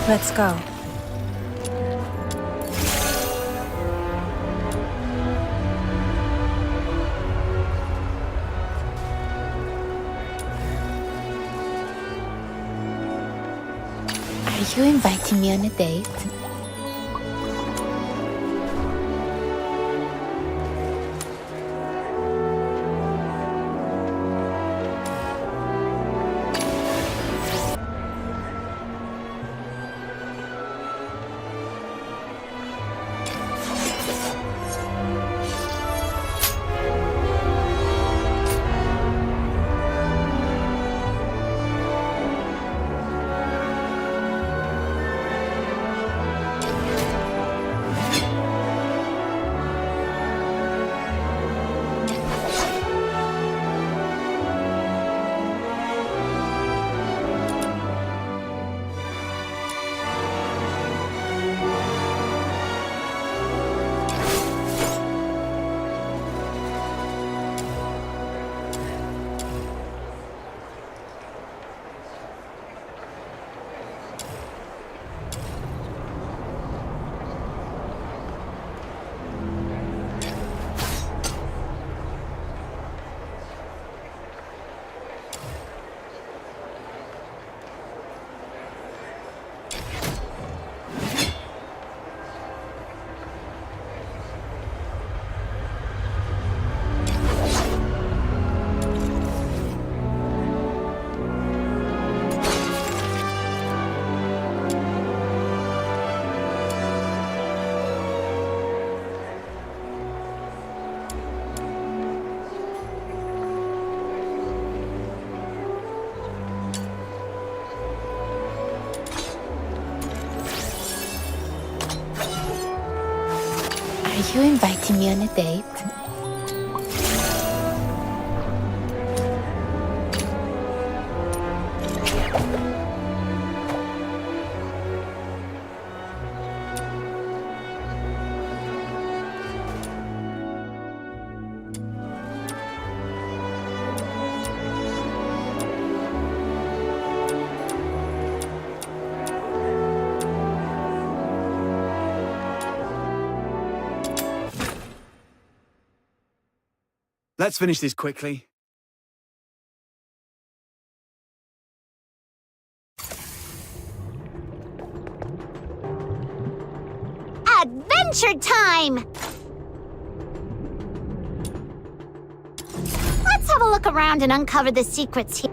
Let's go. Are you inviting me on a date? Are you inviting me on a date? Let's finish this quickly. Adventure time! Let's have a look around and uncover the secrets here.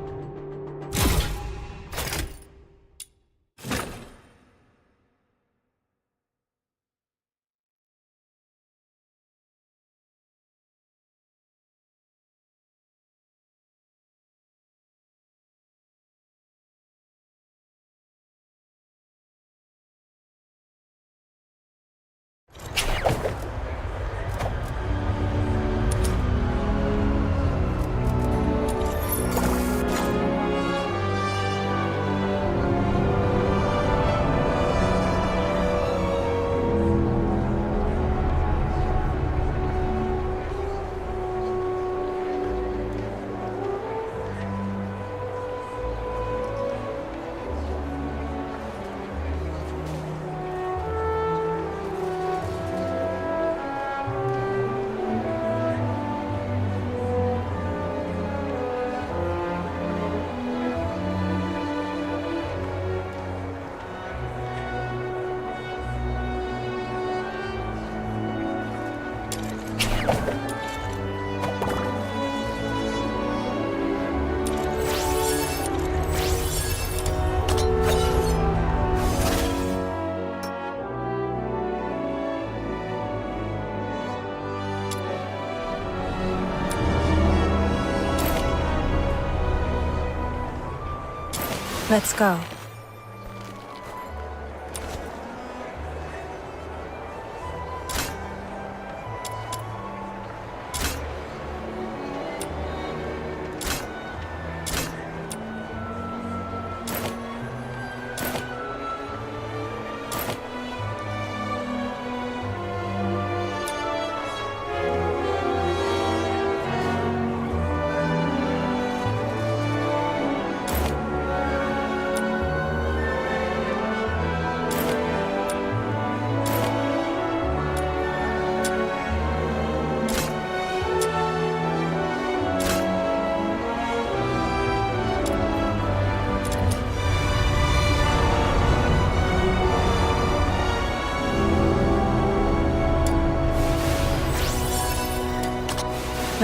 Let's go.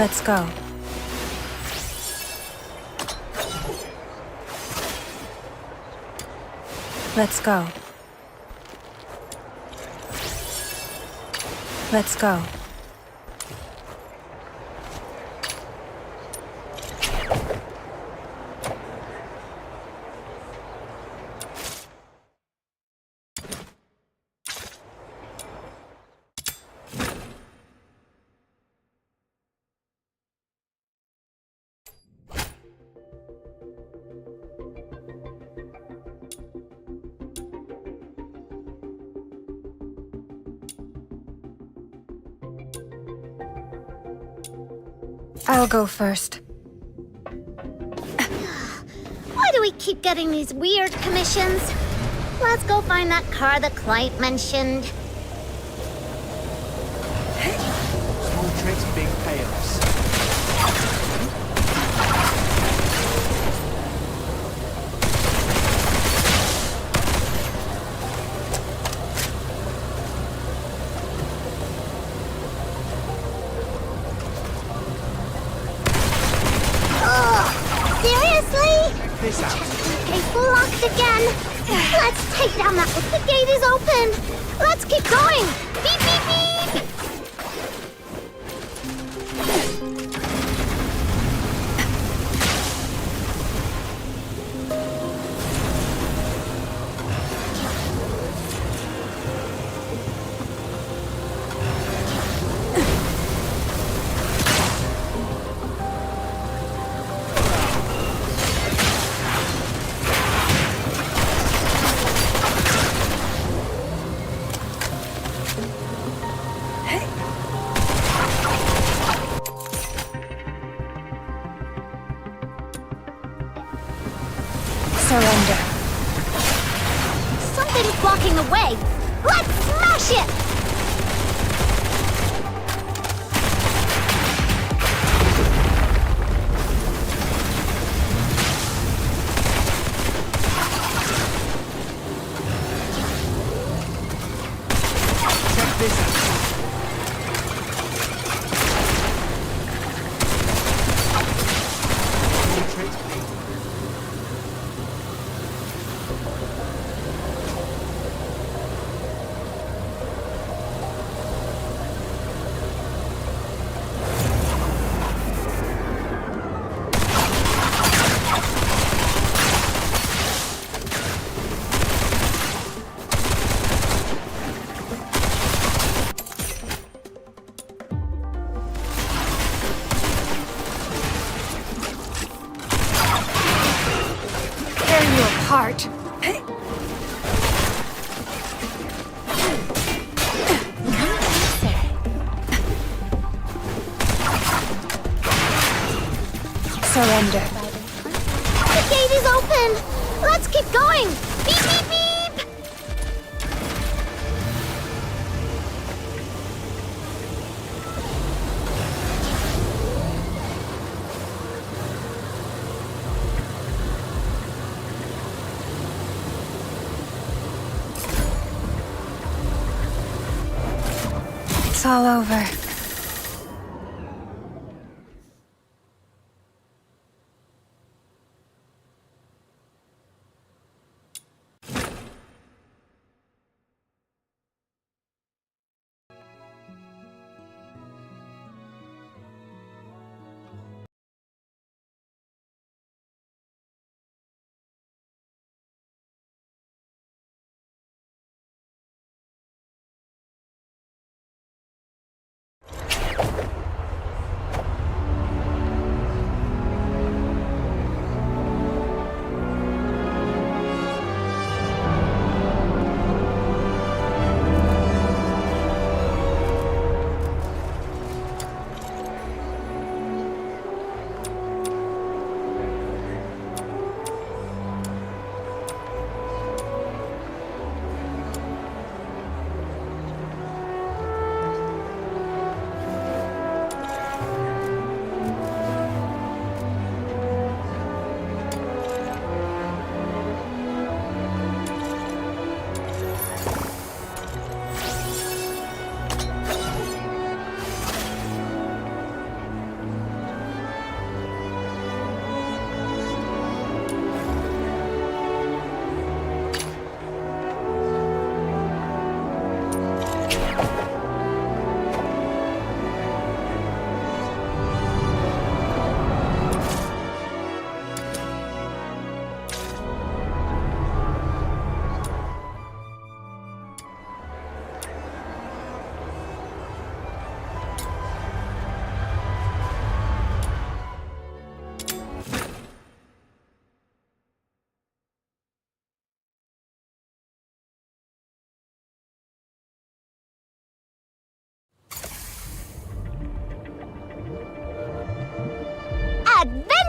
Let's go. Let's go. Let's go. I'll go first. Why do we keep getting these weird commissions? Let's go find that car the client mentioned. Small tricks, big payoffs. Seriously? Check this out. Gate's locked again. Let's take down that one. The gate is open. Let's keep going. Beep, beep, beep. Surrender. Something's blocking the way. Let's smash it. Check this out. Small tricks, big. Tear you apart. Surrender. The gate is open. Let's keep going. Beep, beep, beep. It's all over.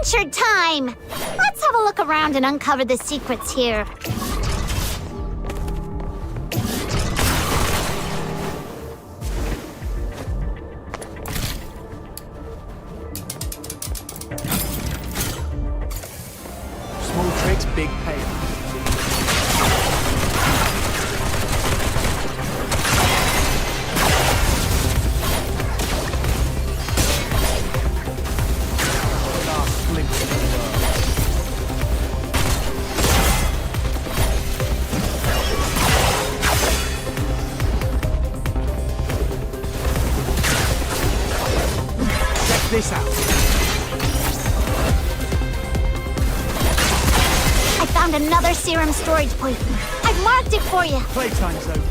Adventure time! Let's have a look around and uncover the secrets here. Small tricks, big payoff. Last glimpse of the world. Check this out. I found another serum storage point. I've marked it for you. Playtime's over.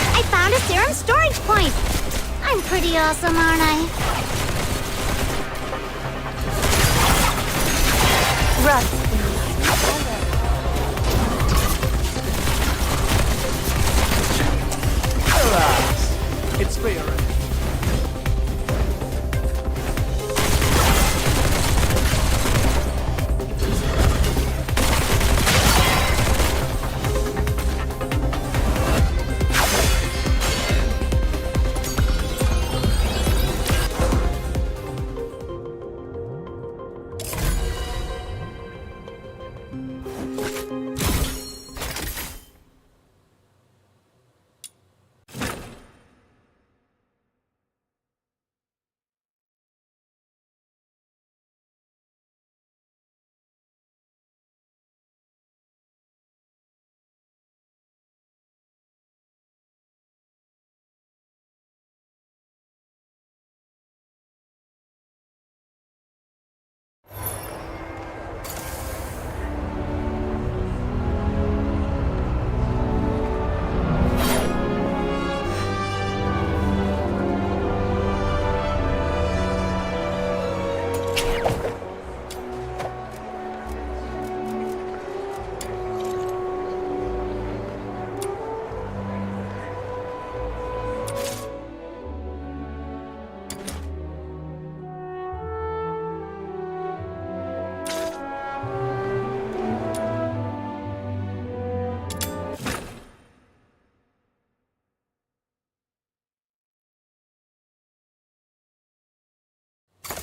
I found a serum storage point. I'm pretty awesome, aren't I? Run. Relax. It's for your own.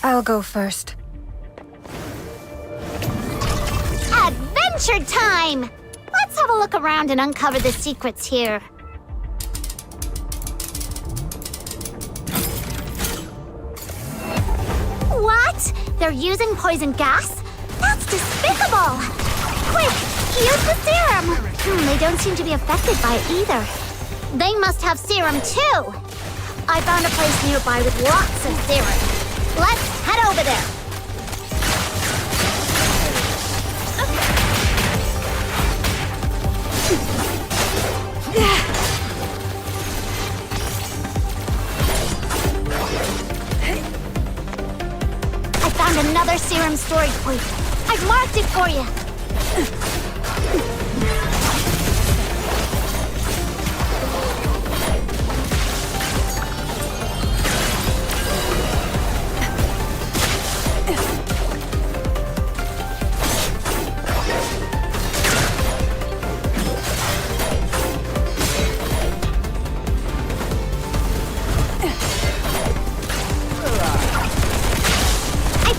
I'll go first. Adventure time! Let's have a look around and uncover the secrets here. What? They're using poison gas? That's despicable! Quick, use the serum! They don't seem to be affected by it either. They must have serum too! I found a place nearby with lots of serum. Let's head over there. I found another serum storage point. I've marked it for you.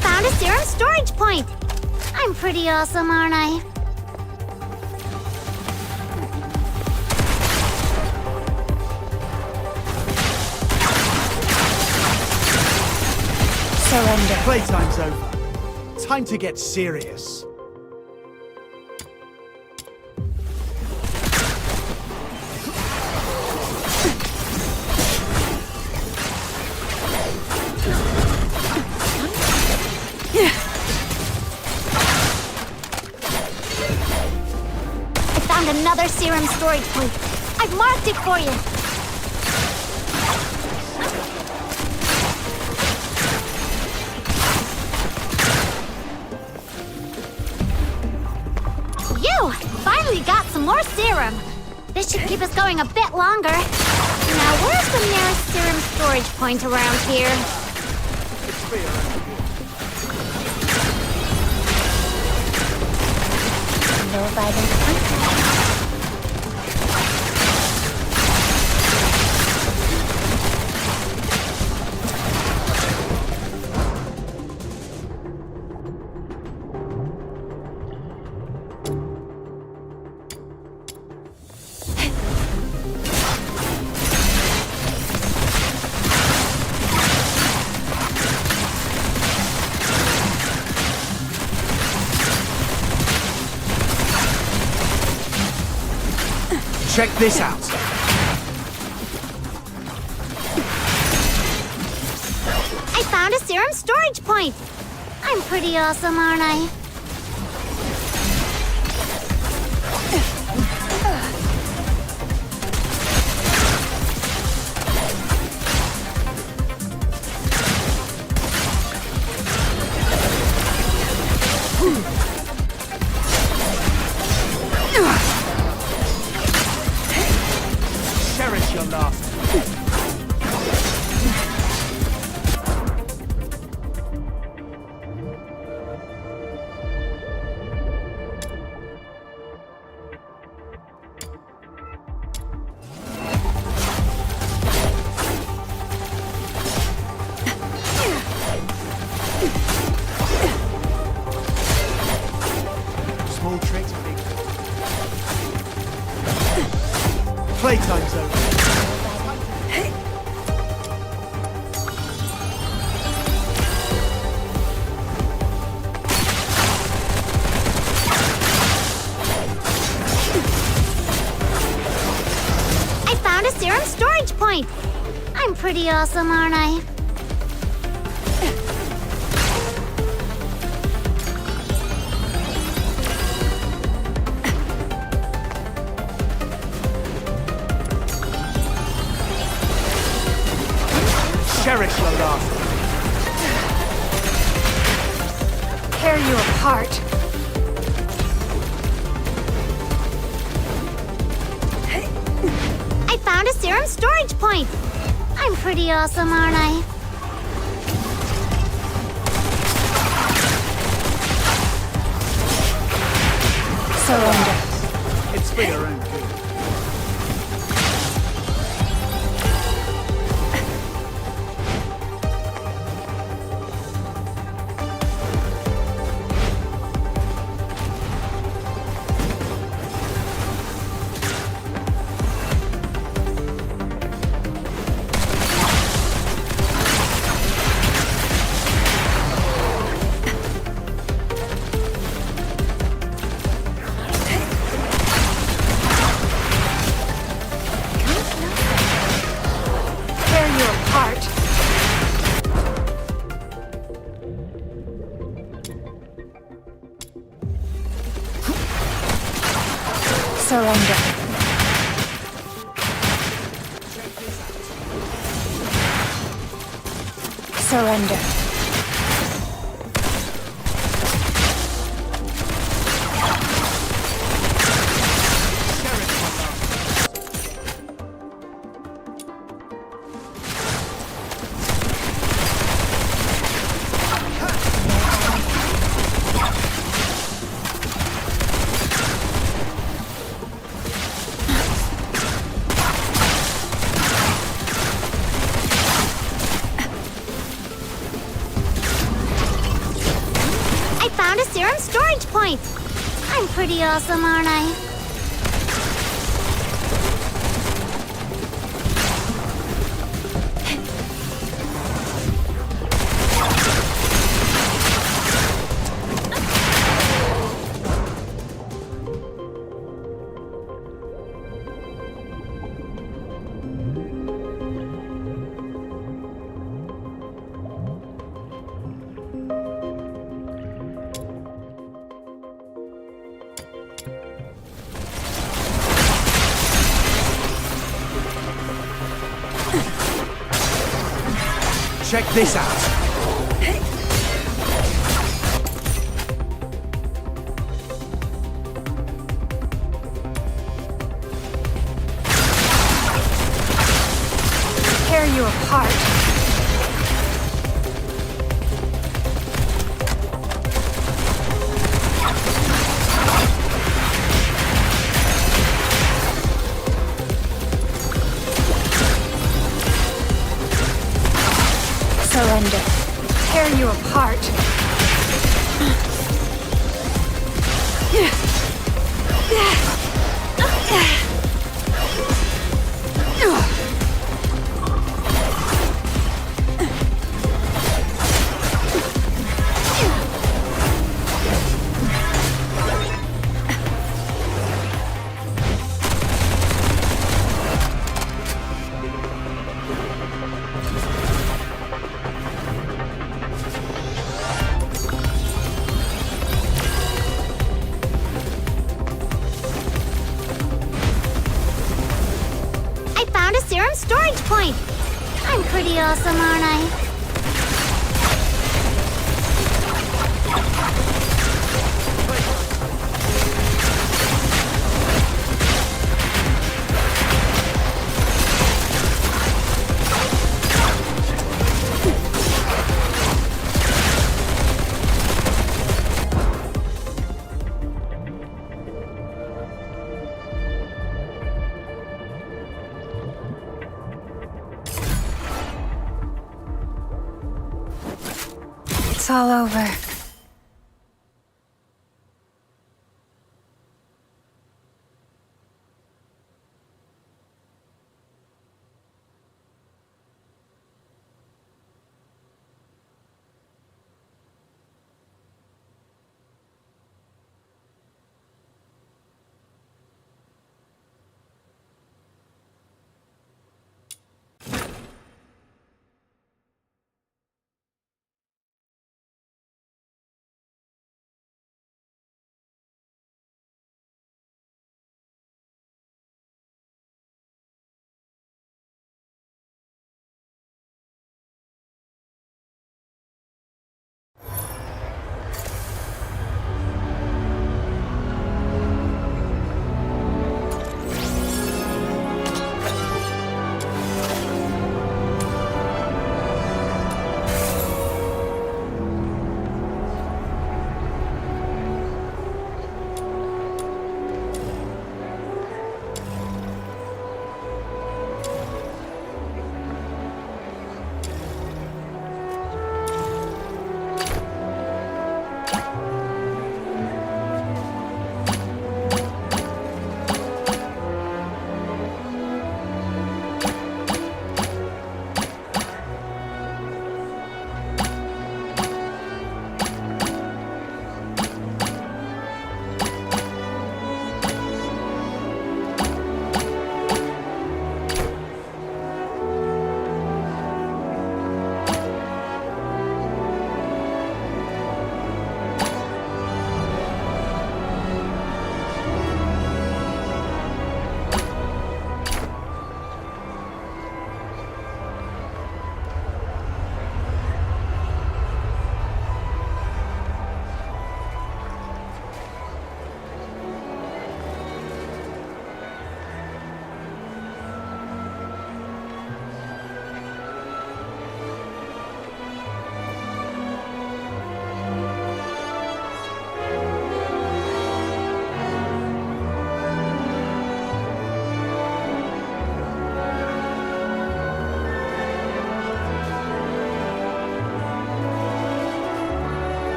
Found a serum storage point. I'm pretty awesome, aren't I? Surrender. Playtime's over. Time to get serious. another serum storage point. I've marked it for you. You finally got some more serum. This should keep us going a bit longer. Now, where's the nearest serum storage point around here? It's for your own good. No vital contact. Check this out. I found a serum storage point. I'm pretty awesome, aren't I? Cherish your last. Small tricks, big. Playtime's over. I found a serum storage point. I'm pretty awesome, aren't I? Cherish your last. Tear you apart. I found a serum storage point. I'm pretty awesome, aren't I? Surrender. It's for your own good. Tear you apart. Surrender. Surrender. I found a serum storage point. I'm pretty awesome, aren't I? Check this out. Tear you apart. Surrender. Tear you apart. I found a serum storage point. I'm pretty awesome, aren't I? It's all over.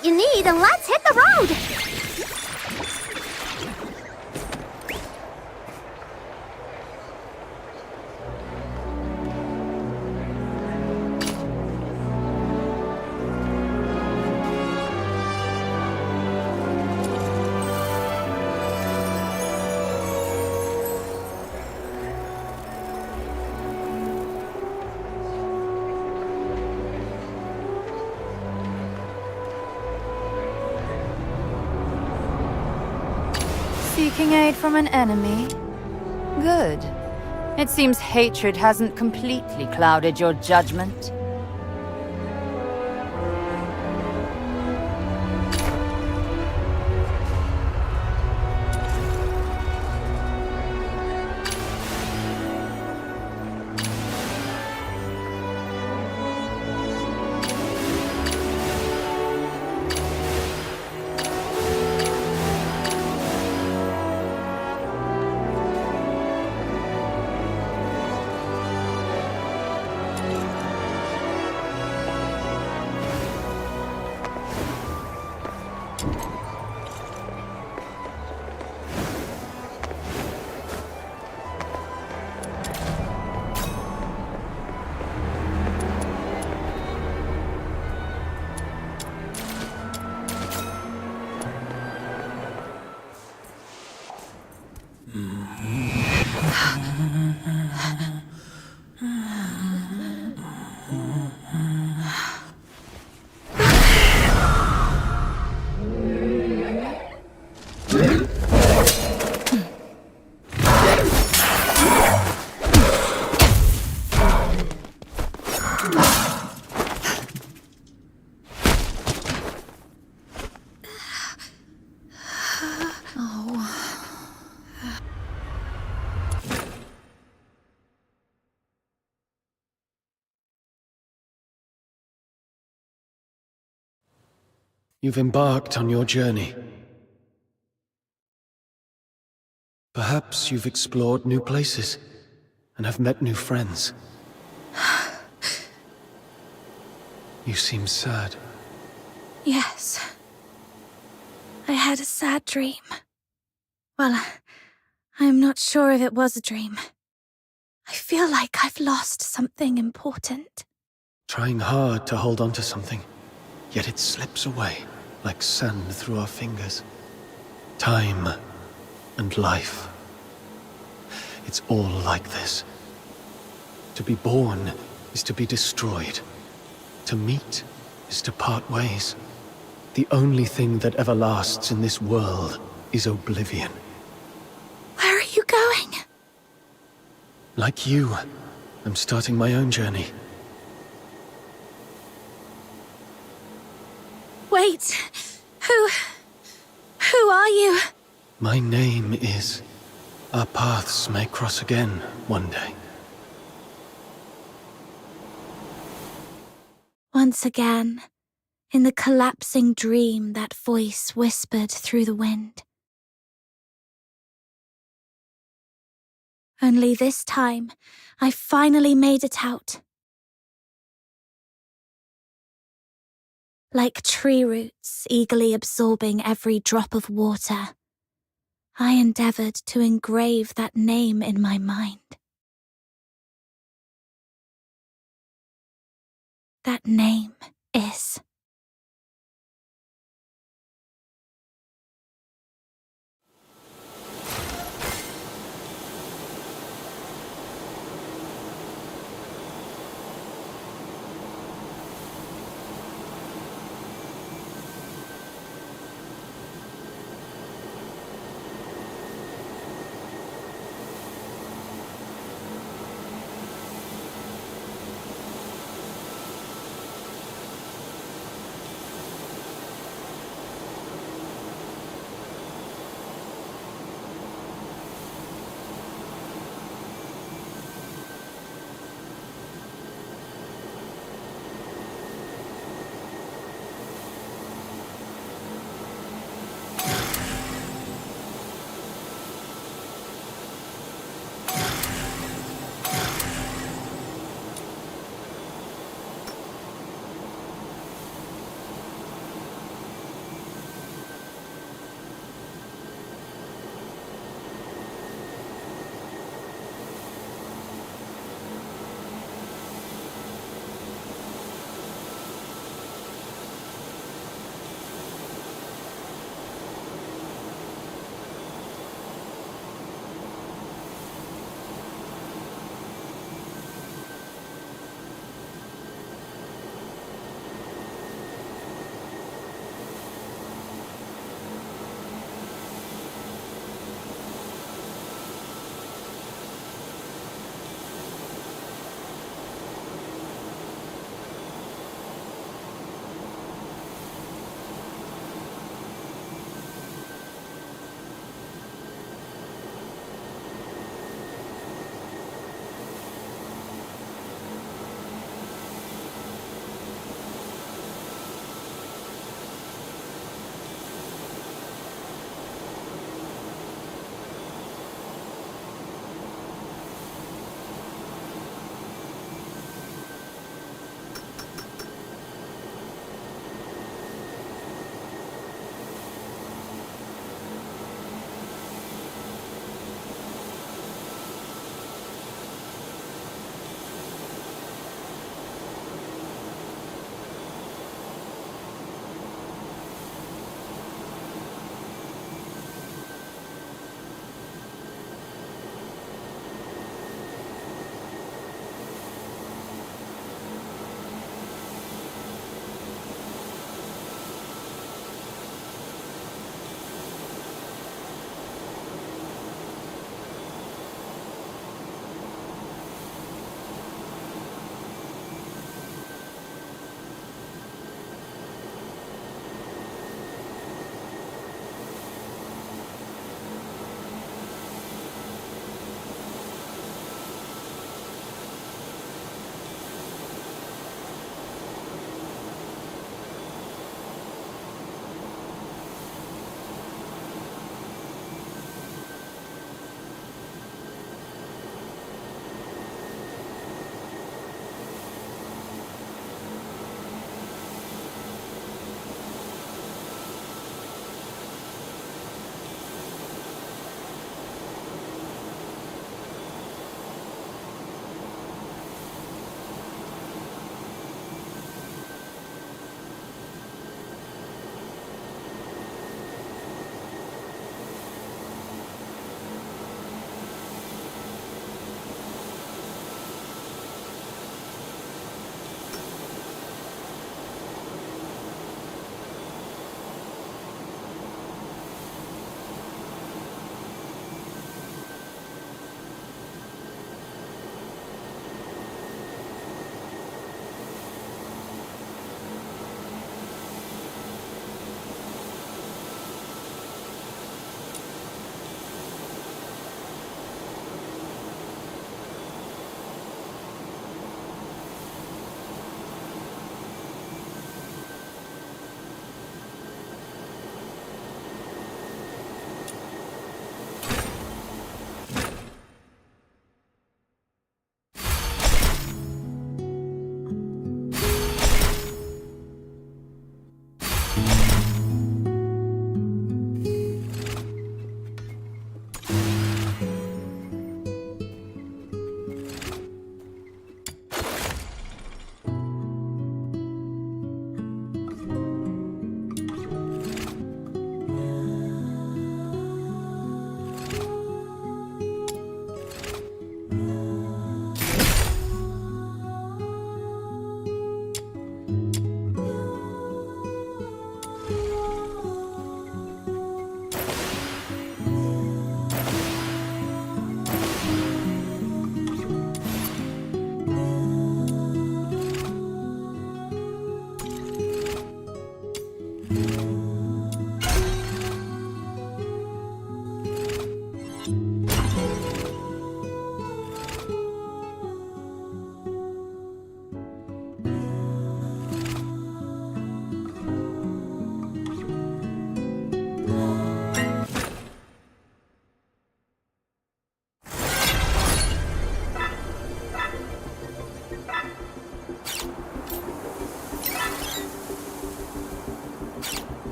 what you need and let's hit the road! Seeking aid from an enemy? Good. It seems hatred hasn't completely clouded your judgment. You've embarked on your journey. Perhaps you've explored new places and have met new friends. You seem sad. Yes. I had a sad dream. Well, I'm not sure if it was a dream. I feel like I've lost something important. Trying hard to hold on to something, yet it slips away like sand through our fingers. Time and life. It's all like this. To be born is to be destroyed. To meet is to part ways. The only thing that ever lasts in this world is oblivion. Where are you going? Like you, I'm starting my own journey. Wait. Who are you? My name is... Our paths may cross again one day. Once again, in the collapsing dream, that voice whispered through the wind. Only this time, I finally made it out. Like tree roots eagerly absorbing every drop of water, I endeavored to engrave that name in my mind. That name is...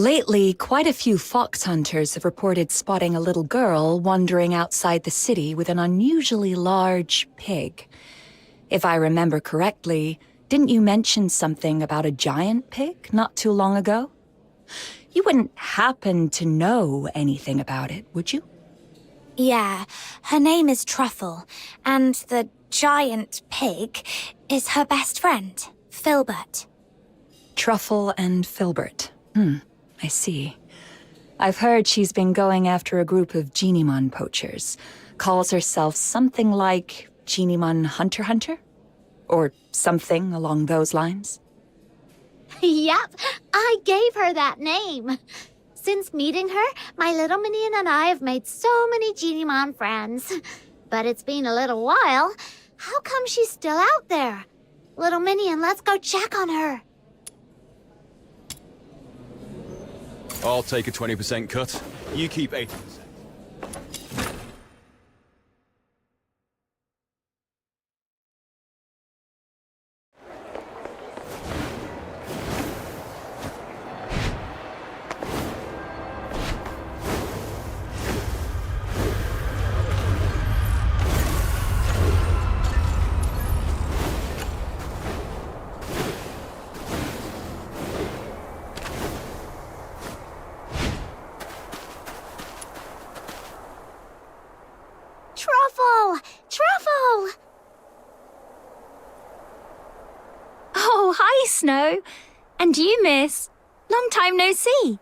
Lately, quite a few fox hunters have reported spotting a little girl wandering outside the city with an unusually large pig. If I remember correctly, didn't you mention something about a giant pig not too long ago? You wouldn't happen to know anything about it, would you? Yeah, her name is Truffle, and the giant pig is her best friend, Filbert. Truffle and Filbert. I see. I've heard she's been going after a group of Genimon poachers. Calls herself something like Genimon Hunter? Or something along those lines. Yep, I gave her that name. Since meeting her, my little minion and I have made so many Genimon friends. But it's been a little while. How come she's still out there? Little minion, let's go check on her. I'll take a 20% cut. You keep 80%. Truffle! Truffle! Oh, hi, Snow. And you, miss. Long time no see.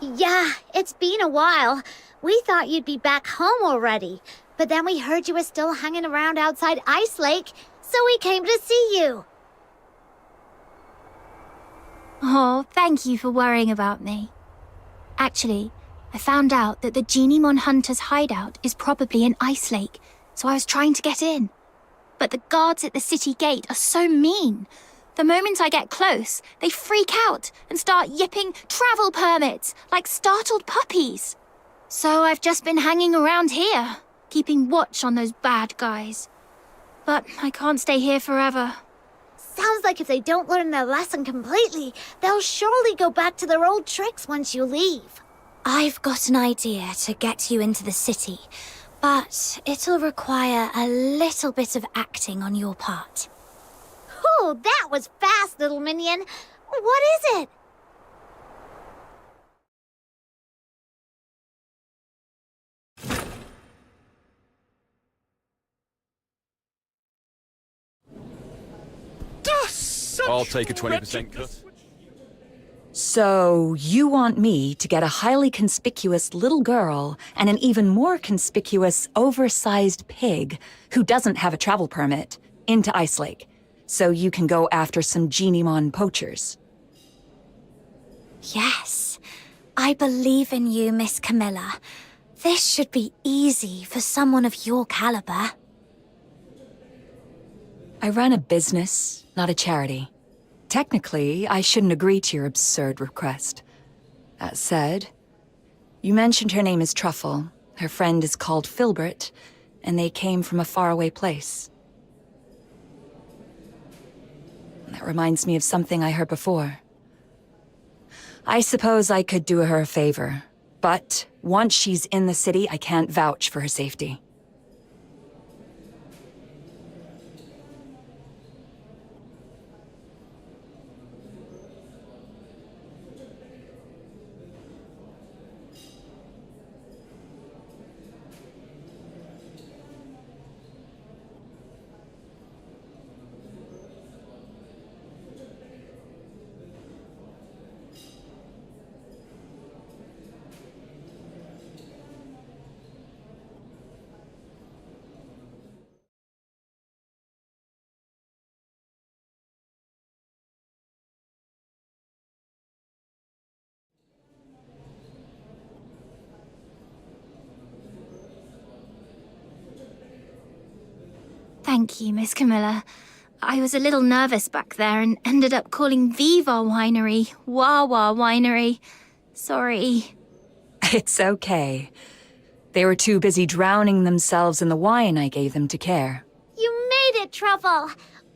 Yeah, it's been a while. We thought you'd be back home already. But then we heard you were still hanging around outside Ice Lake, so we came to see you. Oh, thank you for worrying about me. Actually, I found out that the Genimon Hunter's hideout is probably in Ice Lake, so I was trying to get in. But the guards at the city gate are so mean. The moment I get close, they freak out and start yipping travel permits like startled puppies. So I've just been hanging around here, keeping watch on those bad guys. But I can't stay here forever. Sounds like if they don't learn their lesson completely, they'll surely go back to their old tricks once you leave. I've got an idea to get you into the city, but it'll require a little bit of acting on your part. Oh, that was fast, little minion. What is it? I'll take a 20% cut. So, you want me to get a highly conspicuous little girl and an even more conspicuous, oversized pig who doesn't have a travel permit into Ice Lake, so you can go after some Genimon poachers? Yes, I believe in you, Miss Camilla. This should be easy for someone of your caliber. I run a business, not a charity. Technically, I shouldn't agree to your absurd request. That said, you mentioned her name is Truffle, her friend is called Filbert, and they came from a faraway place. That reminds me of something I heard before. I suppose I could do her a favor, but once she's in the city, I can't vouch for her safety. Thank you, Miss Camilla. I was a little nervous back there and ended up calling Viva Winery Wawa Winery. Sorry. It's okay. They were too busy drowning themselves in the wine I gave them to care. You made it, Truffle.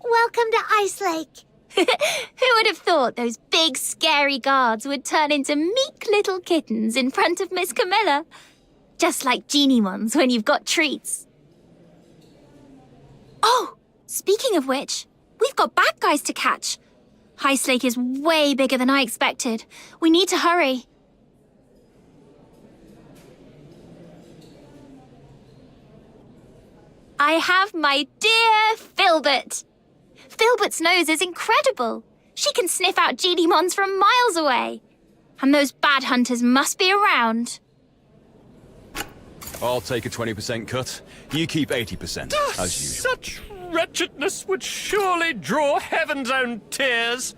Welcome to Ice Lake. Who would have thought those big, scary guards would turn into meek little kittens in front of Miss Camilla? Just like genie ones when you've got treats. Oh, speaking of which, we've got bad guys to catch. Ice Lake is way bigger than I expected. We need to hurry. I have my dear Filbert. Filbert's nose is incredible. She can sniff out genie mons from miles away. And those bad hunters must be around. I'll take a 20% cut. You keep 80%, as usual. Such wretchedness would surely draw heaven's own tears.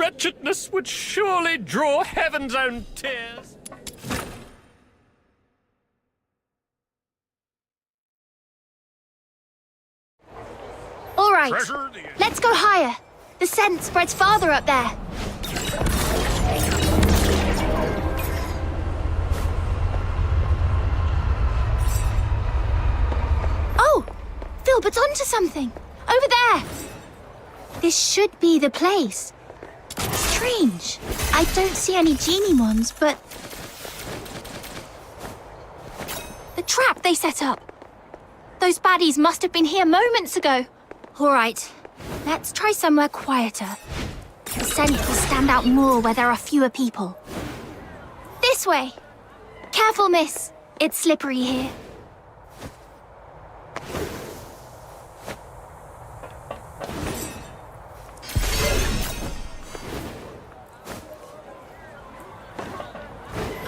wretchedness would surely draw heaven's own tears. All right, let's go higher. The scent spreads farther up there. Oh, Philbert's onto something. Over there. This should be the place. Strange. I don't see any genie-mons, but... the trap they set up. Those baddies must have been here moments ago. All right, let's try somewhere quieter. The scent will stand out more where there are fewer people. This way. Careful, miss. It's slippery here.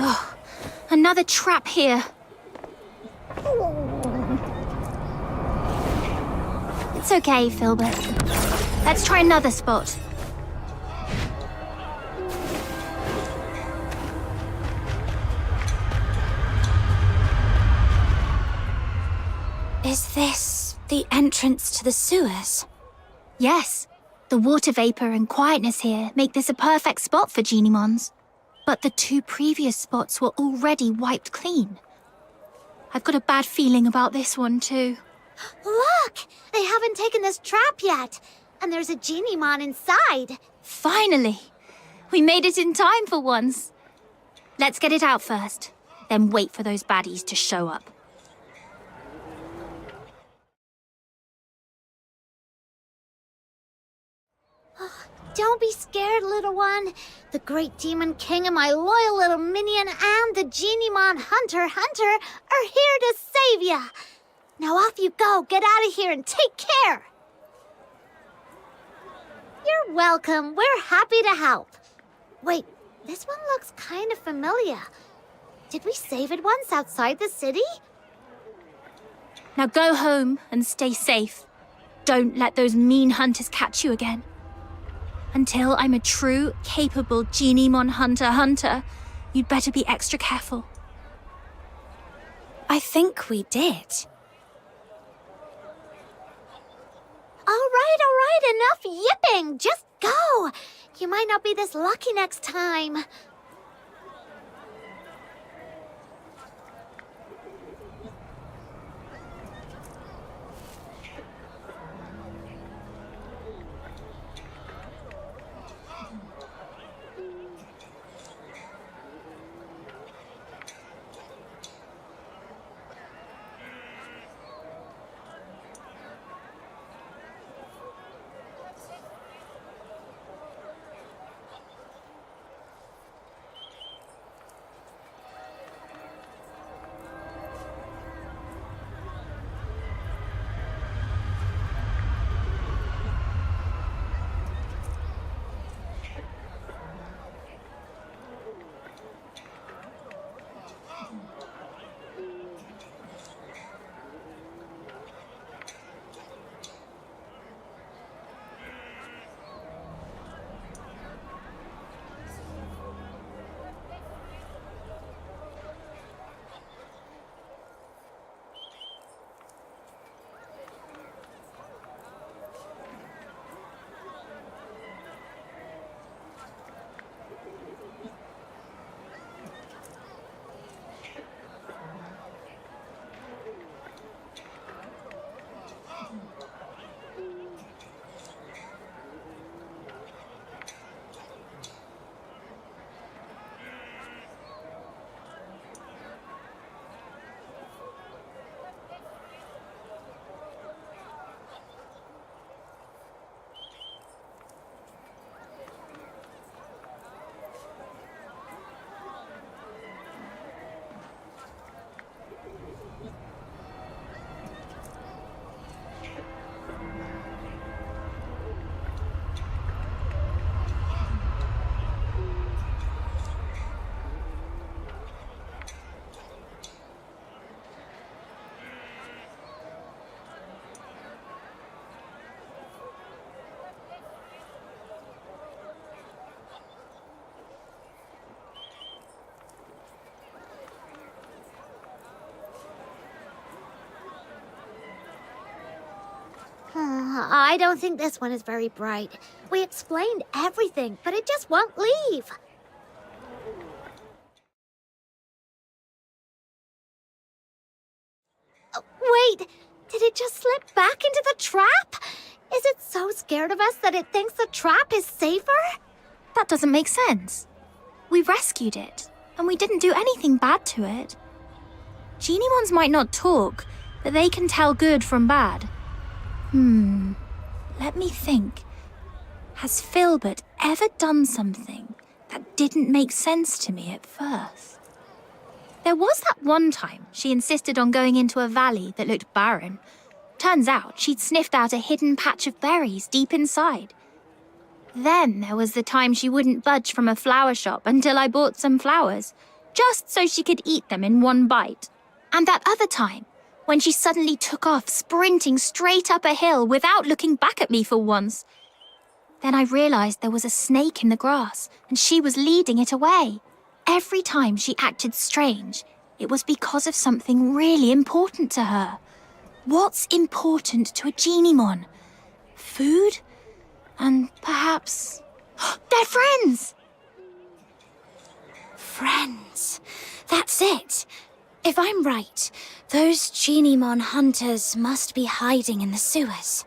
Oh, another trap here. It's okay, Filbert. Let's try another spot. Is this the entrance to the sewers? Yes, the water vapor and quietness here make this a perfect spot for genie-mons. But the 2 previous spots were already wiped clean. I've got a bad feeling about this one, too. Look! They haven't taken this trap yet. And there's a genie-mon inside. Finally! We made it in time for once. Let's get it out first, then wait for those baddies to show up. Don't be scared, little one. The great demon king and my loyal little minion and the genie-mon hunter are here to save ya. Now off you go. Get out of here and take care. You're welcome. We're happy to help. Wait, this one looks kind of familiar. Did we save it once outside the city? Now go home and stay safe. Don't let those mean hunters catch you again. Until I'm a true, capable genie-mon hunter, you'd better be extra careful. I think we did. All right, enough yipping. Just go. You might not be this lucky next time. I don't think this one is very bright. We explained everything, but it just won't leave. Wait, did it just slip back into the trap? Is it so scared of us that it thinks the trap is safer? That doesn't make sense. We rescued it, and we didn't do anything bad to it. Geniemons might not talk, but they can tell good from bad. Let me think. Has Filbert ever done something that didn't make sense to me at first? There was that one time she insisted on going into a valley that looked barren. Turns out she'd sniffed out a hidden patch of berries deep inside. Then there was the time she wouldn't budge from a flower shop until I bought some flowers, just so she could eat them in one bite. And that other time, when she suddenly took off sprinting straight up a hill without looking back at me for once. Then I realized there was a snake in the grass, and she was leading it away. Every time she acted strange, it was because of something really important to her. What's important to a Geniemon? Food? And perhaps... They're friends! Friends. That's it. If I'm right, those Geniemon hunters must be hiding in the sewers.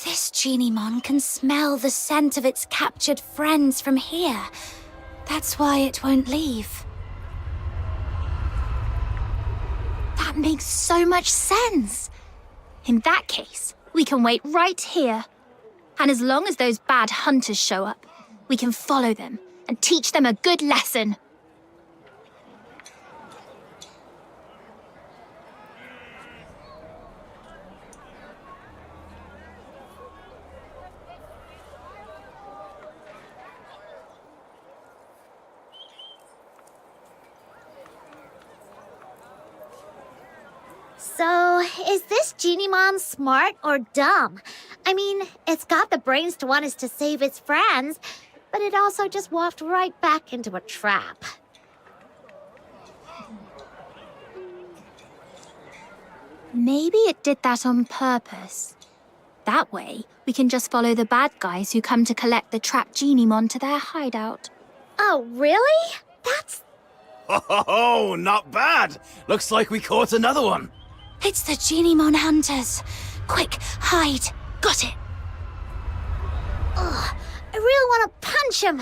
This Geniemon can smell the scent of its captured friends from here. That's why it won't leave. That makes so much sense. In that case, we can wait right here. And as long as those bad hunters show up, we can follow them and teach them a good lesson. So, is this Geniemon smart or dumb? I mean, it's got the brains to want us to save its friends, but it also just walked right back into a trap. Maybe it did that on purpose. That way, we can just follow the bad guys who come to collect the trapped Geniemon to their hideout. Oh, really? That's... Oh, not bad. Looks like we caught another one. It's the Geniemon hunters. Quick, hide. Got it. Ugh, I really want to punch him.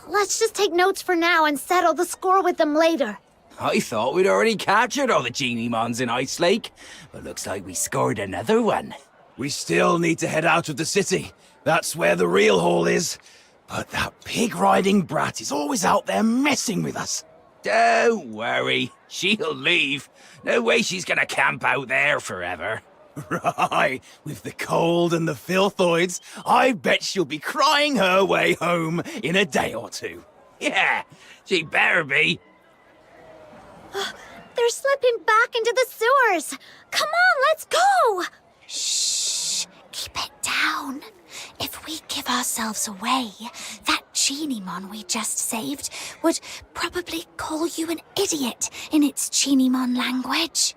Let's just take notes for now and settle the score with them later. I thought we'd already captured all the Geniemons in Ice Lake, but looks like we scored another one. We still need to head out of the city. That's where the real haul is. But that pig-riding brat is always out there messing with us. Don't worry, she'll leave. No way she's gonna camp out there forever. Right, with the cold and the filthoids, I bet she'll be crying her way home in a day or two. Yeah, she better be. They're slipping back into the sewers. Come on, let's go! Shh. Keep it down. If we give ourselves away, that Geniemon we just saved would probably call you an idiot in its Geniemon language.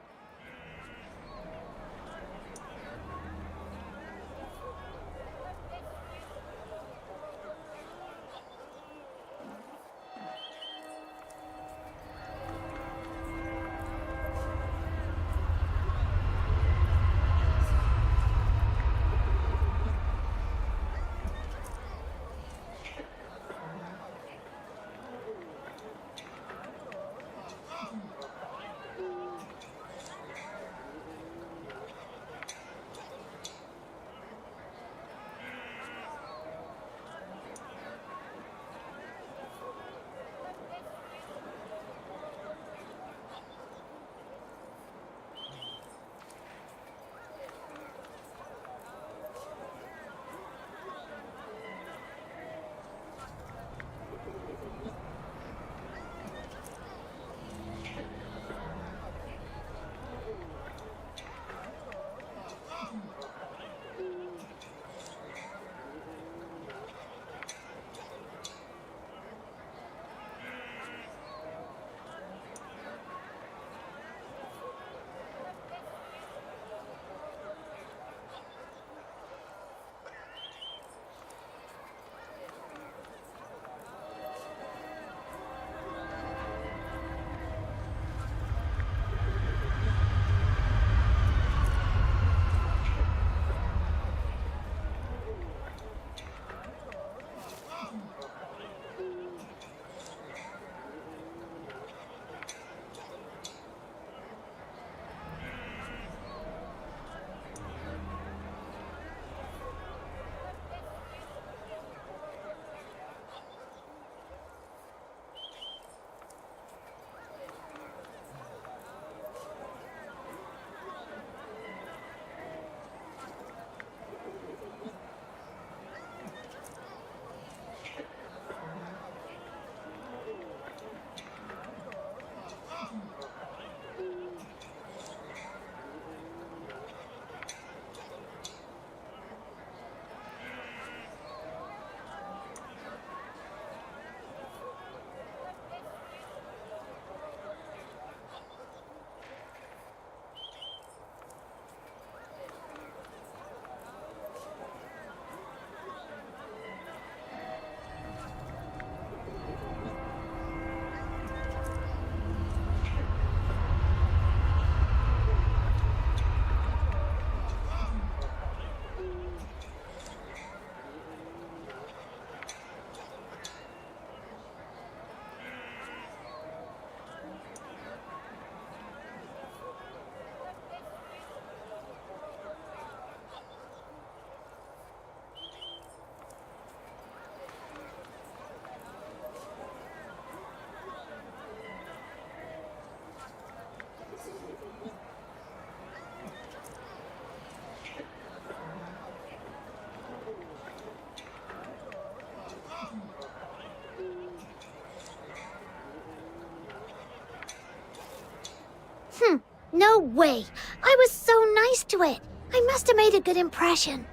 No way! I was so nice to it. I must have made a good impression.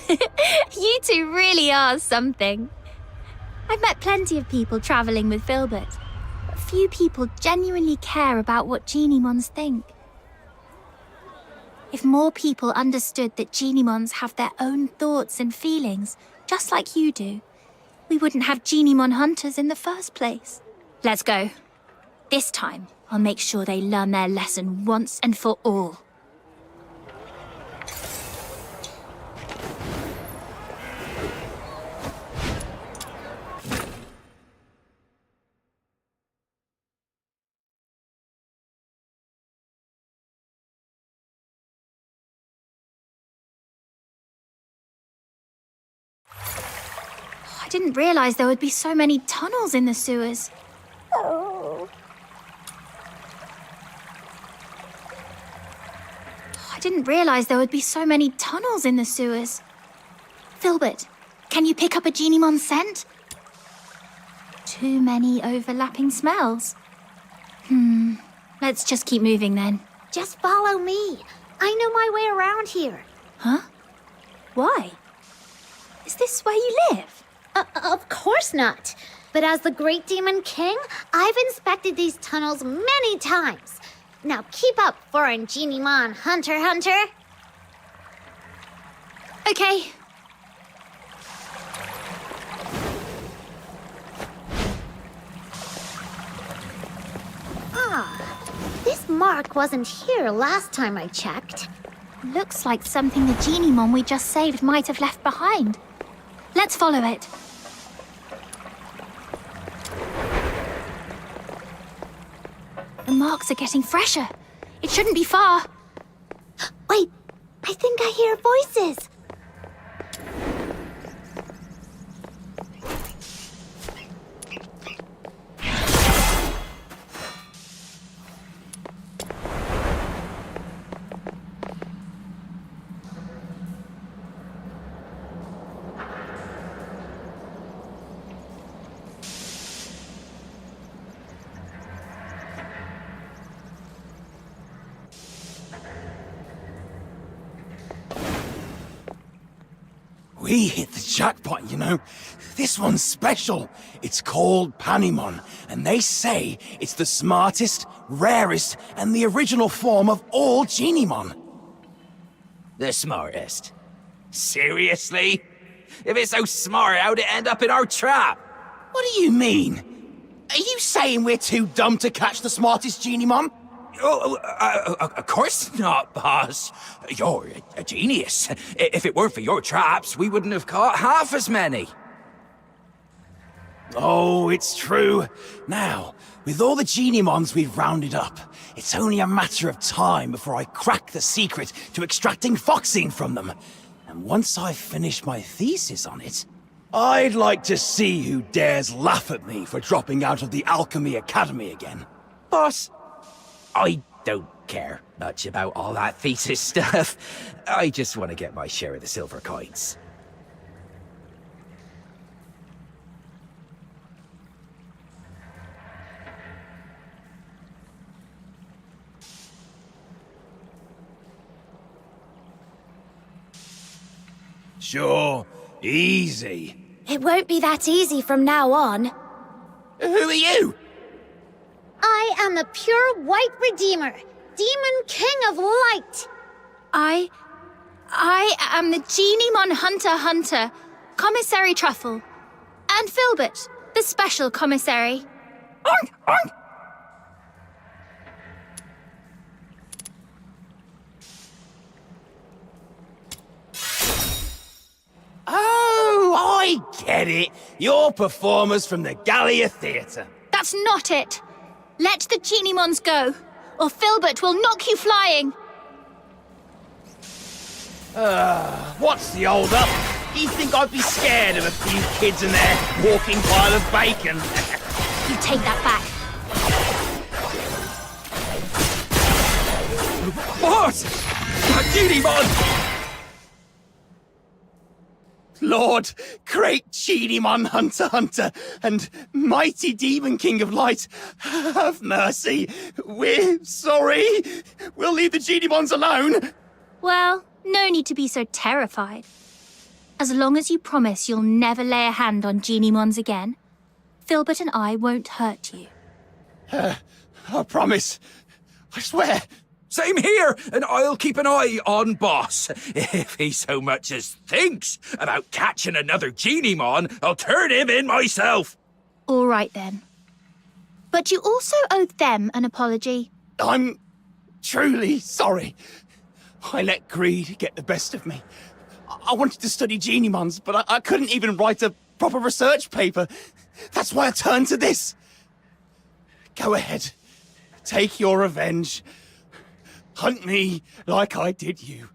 You two really are something. I've met plenty of people traveling with Filbert, but few people genuinely care about what Geniemons think. If more people understood that Geniemons have their own thoughts and feelings, just like you do, we wouldn't have Geniemon hunters in the first place. Let's go. This time, I'll make sure they learn their lesson once and for all. I didn't realize there would be so many tunnels in the sewers. I didn't realize there would be so many tunnels in the sewers. Filbert, can you pick up a Geniemon scent? Too many overlapping smells. Let's just keep moving then. Just follow me. I know my way around here. Huh? Why? Is this where you live? Of course not. But as the Great Demon King, I've inspected these tunnels many times. Now keep up, foreign Geniemon hunter. Okay. This mark wasn't here last time I checked. Looks like something the Geniemon we just saved might have left behind. Let's follow it. The marks are getting fresher. It shouldn't be far. Wait, I think I hear voices. We hit the jackpot, you know. This one's special. It's called Panimon, and they say it's the smartest, rarest, and the original form of all Geniemon. The smartest? Seriously? If it's so smart, how'd it end up in our trap? What do you mean? Are you saying we're too dumb to catch the smartest Geniemon? Of course not, boss. You're a genius. If it weren't for your traps, we wouldn't have caught half as many. Oh, it's true. Now, with all the Geniemons we've rounded up, it's only a matter of time before I crack the secret to extracting Foxine from them. And once I've finished my thesis on it, I'd like to see who dares laugh at me for dropping out of the Alchemy Academy again. Boss, I don't care much about all that thesis stuff. I just want to get my share of the silver coins. Sure, easy. It won't be that easy from now on. Who are you? I am the pure white Redeemer, Demon King of Light. I am the Geniemon hunter, Commissary Truffle. And Filbert, the special commissary. Oink, oink. Oh, I get it. You're performers from the Gallia Theatre. That's not it. Let the Geniemons go, or Filbert will knock you flying. What's the hold up? You think I'd be scared of a few kids and their walking pile of bacon? You take that back. What? Geniemon! Lord, great Genimon Hunter, and mighty Demon King of Light, have mercy. We're sorry. We'll leave the Genimons alone. Well, no need to be so terrified. As long as you promise you'll never lay a hand on Genimons again, Filbert and I won't hurt you. I promise. I swear. Same here, and I'll keep an eye on Boss. If he so much as thinks about catching another Genimon, I'll turn him in myself. All right then. But you also owe them an apology. I'm truly sorry. I let greed get the best of me. I wanted to study Genimons, but I couldn't even write a proper research paper. That's why I turned to this. Go ahead. Take your revenge. Hunt me like I did you.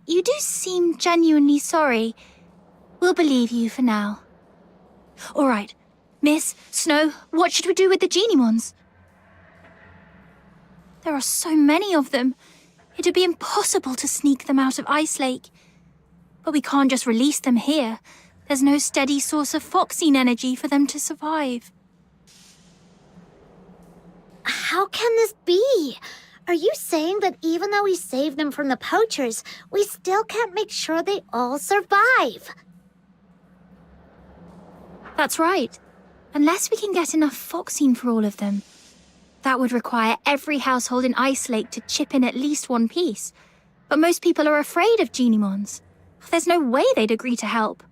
you do seem genuinely sorry. We'll believe you for now. All right. Miss, Snow, what should we do with the Genimons? There are so many of them. It'd be impossible to sneak them out of Ice Lake. But we can't just release them here. There's no steady source of Foxine energy for them to survive. How can this be? Are you saying that even though we saved them from the poachers, we still can't make sure they all survive? That's right. Unless we can get enough Foxine for all of them. That would require every household in Ice Lake to chip in at least one piece. But most people are afraid of Genimons. There's no way they'd agree to help.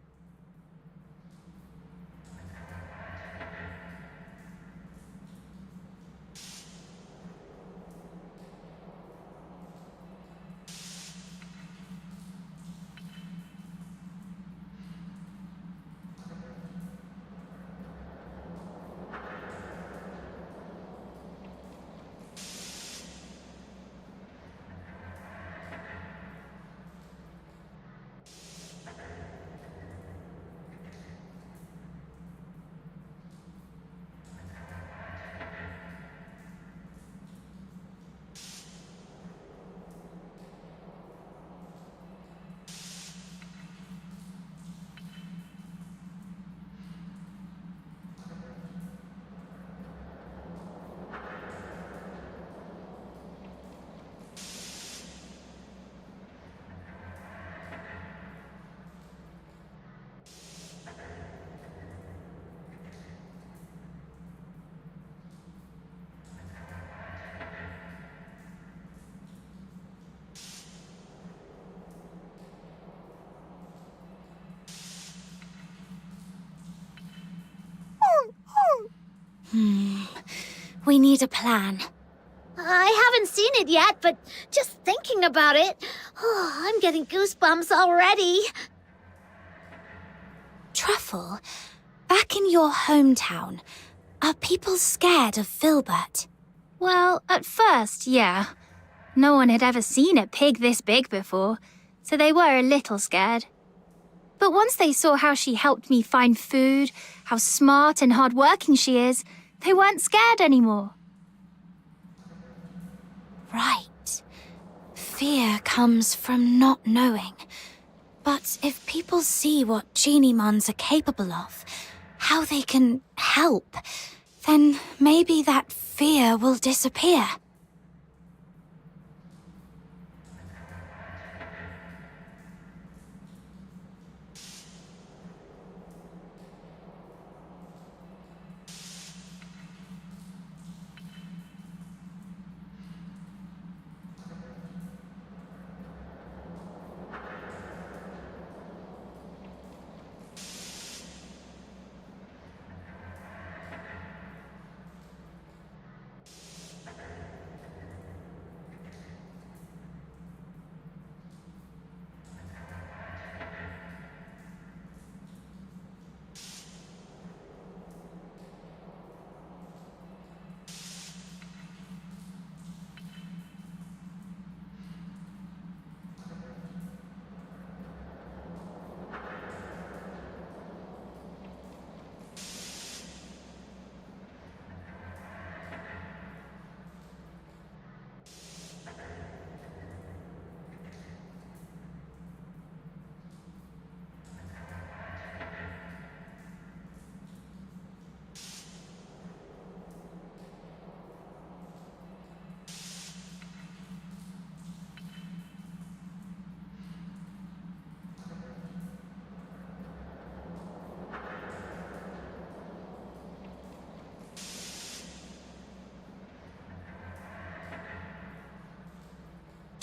We need a plan. I haven't seen it yet, but just thinking about it, I'm getting goosebumps already. Truffle, back in your hometown, are people scared of Filbert? Well, at first, yeah. No one had ever seen a pig this big before, so they were a little scared. But once they saw how she helped me find food, how smart and hardworking she is, they weren't scared anymore. Right. Fear comes from not knowing. But if people see what Genimons are capable of, how they can help, then maybe that fear will disappear.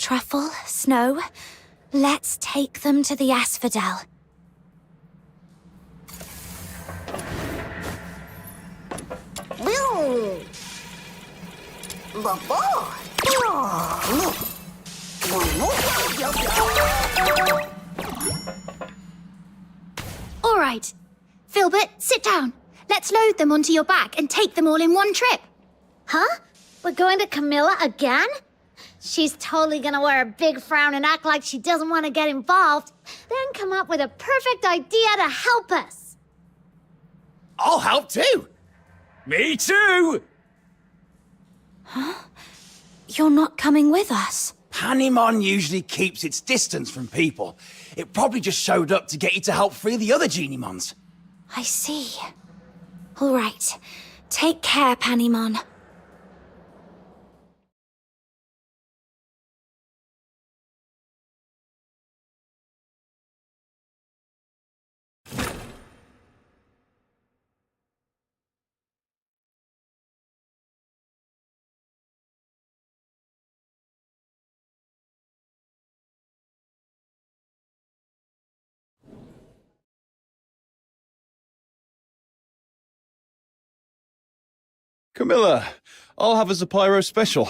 Truffle, Snow, let's take them to the Asphodel. All right. Filbert, sit down. Let's load them onto your back and take them all in one trip. Huh? We're going to Camilla again? She's totally gonna wear a big frown and act like she doesn't want to get involved, then come up with a perfect idea to help us. I'll help too. Me too. You're not coming with us. Panemon usually keeps its distance from people. It probably just showed up to get you to help free the other Geniemons. I see. All right. Take care, Panemon. Camilla, I'll have a Zapiro special.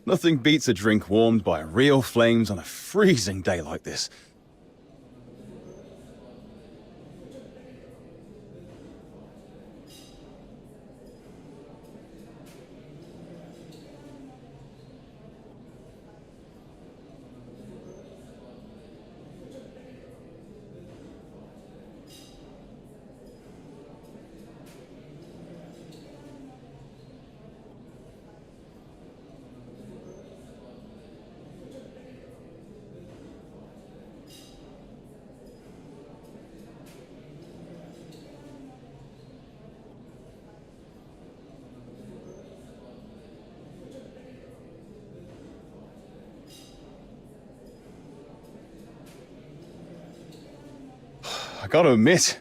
Nothing beats a drink warmed by real flames on a freezing day like this. I gotta admit,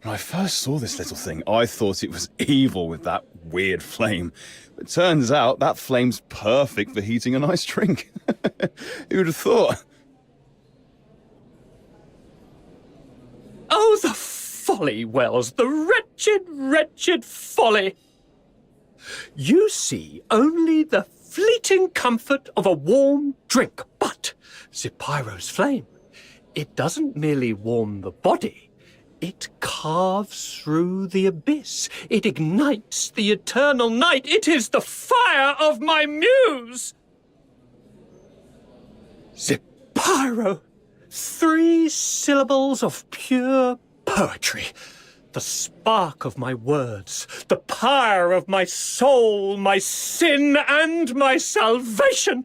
when I first saw this little thing, I thought it was evil with that weird flame. But turns out that flame's perfect for heating a nice drink. Who'd have thought? Oh, the folly, Wells, the wretched, wretched folly. You see only the fleeting comfort of a warm drink, but Zapyro's flame, it doesn't merely warm the body, it carves through the abyss. It ignites the eternal night. It is the fire of my muse. Zapyro, 3 syllables of pure poetry. The spark of my words, the pyre of my soul, my sin and my salvation.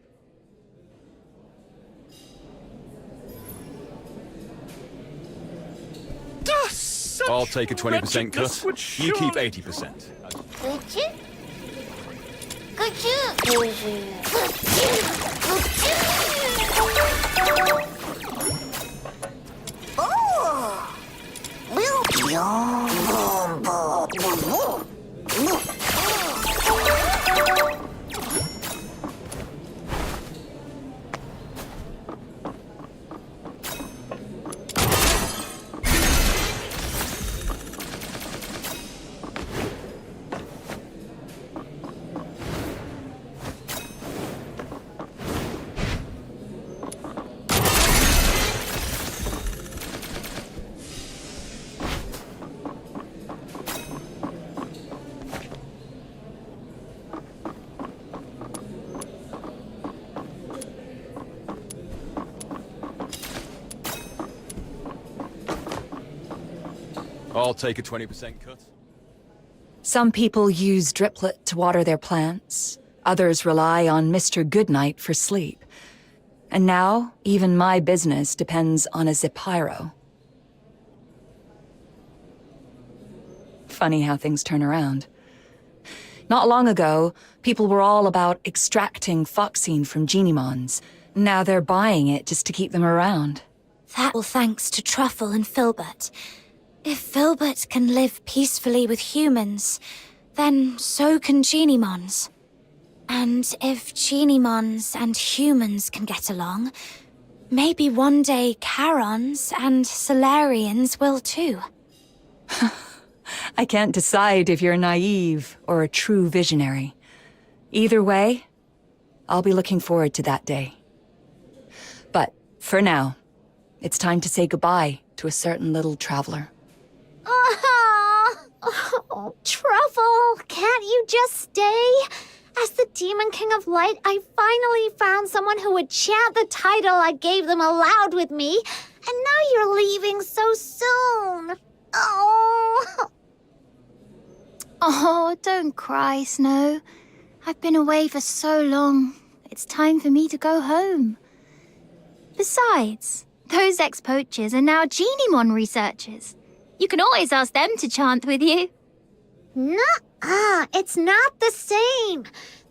I'll take a 20% cut. You keep 80%. 그치? I'll take a 20% cut. Some people use Driplet to water their plants. Others rely on Mr. Goodnight for sleep. And now, even my business depends on a Zapyro. Funny how things turn around. Not long ago, people were all about extracting Foxine from Geniemons. Now they're buying it just to keep them around. That all thanks to Truffle and Filbert. If Filbert can live peacefully with humans, then so can Geniemons. And if Geniemons and humans can get along, maybe one day Charons and Solarians will too. I can't decide if you're naive or a true visionary. Either way, I'll be looking forward to that day. But for now, it's time to say goodbye to a certain little traveler. Oh, Truffle, can't you just stay? As the Demon King of Light, I finally found someone who would chant the title I gave them aloud with me, and now you're leaving so soon. Oh. Oh, don't cry, Snow. I've been away for so long. It's time for me to go home. Besides, those ex-poachers are now Genimon researchers. You can always ask them to chant with you. Nuh-uh, it's not the same.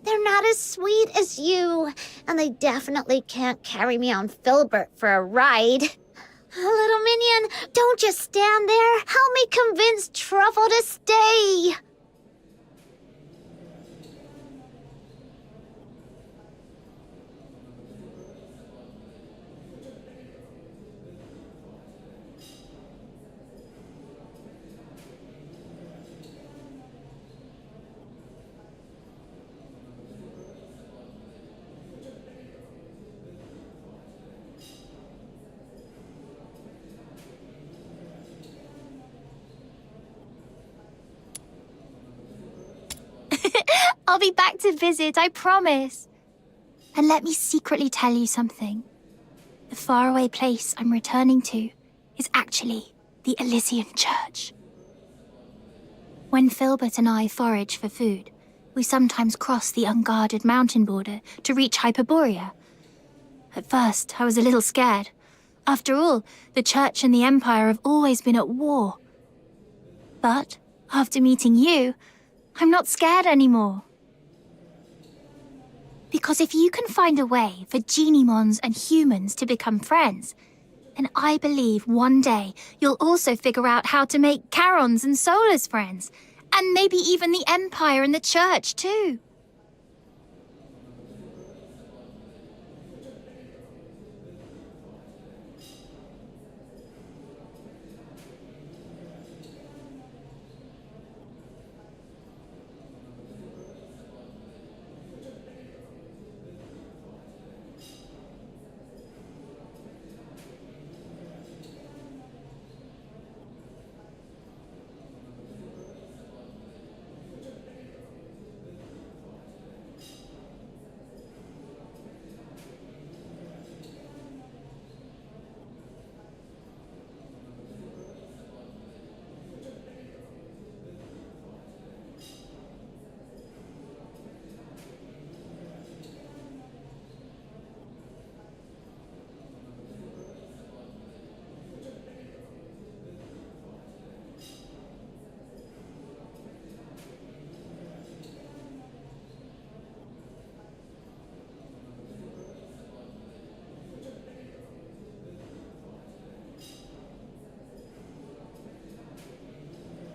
They're not as sweet as you, and they definitely can't carry me on Filbert for a ride. Little Minion, don't just stand there. Help me convince Truffle to stay. I'll be back to visit, I promise. And let me secretly tell you something. The faraway place I'm returning to is actually the Elysian Church. When Filbert and I forage for food, we sometimes cross the unguarded mountain border to reach Hyperborea. At first, I was a little scared. After all, the Church and the Empire have always been at war. But after meeting you, I'm not scared anymore. Because if you can find a way for Genimons and humans to become friends, then I believe one day you'll also figure out how to make Charons and Solas friends, and maybe even the Empire and the Church too.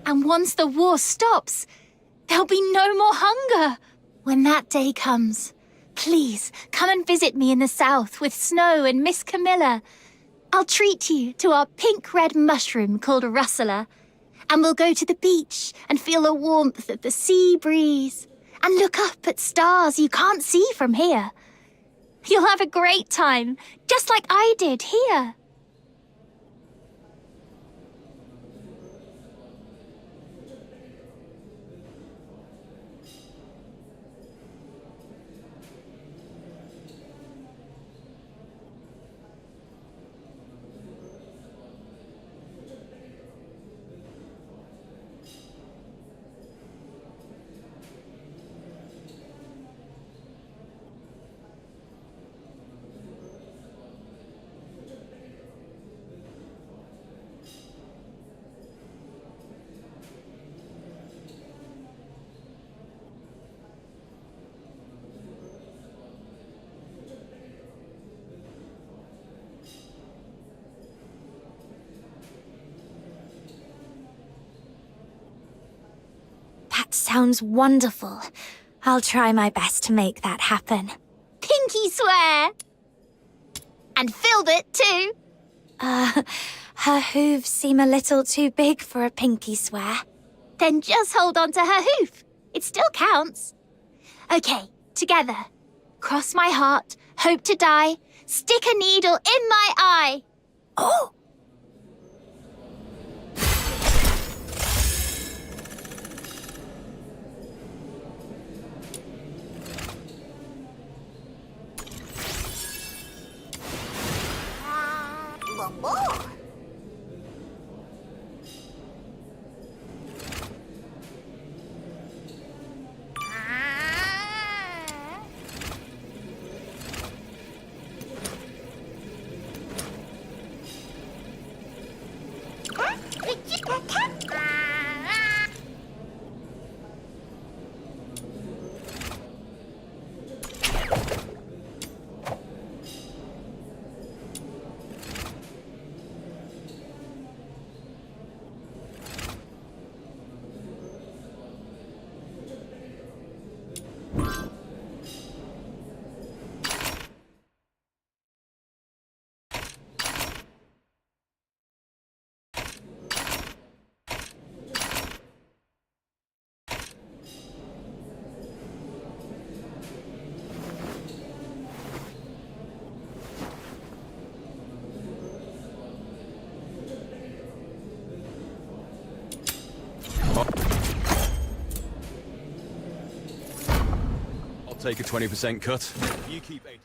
And once the war stops, there'll be no more hunger. When that day comes, please come and visit me in the south with Snow and Miss Camilla. I'll treat you to our pink-red mushroom called Russula. And we'll go to the beach and feel the warmth of the sea breeze. And look up at stars you can't see from here. You'll have a great time, just like I did here. That sounds wonderful. I'll try my best to make that happen. Pinky swear! And Filbert too! Her hooves seem a little too big for a pinky swear. Then just hold on to her hoof. It still counts. Okay, together. Cross my heart, hope to die, stick a needle in my eye. Oh! take a 20% cut. You keep 80%.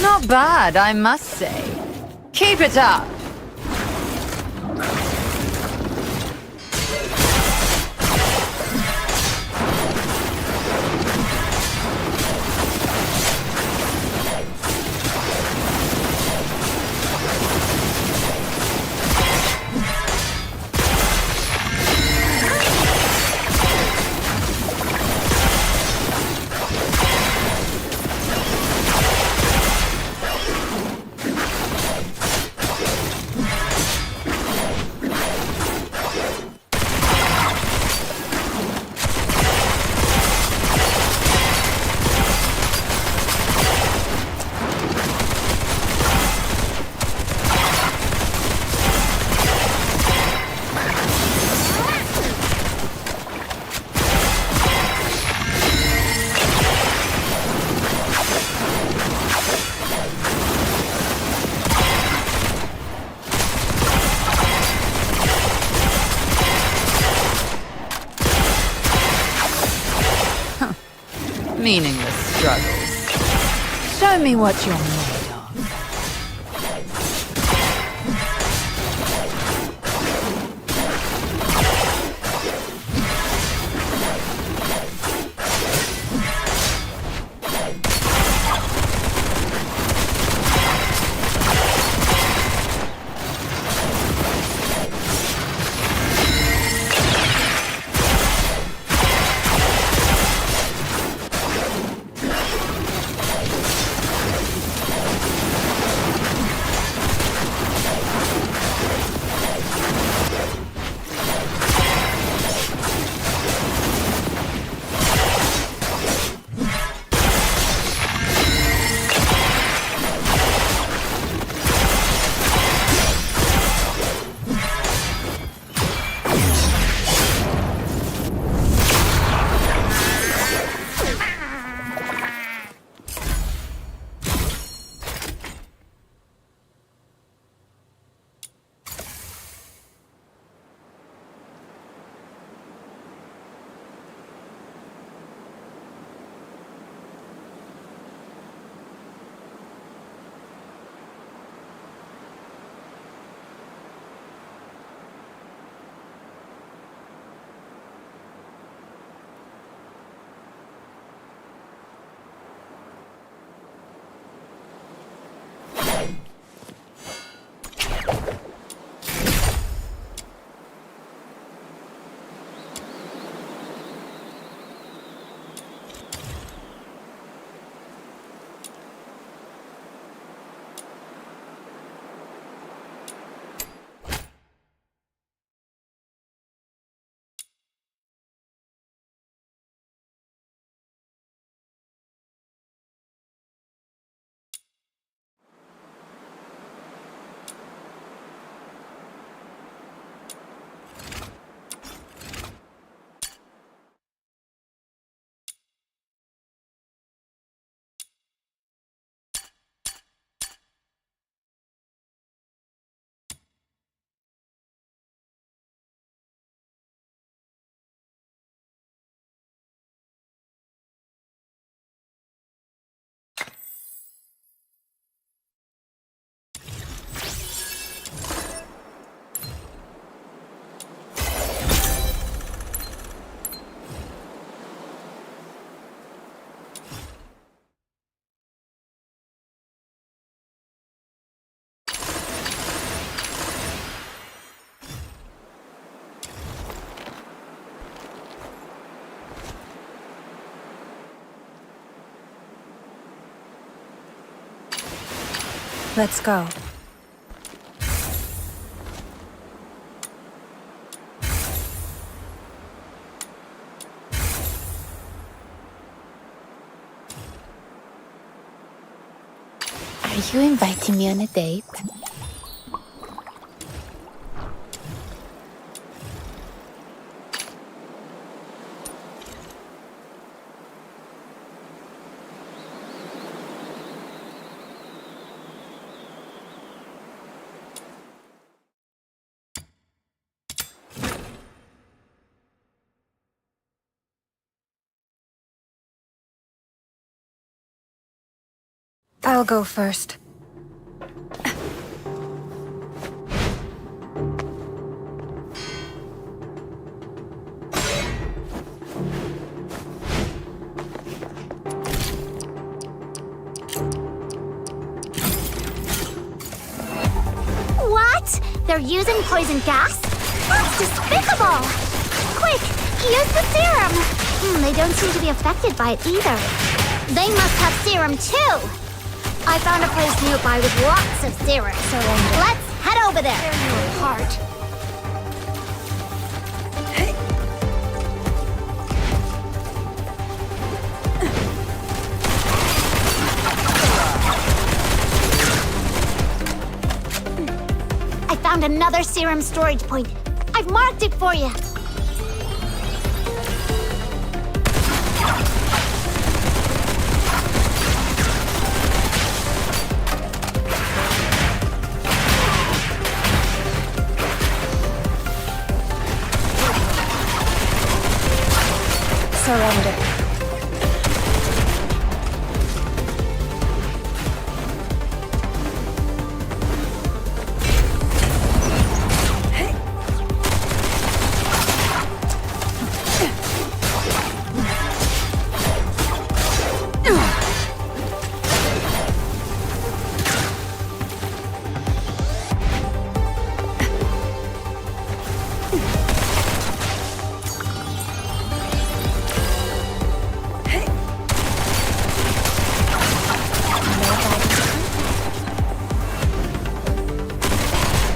Not bad, I must say. Keep it up. Meaningless struggles. Show me what you're made of. Let's go. Are you inviting me on a date? I'll go first. What? They're using poison gas? That's despicable! Quick, use the serum! They don't seem to be affected by it either. They must have serum too! I found a place nearby with lots of serum. Let's head over there! Tear you apart. I found another serum storage point. I've marked it for you. Surrender.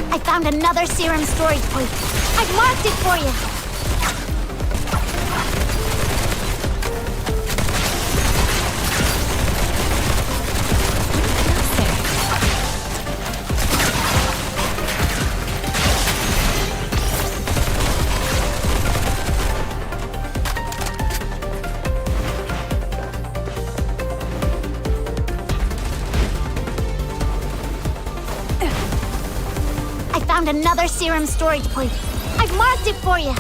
I found another serum storage point. I've marked it for you. I found another serum storage point. I've marked it for you.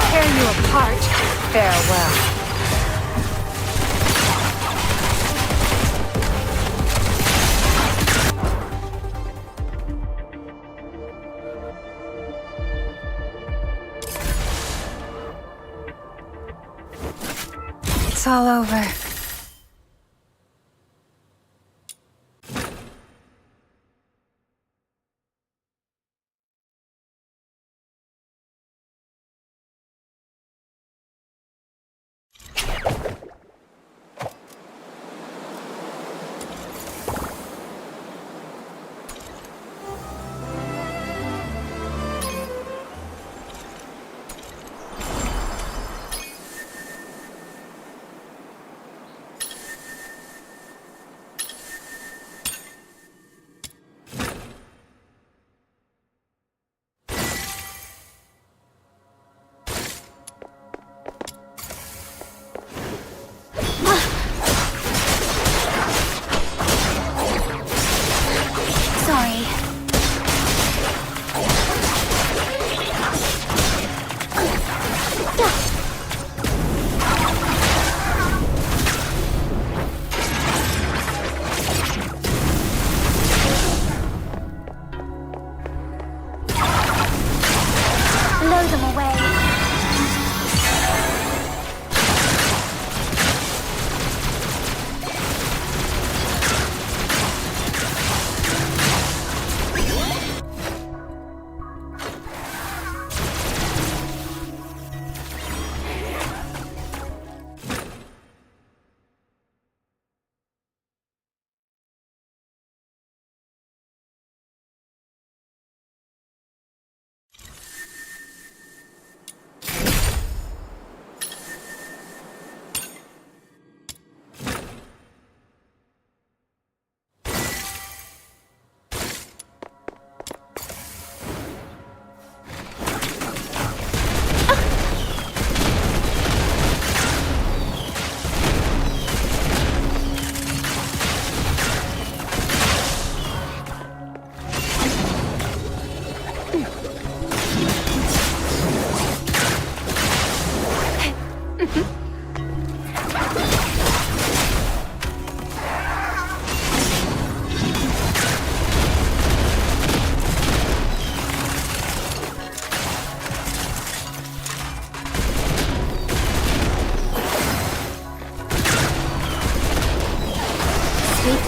Tear you apart. Farewell. It's all over.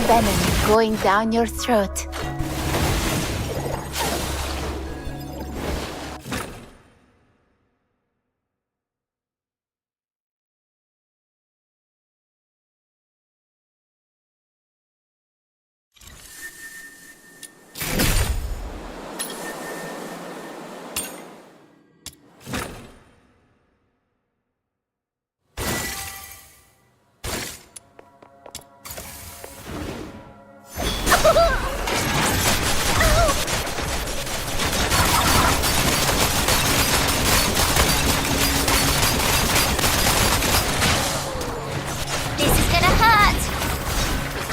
venom going down your throat. This is gonna hurt!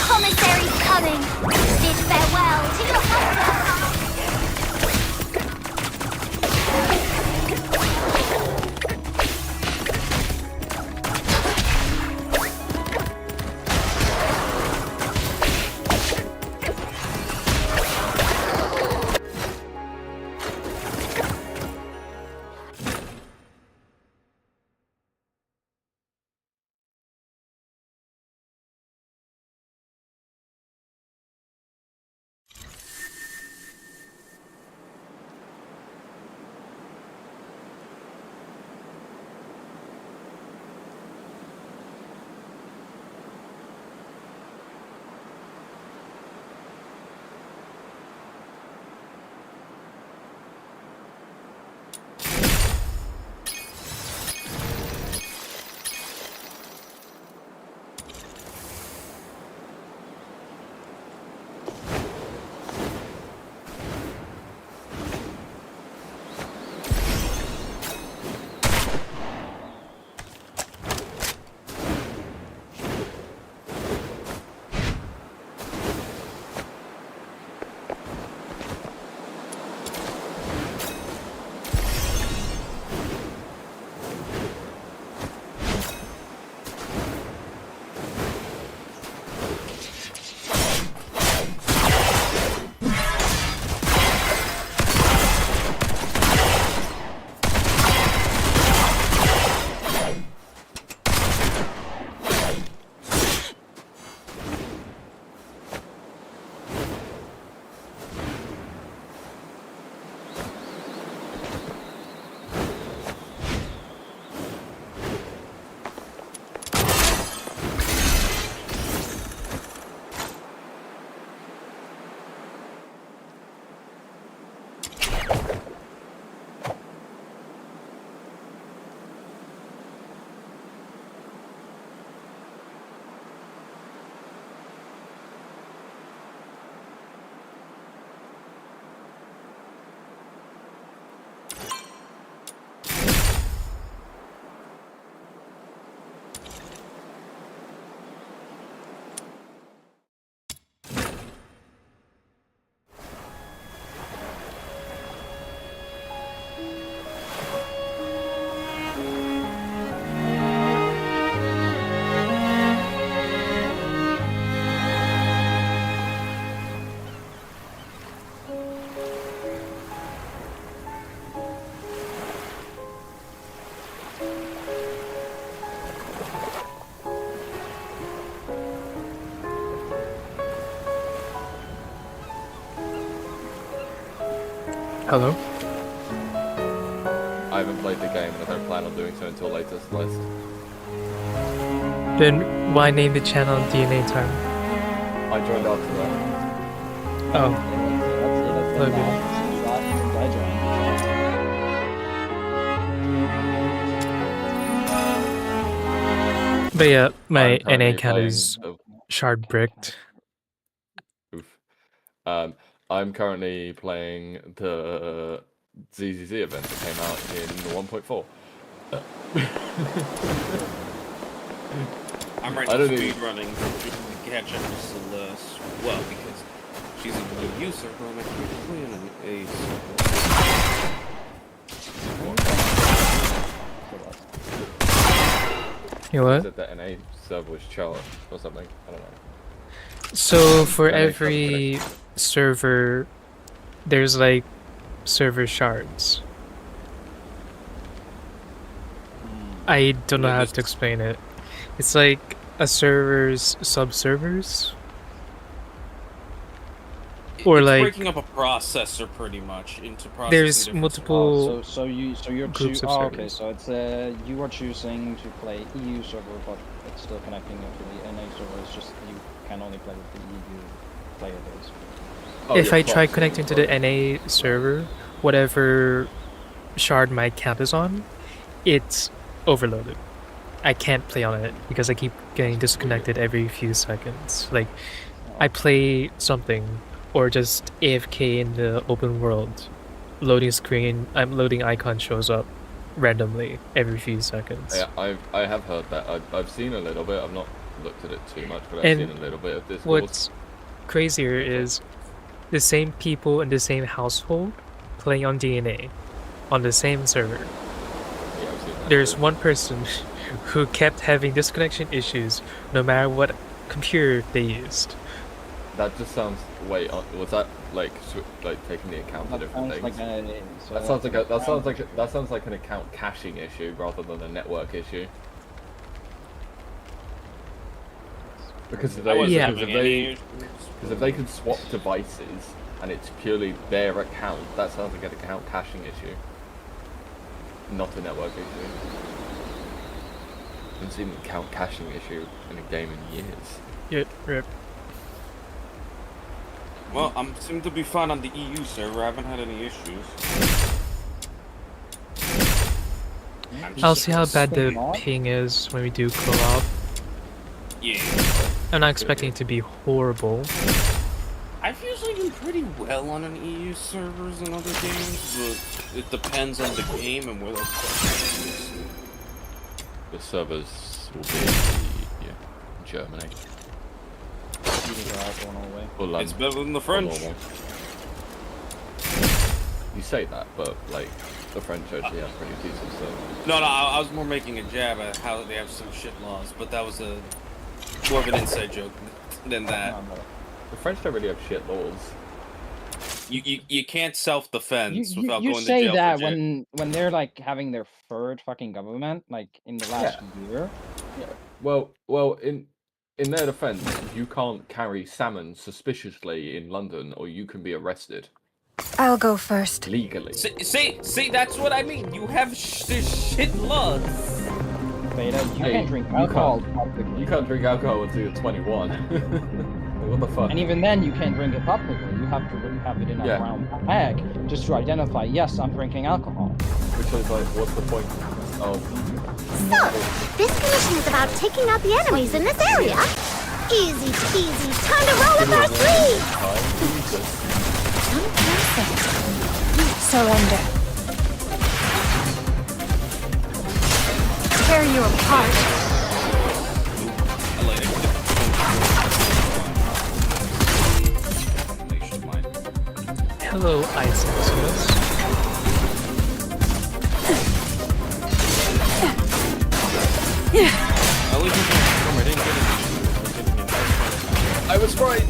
Commissary's coming! Bid farewell to your husband! Hello? I haven't played the game and I don't plan on doing so until latest list. Then why name the channel DNA Time? I joined after that. Oh. That's I joined. But yeah, my I'm NA currently account playing is the- shard bricked. Oof. I'm currently playing the ZZZ event that came out in 1.4. I'm I right don't speed even- running to catch up to Celeste. Well, because she's a good user, but I'm actually playing an ace. You what? Said that NA server was chart or something. I don't know. So for NA every server, there's like server shards. I don't know how to explain it. It's like a server's sub-servers. Or it's like breaking up a processor pretty much into processing. there's different multiple so you're groups of okay, servers. so it's you are choosing to play EU server, but it's still connecting to the NA server. It's just you can only play with the EU player base. If I try connecting to the NA server, whatever shard my account is on, it's overloaded. I can't play on it because I keep getting disconnected every few seconds. Like, I play something or just AFK in the open world, loading screen, loading icon shows up randomly every few seconds. Yeah, I have heard that. I've seen a little bit. I've not looked at it too much, but I've And seen a little bit of this. what's crazier is the same people in the same household playing on DNA on the same server. Yeah, I've seen that. There's one person who kept having disconnection issues no matter what computer they used. That just sounds. Wait, was that like taking the account for different things? That sounds like an account caching issue rather than a network issue. Because if they could swap devices and it's purely their account, that sounds like an account caching issue, not a network issue. I haven't seen an account caching issue in a game in years. Yep. Well, I seem to be fine on the EU server. I haven't had any issues. I'll see how bad the ping is when we do co-op. Yeah. I'm not expecting it to be horrible. I've usually been pretty well on an EU servers in other games, but it depends on the game and where those servers are. The servers will be Germany. It's better than the French. You say that, but like the French actually have pretty decent servers. No, I was more making a jab at how they have some shit laws, but that was more of an inside joke than that. The French don't really have shit laws. You can't self-defense without going to jail. You say that when they're like having their third fucking government, like in the last year. Yeah. Well, in their defense, you can't carry salmon suspiciously in London, or you can be arrested. I'll go first. Legally. See, that's what I mean. You have shit laws. Beta, you can't drink alcohol. You can't drink alcohol until you're 21. What the fuck? And even then, you can't drink it publicly. You have to have it in a brown bag just to identify, yes, I'm drinking alcohol. Which is like, what's the point of... So, this mission is about taking out the enemies in this area. Easy peasy, time to roll up our sleeves! Surrender. Tear you apart. Hello, Isaac. I was right!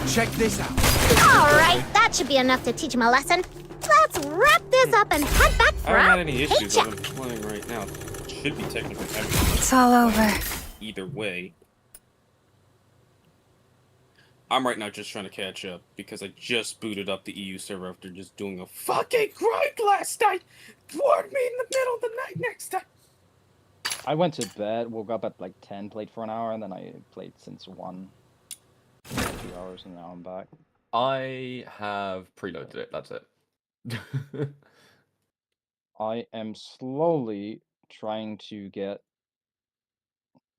Check this out. Alright, that should be enough to teach him a lesson. Let's wrap this up and head back for I haven't our had any issues. paycheck. I've been playing right now. Should be technically It's all over. either way. I'm right now just trying to catch up because I just booted up the EU server after just doing a fucking grind last night. Warn me in the middle of the night next time. I went to bed, woke up at like 10, played for an hour, and then I played since 1. 2 hours, and now I'm back. I have preloaded it, that's it. I am slowly trying to get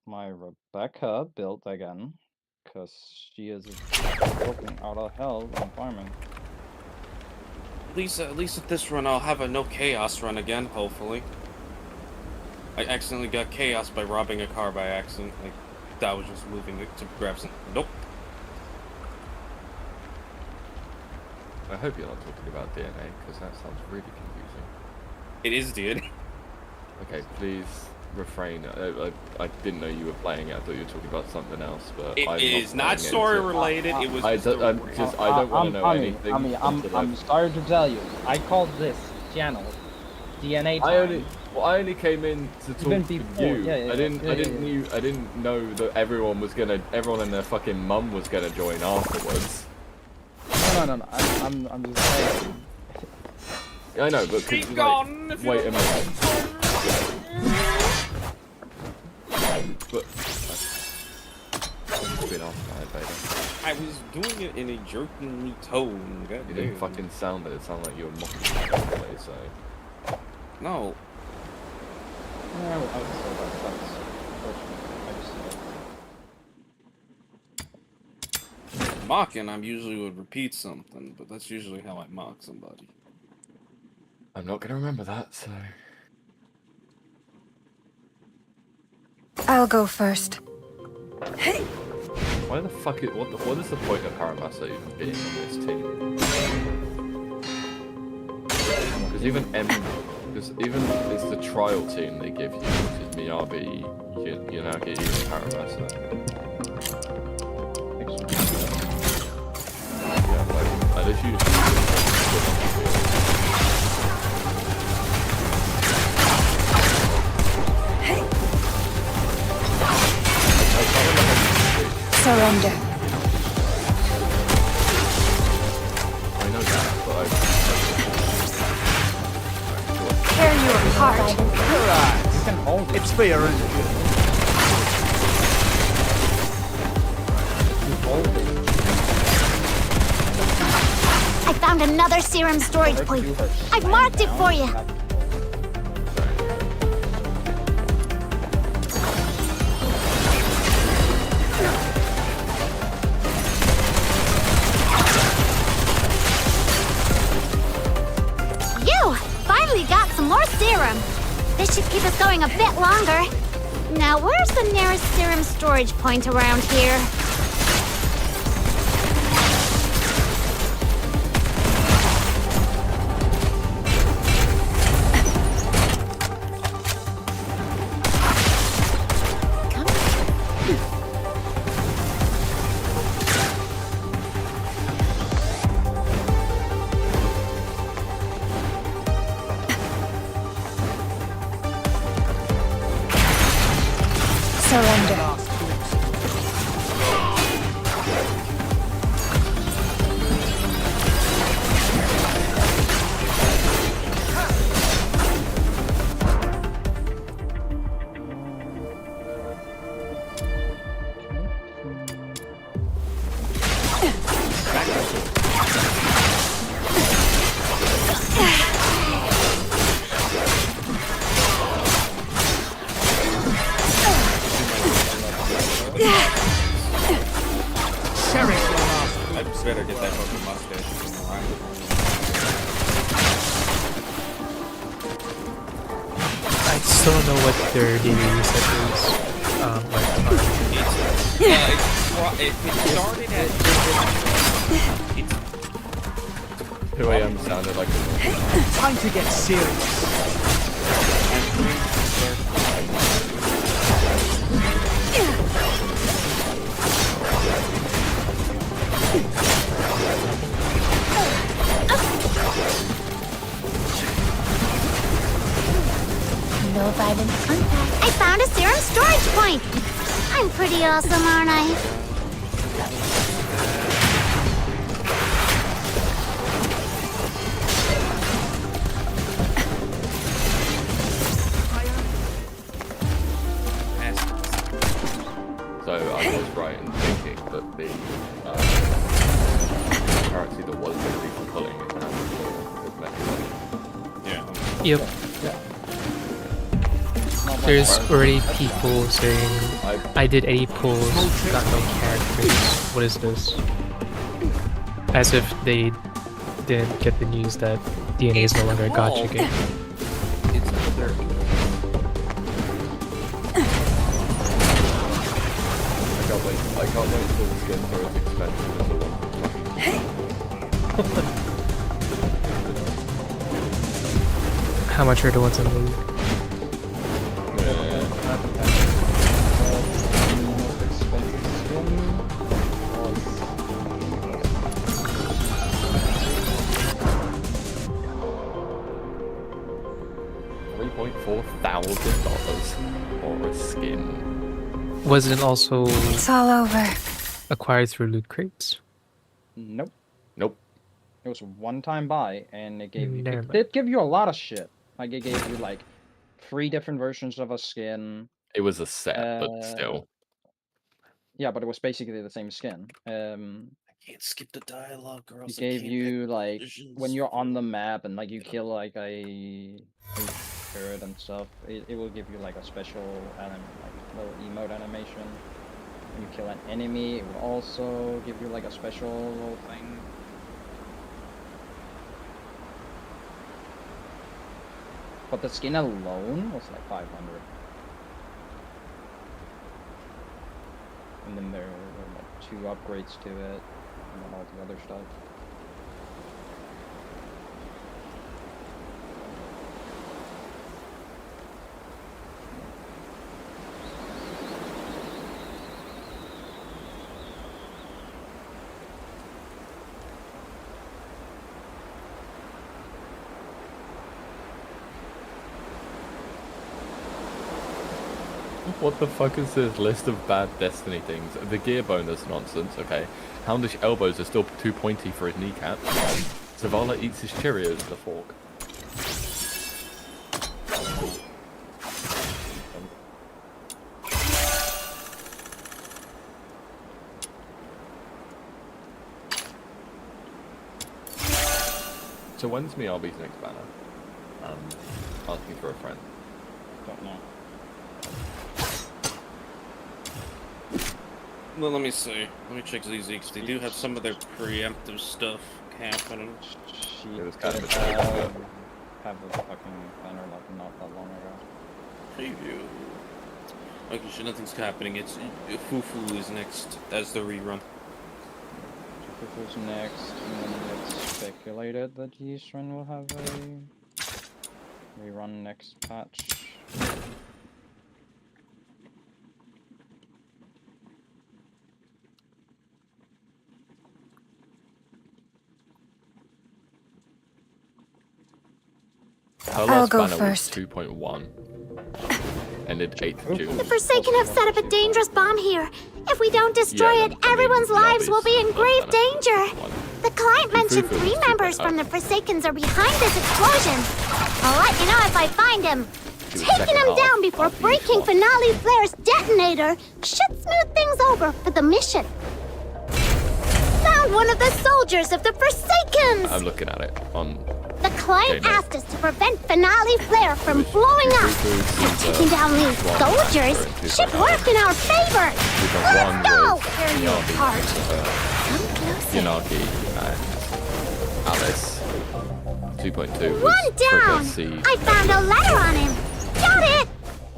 my Rebecca built again, because she is working out of hell on farming. At least at this run, I'll have a no chaos run again, hopefully. I accidentally got chaos by robbing a car by accident. Like, that was just moving it to grab some. Nope. I hope you're not talking about DNA, because that sounds really confusing. It is Duet. Okay, please refrain. I didn't know you were playing it. I thought you were talking about something else. But It I'm is not not story related. It was. I don't want to know anything. I'm sorry to tell you. I called this channel DNA time. I only came in to talk to you. Yeah, I didn't know that everyone in their fucking mum was gonna join afterwards. No. I'm just saying. I know, but wait a minute. But been off my beta. I was doing it in a jerkingly tone. You didn't fucking sound it. It sounded like you were mocking me anyway, so. No. No, I would say that's I just Mocking, I usually would repeat something, but that's usually how I mock somebody. I'm not gonna remember that, so. I'll go first. Hey. Why the fuck what is the point of Karamasa even being on this team? Because even it's the trial team they give you, which is Miyabi, Yanagi, and Karamasa. Yeah, like I just use. Surrender. I know that, but Tear you apart. You can hold it. It's fair, isn't it? I found another serum storage point. I've marked it for you. You finally got some more serum. This should keep us going a bit longer. Now, where's the nearest serum storage point around here? Surrender. I just better get that fucking mustache. I still don't know what their daily reset is. It started at 2 AM sounded like Time to get serious. No violent contact. I found a serum storage point. I'm pretty awesome, aren't I? So I was right in thinking that the character that was going to be pulling it down was meant Yep. There's already people saying, I did 80 pulls, got no characters. What is this? As if they didn't get the news that DNA is no longer a gacha game. It's another. I can't wait till the skins are as expensive as the one. How much are the ones in the league? $3,400 for a skin. Was it also It's all over. acquired through loot crates? Nope. Nope. It was a one-time buy, and it gave you. Never It mind. did give you a lot of shit. Like it gave you like 3 different versions of a skin. It was a set, but still. Yeah, but it was basically the same skin. I can't skip the dialogue, or It else gave I can't you pick like positions. when you're on the map and like you kill like a turret and stuff. It will give you like a special like little emote animation. When you kill an enemy, it will also give you like a special little thing. But the skin alone was like 500. And then there were like 2 upgrades to it, and then all the other stuff. What the fuck is this list of bad Destiny things? The gear bonus nonsense, okay. Houndish elbows are still too pointy for his kneecap. Zavala eats his Cheerios with a fork. So when's Miyabi's next banner? Asking for a friend. Don't know. Well, let me see. Let me check these because they do have some of their preemptive stuff happening. It was kind of a have a fucking banner like not that long ago. Preview. Okay, so nothing's happening. It's Fufu is next as the rerun. Fufu's next, and then it's speculated that Yisren will have a rerun next patch. Her I'll last go banner first. was 2.1. Ended 8th of June. The Forsaken have set up a dangerous bomb here. If we don't destroy Yeah, it, I mean, everyone's lives will be in Miyabi's grave first banner danger. was 2.1. The client mentioned Fufu 3 was members 2.0. from the Forsakens are behind this explosion. I'll let you know if I find him. He was Taking second him half down before after each breaking one. Finale Flare's detonator should smooth things over for the mission. Found one of the soldiers of the Forsakens! I'm looking at it on. The client Okay, no. asked us to prevent Finale Flare from blowing up. Taking down these soldiers should work in our favor. Let's go! Tear you apart. Come closer. Yanagi and Alice. 2.2 was One down! Trigger C. I found a letter on him. Got it!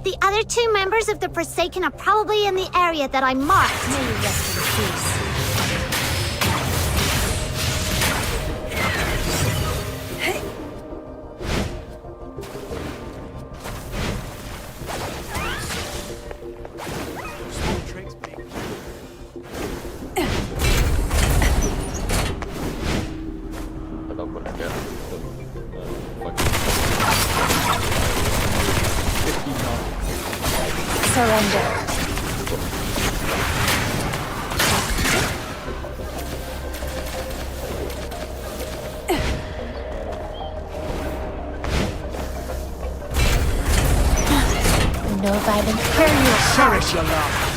The other 2 members of the Forsaken are probably in the area that I marked. May you rest in peace. I love when I get Surrender. No violent Cherish your love.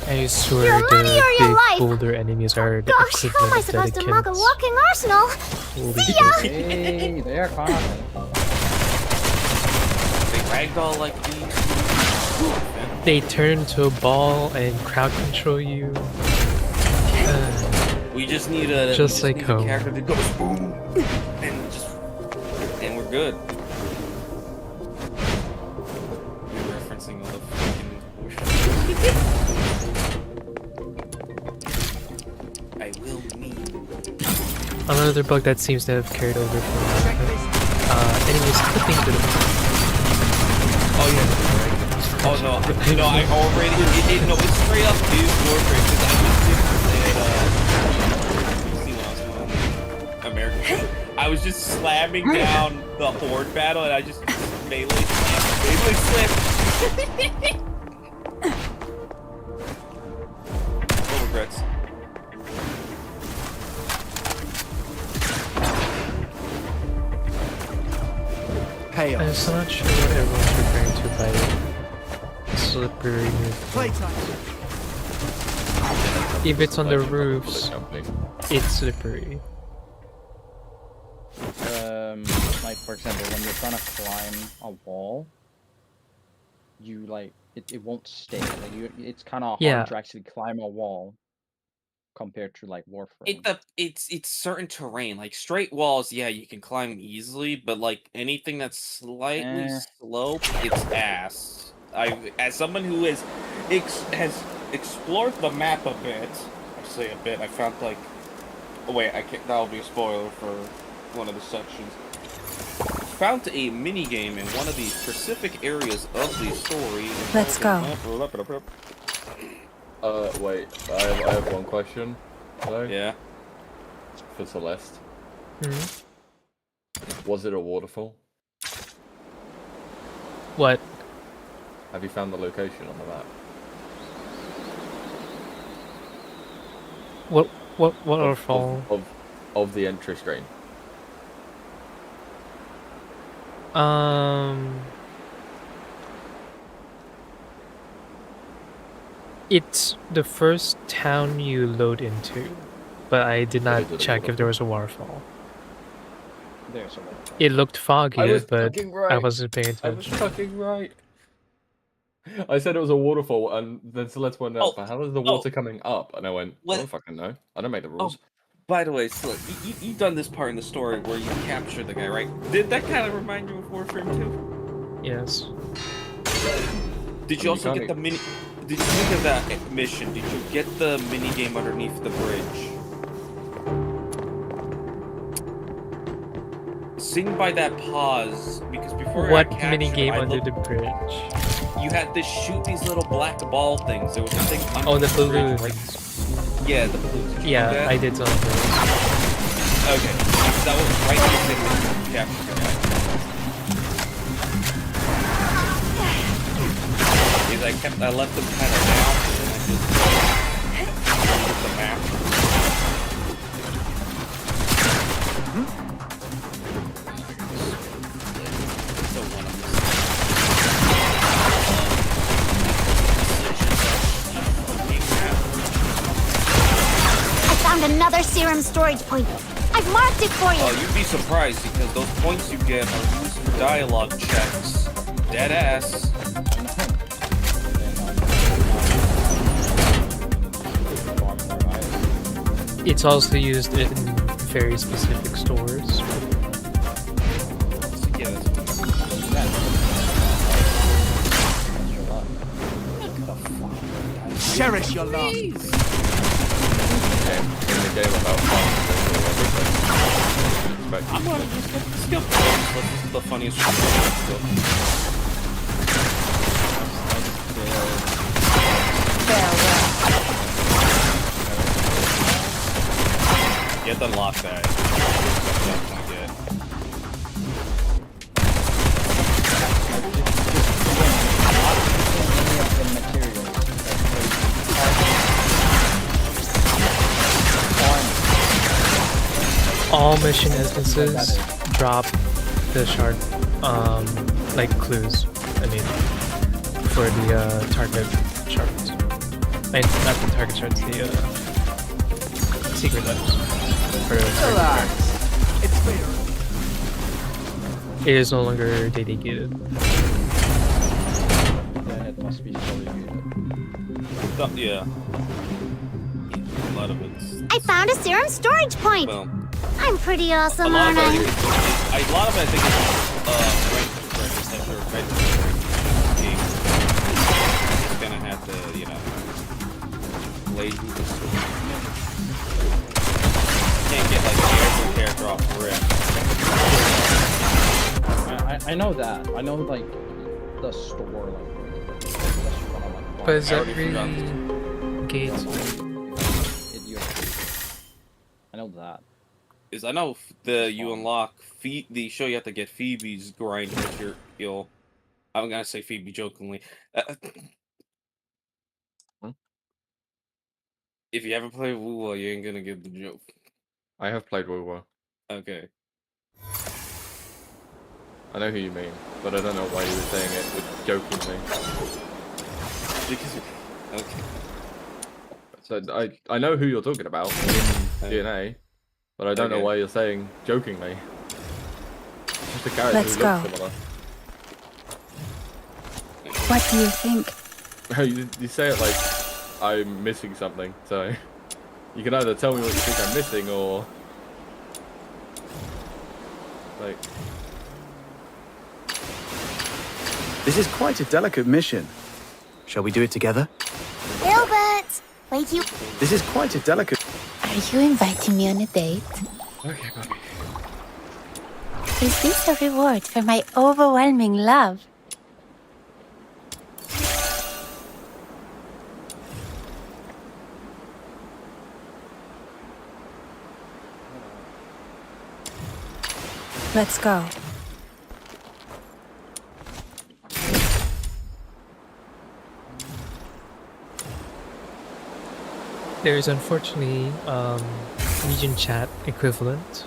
I swear Your money the or your big life? boulder enemies are the Gosh, how am I equivalent of supposed to mug a Dedicans. walking arsenal? Holy See ya! shit. Hey, they're constantly. They ragdoll like these. They turn to a ball and crowd control you. We just need a Just like need a home. character that goes boom, and we're good. We're referencing all the fucking. I will mean. Another bug that seems to have carried over from just clipping to the. Oh yeah. Oh no, no, I already. No, it's straight up is Warframe because I was different at. You see when I was playing American. I was just slamming down the horde battle, and I just melee slip. No regrets. I'm so not sure what everyone's referring to by slippery movement. If it's on the roofs, it's slippery. Like for example, when you're trying to climb a wall, you like it won't stay. Like it's kind of hard to actually climb a wall compared to like Warframe. It's certain terrain, like straight walls. Yeah, you can climb easily, but like anything that's slightly sloped, it's ass. As someone who has explored the map a bit, I say a bit. I found like, oh wait, I can't. That'll be a spoiler for one of the sections. Found a mini game in one of the specific areas of the story. Let's go. Wait, I have one question. Hello? Yeah. For Celeste. Mm-hmm. Was it a waterfall? What? Have you found the location on the map? What waterfall? Of the entry screen. It's the first town you load into, but I did not check if there was a waterfall. There's a waterfall. It looked foggy, but right. I wasn't paying attention. I was fucking right. I said it was a waterfall, and then Celeste went out, but how is the water coming up? And I went, I don't fucking know. I don't make the rules. By the way, Celeste, you've done this part in the story where you capture the guy, right? Did that kind of remind you of Warframe 2? Yes. Did you also get the mini... Did you think of that mission? Did you get the mini game underneath the bridge? Sing by that pause, because before what mini game under the bridge? You had to shoot these little black ball things. There was a thing under the balloons. Right? Yeah, the balloons. Did you do that? I did some of those. Okay, that was right in the thing that you captured the guy. I left them kind of down, and I just took the map. I found another serum storage point. I've marked it for you. Oh, you'd be surprised because those points you get are used for dialogue checks. Dead ass. It's also used in very specific stores. Cherish your love. In the game about I'm gonna just get the skill points. This is the funniest shit. You have to unlock that. Definitely good. All mission instances drop the shard, like clues. I mean, for the target shards. Not the target shards, the secret letters. Relax. It's clear. It is no longer dedicated. Then it must be dedicated. Yeah. A lot of it. I found a serum storage point. Well, I'm pretty awesome, a lot aren't of I? it, a lot of it, I think, is ranked game. It's gonna have to, you know, play through the story. Can't get like every character off the rip. I know that. I know like the store like. But is that really gates? I know that. Is I know you unlock the show you have to get Phoebe's grind, which you'll. I'm gonna say Phoebe jokingly. If you haven't played Wuwa, you ain't gonna get the joke. I have played Wuwa. Okay. I know who you mean, but I don't know why you were saying it with jokingly. Because okay. So I know who you're talking about in DNA, but I don't know why you're saying jokingly. It's just a character Let's who go. looks similar. What do you think? You say it like I'm missing something, so you can either tell me what you think I'm missing or like. This is quite a delicate mission. Shall we do it together? Gilbert! Wait, you... This is quite a delicate... Are you inviting me on a date? Okay, puppy. Is this a reward for my overwhelming love? Let's go. There's unfortunately region chat equivalent,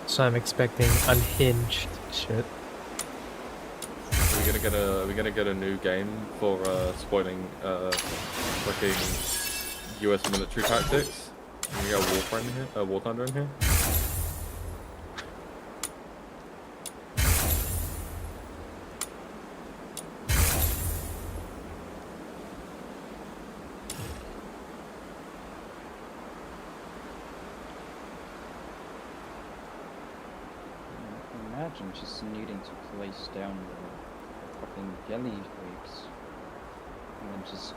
so I'm expecting unhinged shit. Are we gonna get a new game for spoiling fucking US military tactics? Can we get a War Thunder in here? Imagine just needing to place down your fucking jelly flakes and then just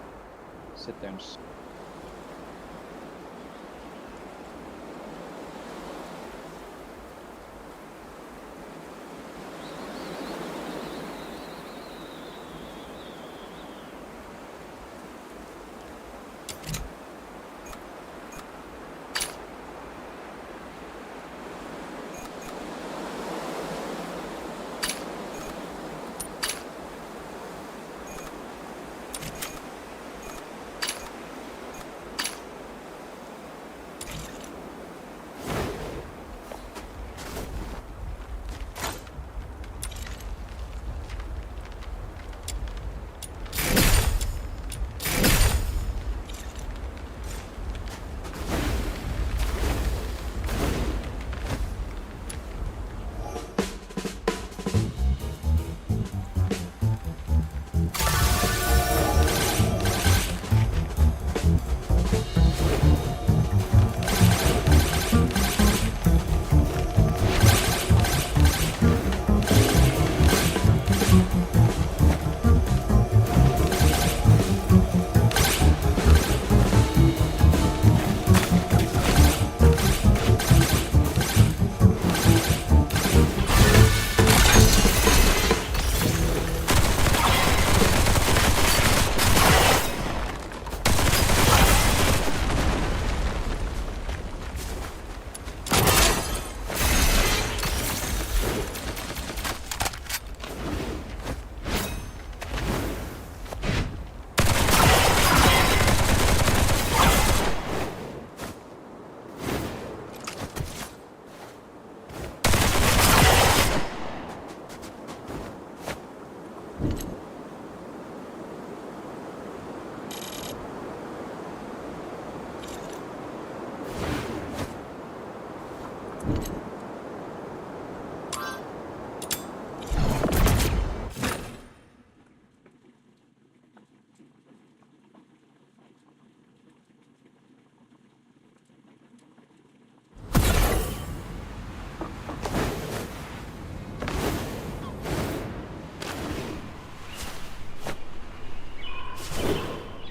sit there and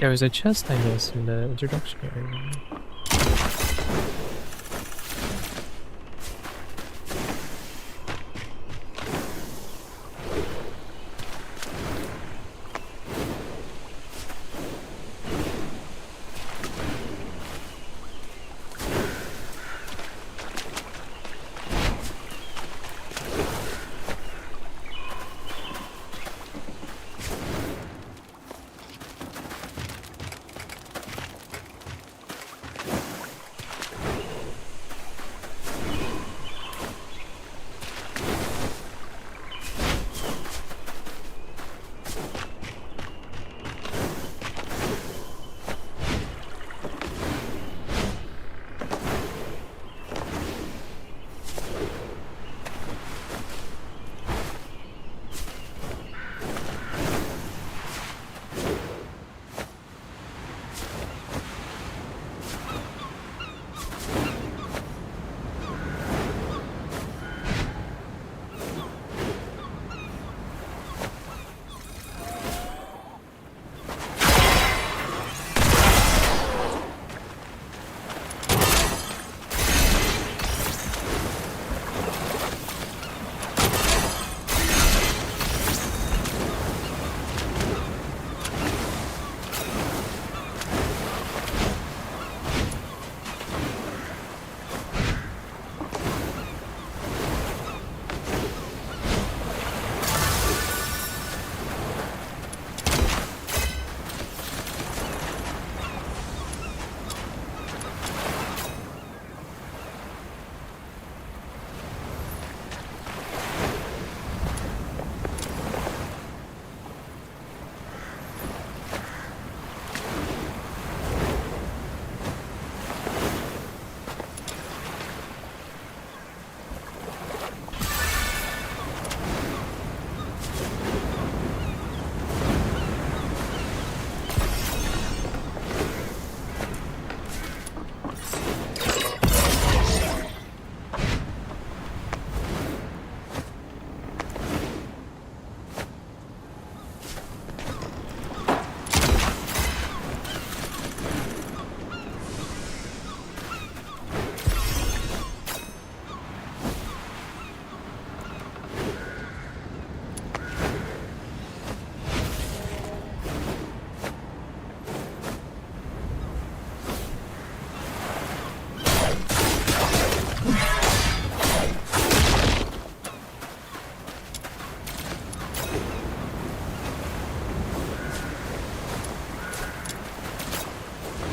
There was a chest I missed in the introduction area.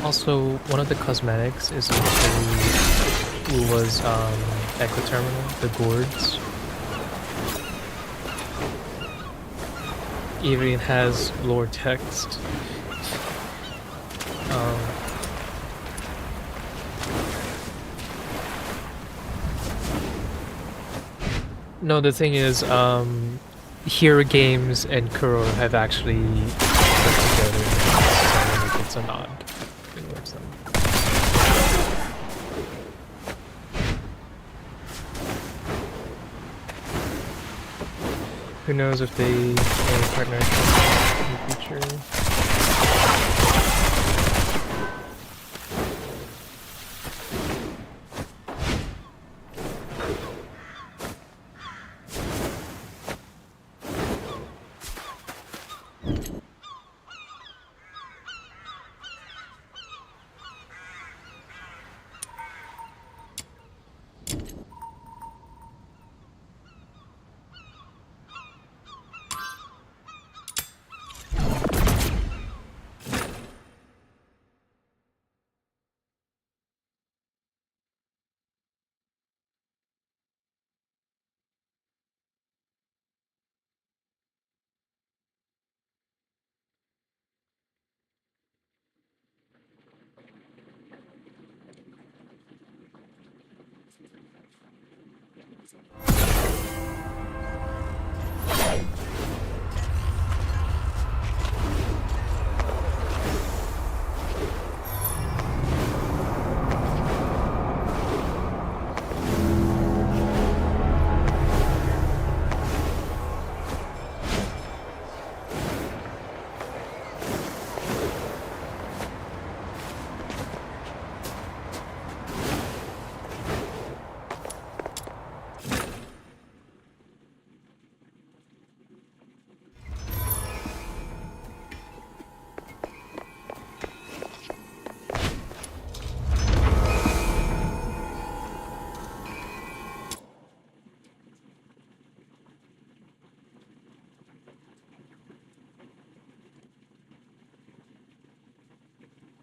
Also, one of the cosmetics is actually Uwa's Echo Terminal, the gourds. Even has lore text. No, the thing is, Hero Games and Kuro have actually worked together, so like it's a nod towards them. Who knows if they may partner in the future?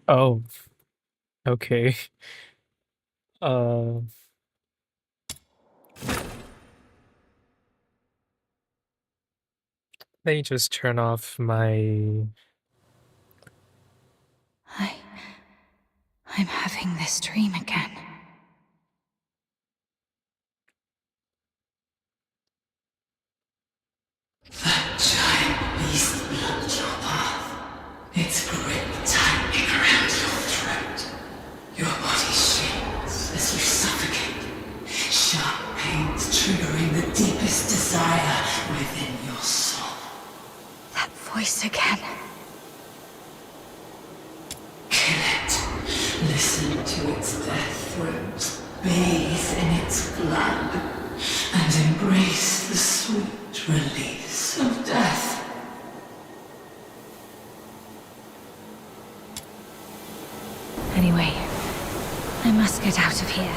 Oh, okay. Uh, let me just turn off my... I'm having this dream again. That giant beast blocked your path. Its grip tightening around your throat. Your body shakes as you suffocate. Sharp pains triggering the deepest desire within your soul. That voice again. Kill it. Listen to its death throat. Bathe in its blood. And embrace the sweet release of death. Anyway, I must get out of here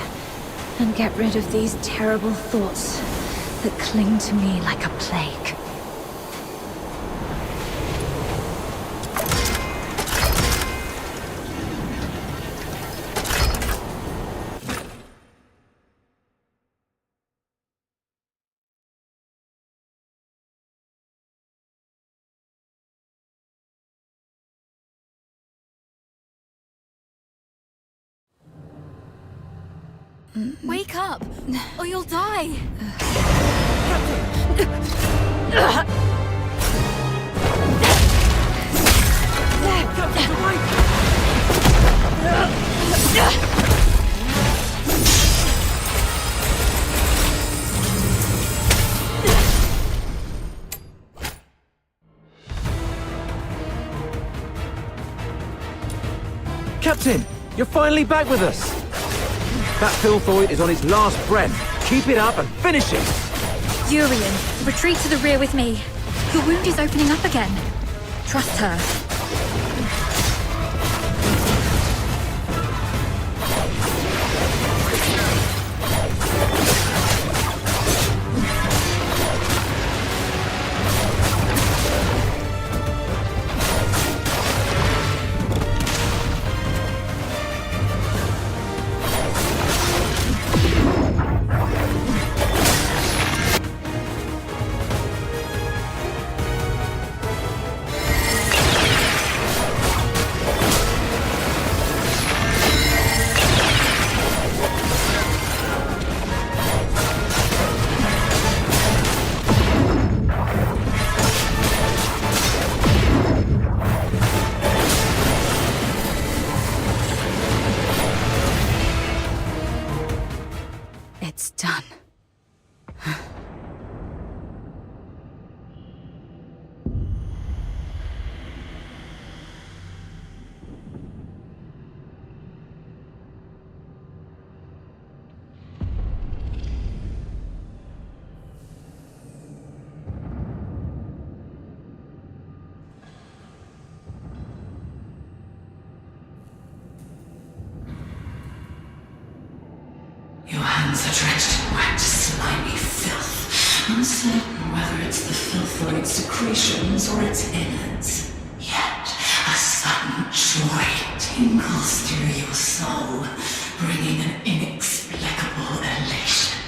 and get rid of these terrible thoughts that cling to me like a plague. Wake up, or you'll die! Captain, you're finally back with us. That filthoid is on his last breath. Keep it up and finish it. Urian, retreat to the rear with me. Your wound is opening up again. Trust her. done? Your hands are drenched in wet, slimy filth, uncertain whether it's the filth or its secretions or its innards. Yet, a sudden joy tingles through your soul, bringing an inexplicable elation.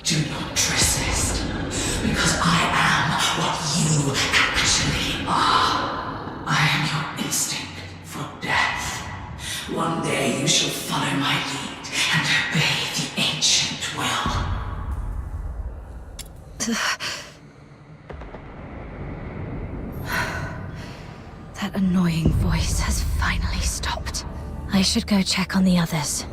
Do not resist, because I am what you actually are. I am your instinct for death. One day you shall follow my lead and obey the ancient will. That annoying voice has finally stopped. I should go check on the others.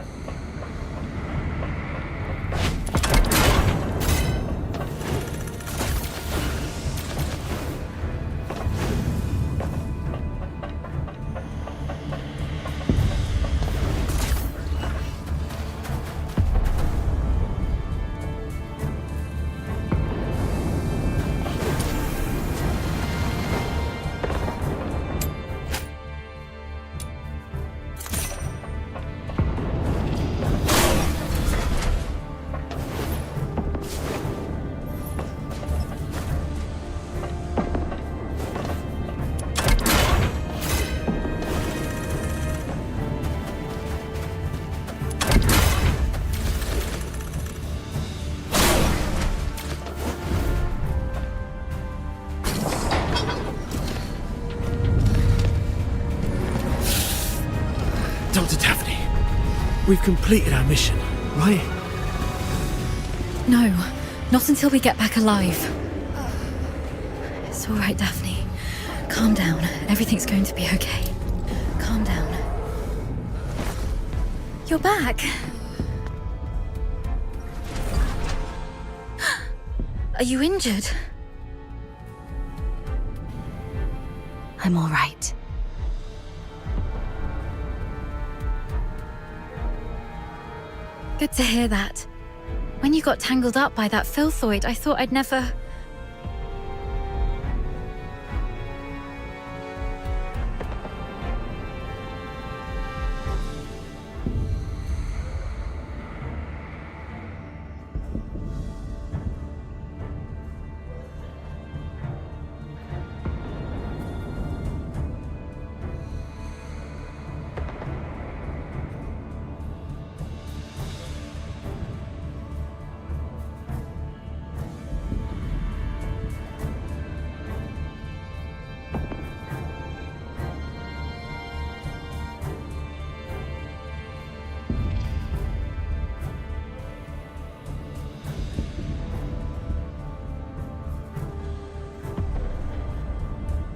Dr. Daphne, we've completed our mission, right? No, not until we get back alive. It's all right, Daphne. Calm down. Everything's going to be okay. Calm down. You're back. Are you injured? I'm all right. Good to hear that. When you got tangled up by that filthoid, I thought I'd never...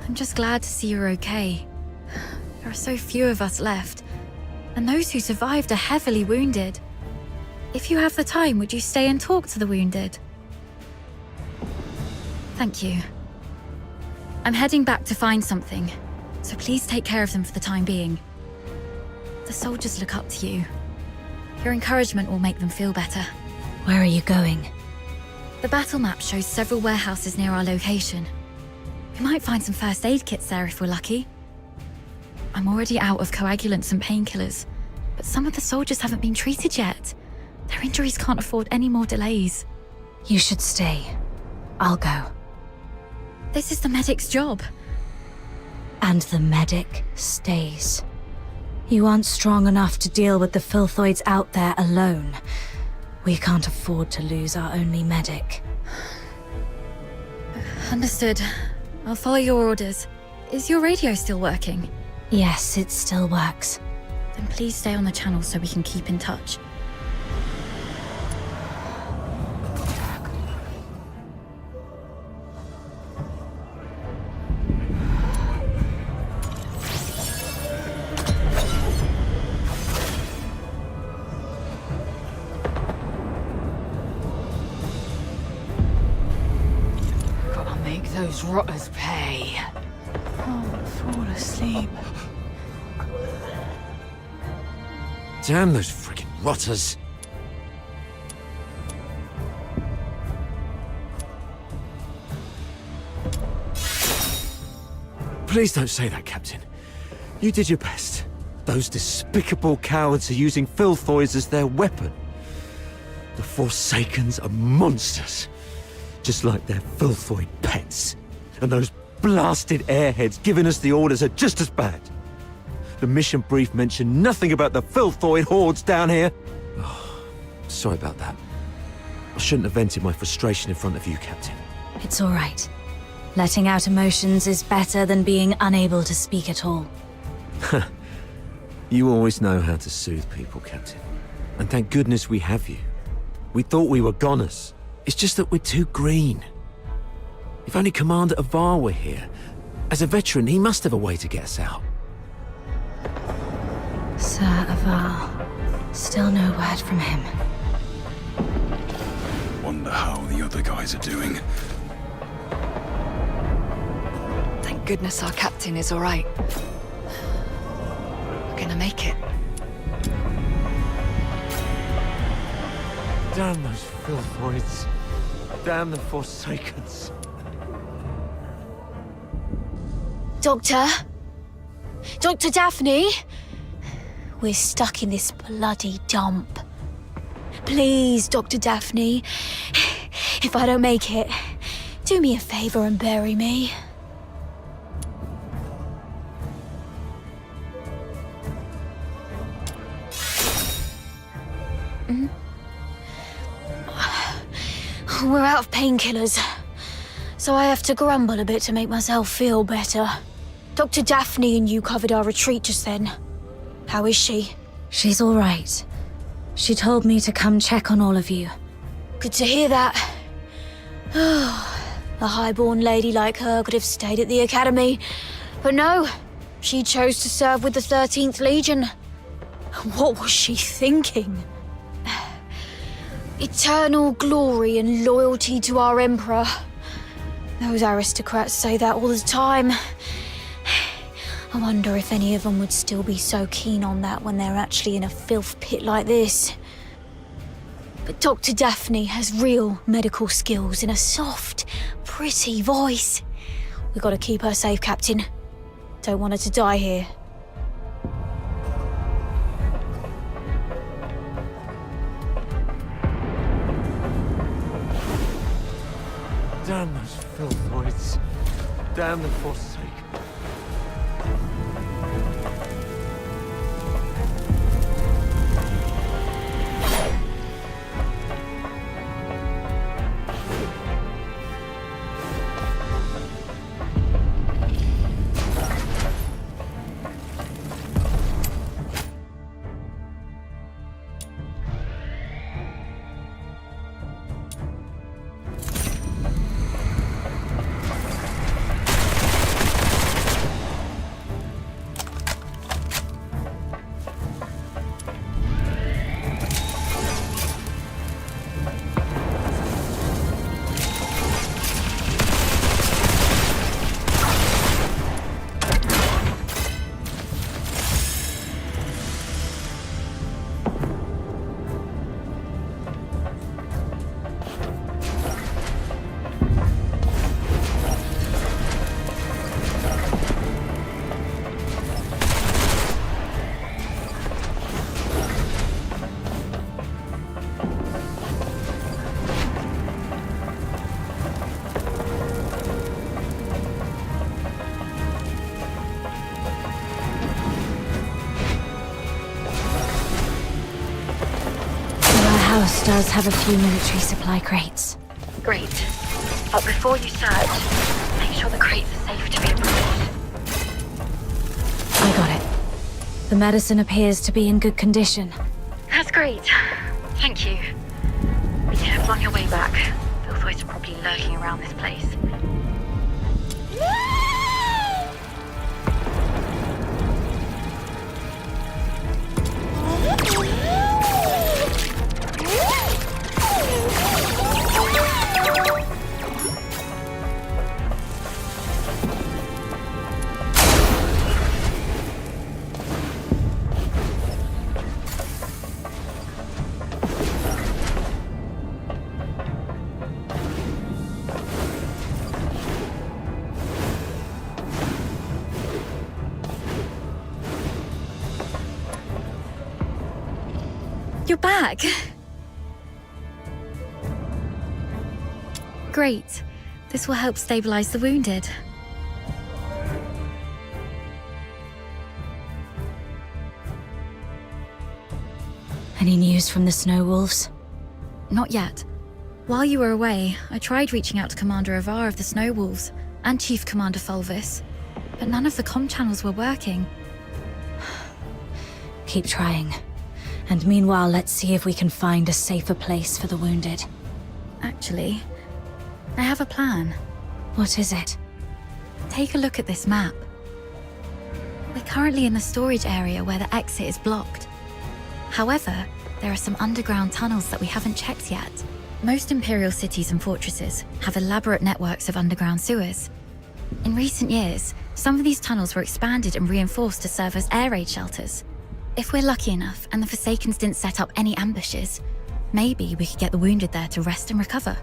I'm just glad to see you're okay. There are so few of us left, and those who survived are heavily wounded. If you have the time, would you stay and talk to the wounded? Thank you. I'm heading back to find something, so please take care of them for the time being. The soldiers look up to you. Your encouragement will make them feel better. Where are you going? The battle map shows several warehouses near our location. We might find some first aid kits there if we're lucky. I'm already out of coagulants and painkillers, but some of the soldiers haven't been treated yet. Their injuries can't afford any more delays. You should stay. I'll go. This is the medic's job. And the medic stays. You aren't strong enough to deal with the filthoids out there alone. We can't afford to lose our only medic. Understood. I'll follow your orders. Is your radio still working? Yes, it still works. Then please stay on the channel so we can keep in touch. Gotta make those rotters pay. Oh, fall asleep. Damn those freaking rotters. Please don't say that, Captain. You did your best. Those despicable cowards are using filthoids as their weapon. The Forsakens are monsters. Just like their filthoid pets. And those blasted airheads giving us the orders are just as bad. The mission brief mentioned nothing about the filthoid hordes down here. Oh, sorry about that. I shouldn't have vented my frustration in front of you, Captain. It's all right. Letting out emotions is better than being unable to speak at all. You always know how to soothe people, Captain. And thank goodness we have you. We thought we were goners. It's just that we're too green. If only Commander Avar were here. As a veteran, he must have a way to get us out. Sir Avar. Still no word from him. Wonder how the other guys are doing. Thank goodness our captain is all right. We're gonna make it. Damn those filthoids. Damn the Forsakens. Doctor? Dr. Daphne? We're stuck in this bloody dump. Please, Dr. Daphne. If I don't make it, do me a favor and bury me. We're out of painkillers, so I have to grumble a bit to make myself feel better. Dr. Daphne and you covered our retreat just then. How is she? She's all right. She told me to come check on all of you. Good to hear that. A highborn lady like her could have stayed at the academy. But no, she chose to serve with the 13th Legion. What was she thinking? Eternal glory and loyalty to our Emperor. Those aristocrats say that all the time. I wonder if any of them would still be so keen on that when they're actually in a filth pit like this. But Dr. Daphne has real medical skills and a soft, pretty voice. We gotta keep her safe, Captain. Don't want her to die here. Damn those filthoids. Damn the Forsakens. house does have a few military supply crates. Great. But before you search, make sure the crates are safe to be abroad. I got it. The medicine appears to be in good condition. That's great. Thank you. Be careful on your way back. Filthoids are probably lurking around this place. You're back! Great. This will help stabilize the wounded. Any news from the Snow Wolves? Not yet. While you were away, I tried reaching out to Commander Avar of the Snow Wolves and Chief Commander Fulvis, but none of the comm channels were working. Keep trying. And meanwhile, let's see if we can find a safer place for the wounded. Actually, I have a plan. What is it? Take a look at this map. We're currently in the storage area where the exit is blocked. However, there are some underground tunnels that we haven't checked yet. Most Imperial cities and fortresses have elaborate networks of underground sewers. In recent years, some of these tunnels were expanded and reinforced to serve as air raid shelters. If we're lucky enough and the Forsakens didn't set up any ambushes, maybe we could get the wounded there to rest and recover.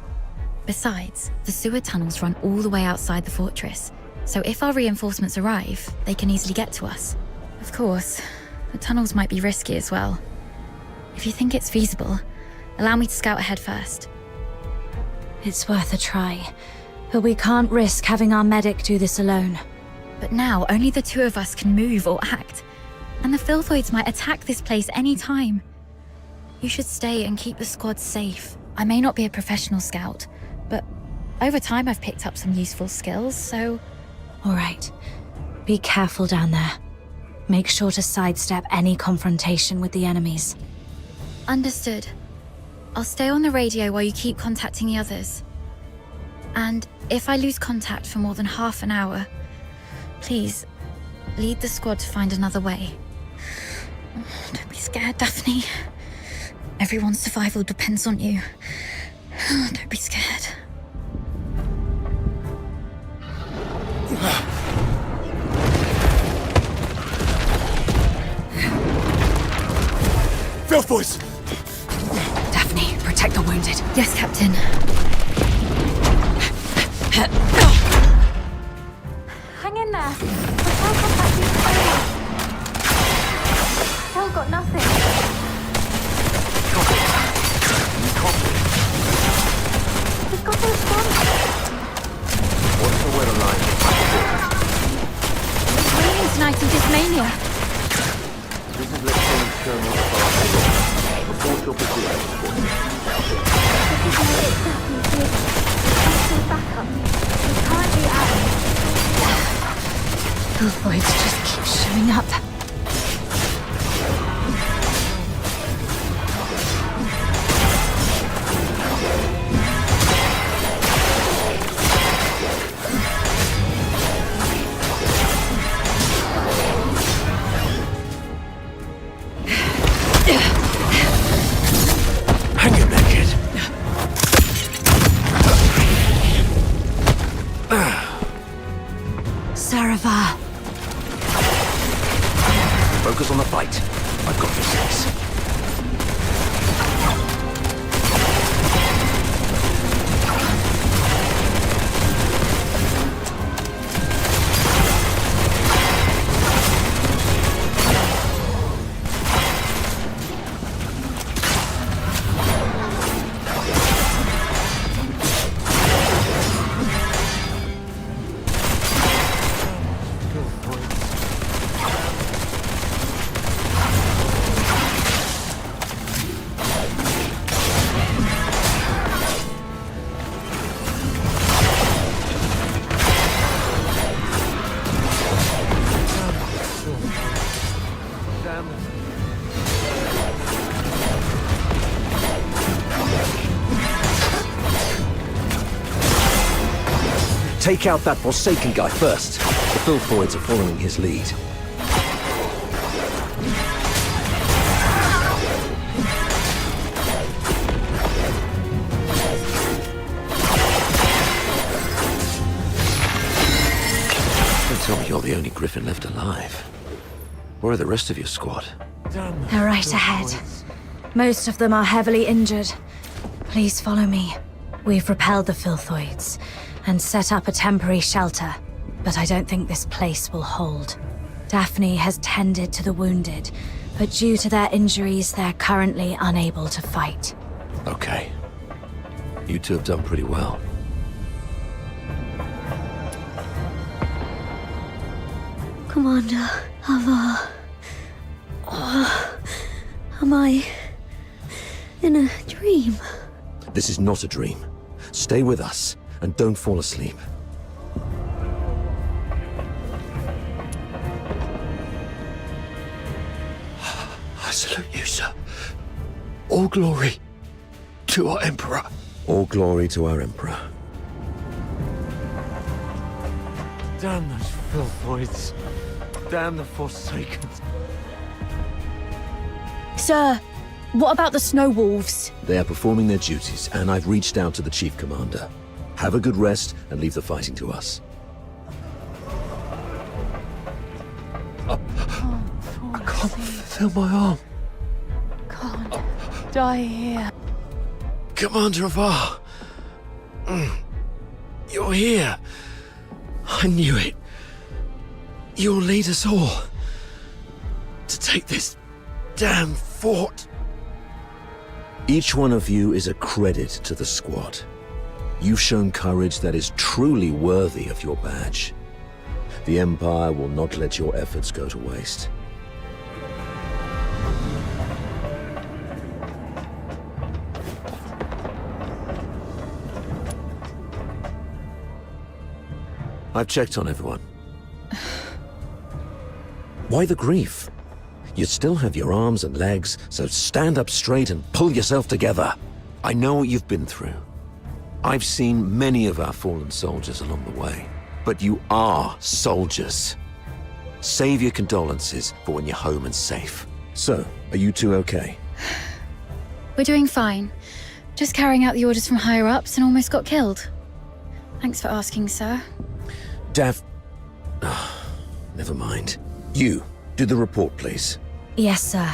Besides, the sewer tunnels run all the way outside the fortress, so if our reinforcements arrive, they can easily get to us. Of course, the tunnels might be risky as well. If you think it's feasible, allow me to scout ahead first. It's worth a try, but we can't risk having our medic do this alone. But now, only the two of us can move or act. And the Filthoids might attack this place any time. You should stay and keep the squad safe. I may not be a professional scout, but over time I've picked up some useful skills, so... All right. Be careful down there. Make sure to sidestep any confrontation with the enemies. Understood. I'll stay on the radio while you keep contacting the others. And if I lose contact for more than half an hour, please, lead the squad to find another way. Don't be scared, Daphne. Everyone's survival depends on you. Don't be scared. Filthoids! Daphne, protect the wounded. Yes, Captain. Hang in there. We'll try contacting Tony. Still got nothing. We've got to respond. What's the weather like? It's raining tonight in Dismania. This is Lieutenant Colonel Avar. Report your position. Backup. We're currently out. Filthoids just keep showing up. Hang in there, kid. Saravar. Focus on the fight. I've got your six. Take out that Forsaken guy first. The Filthoids are following his lead. Don't tell me you're the only Griffin left alive. Where are the rest of your squad? They're right ahead. Most of them are heavily injured. Please follow me. We've repelled the Filthoids and set up a temporary shelter, but I don't think this place will hold. Daphne has tended to the wounded, but due to their injuries, they're currently unable to fight. Okay. You two have done pretty well. Commander Ava. Am I in a dream? This is not a dream. Stay with us, and don't fall asleep. I salute you, sir. All glory to our Emperor. All glory to our Emperor. Damn those Filthoids. Damn the Forsaken. Sir, what about the Snow Wolves? They are performing their duties, and I've reached out to the Chief Commander. Have a good rest, and leave the fighting to us. I can't feel my arm. Can't die here. Commander Avar. You're here. I knew it. You'll lead us all to take this damn fort. Each one of you is a credit to the squad. You've shown courage that is truly worthy of your badge. The Empire will not let your efforts go to waste. I've checked on everyone. Why the grief? You still have your arms and legs, so stand up straight and pull yourself together. I know what you've been through. I've seen many of our fallen soldiers along the way, but you are soldiers. Save your condolences for when you're home and safe. So, are you two okay? We're doing fine. Just carrying out the orders from higher-ups and almost got killed. Thanks for asking, sir. Never mind. You, do the report, please. Yes, sir.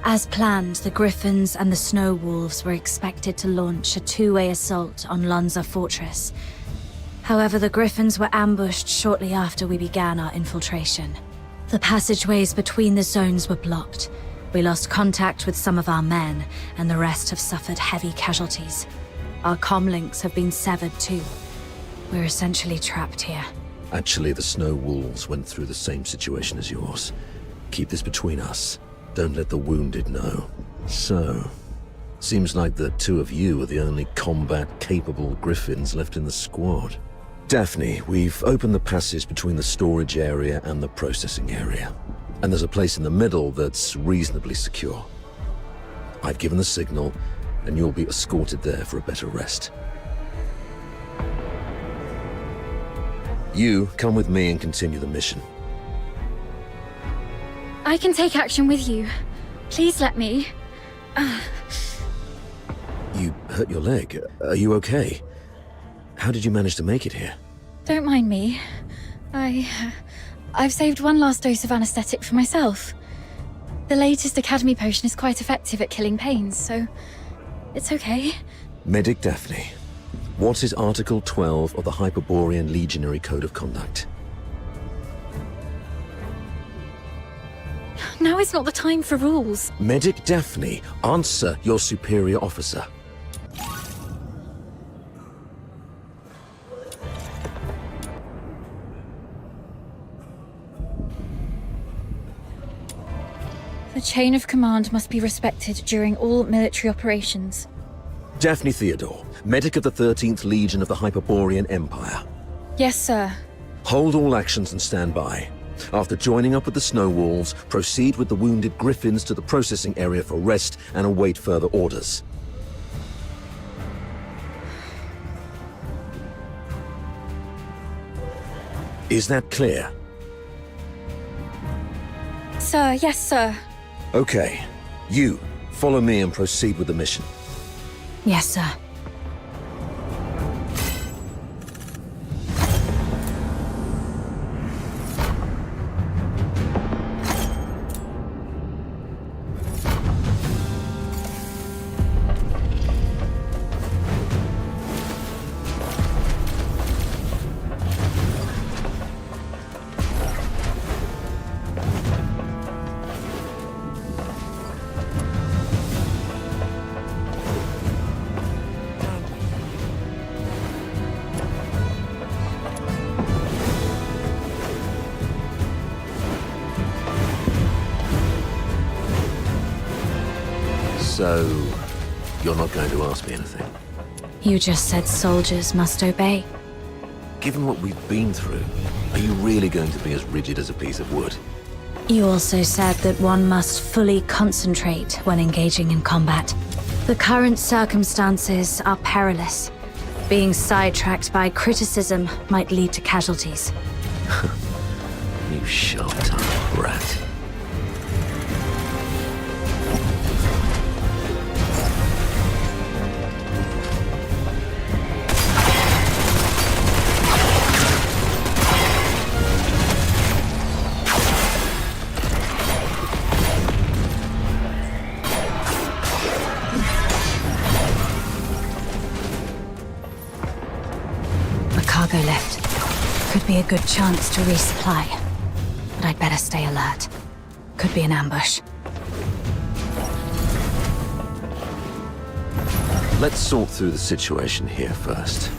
As planned, the Griffins and the Snow Wolves were expected to launch a two-way assault on Lonza Fortress. However, the Griffins were ambushed shortly after we began our infiltration. The passageways between the zones were blocked. We lost contact with some of our men, and the rest have suffered heavy casualties. Our comlinks have been severed too. We're essentially trapped here. Actually, the Snow Wolves went through the same situation as yours. Keep this between us. Don't let the wounded know. So, seems like the two of you are the only combat-capable Griffins left in the squad. Daphne, we've opened the passage between the storage area and the processing area. And there's a place in the middle that's reasonably secure. I've given the signal, and you'll be escorted there for a better rest. You come with me and continue the mission. I can take action with you. Please let me. You hurt your leg. Are you okay? How did you manage to make it here? Don't mind me. I've saved one last dose of anesthetic for myself. The latest Academy potion is quite effective at killing pains, so it's okay. Medic Daphne, what is Article 12 of the Hyperborean Legionary Code of Conduct? Now is not the time for rules. Medic Daphne, answer your superior officer. The chain of command must be respected during all military operations. Daphne Theodore, medic of the 13th Legion of the Hyperborean Empire. Yes, sir. Hold all actions and stand by. After joining up with the Snow Wolves, proceed with the wounded Griffins to the processing area for rest and await further orders. Is that clear? Sir, yes, sir. Okay. You, follow me and proceed with the mission. Yes, sir. So, you're not going to ask me anything? You just said soldiers must obey. Given what we've been through, are you really going to be as rigid as a piece of wood? You also said that one must fully concentrate when engaging in combat. The current circumstances are perilous. Being sidetracked by criticism might lead to casualties. You sharp-tongued brat. Cargo lift. Could be a good chance to resupply. But I'd better stay alert. Could be an ambush. Let's sort through the situation here first.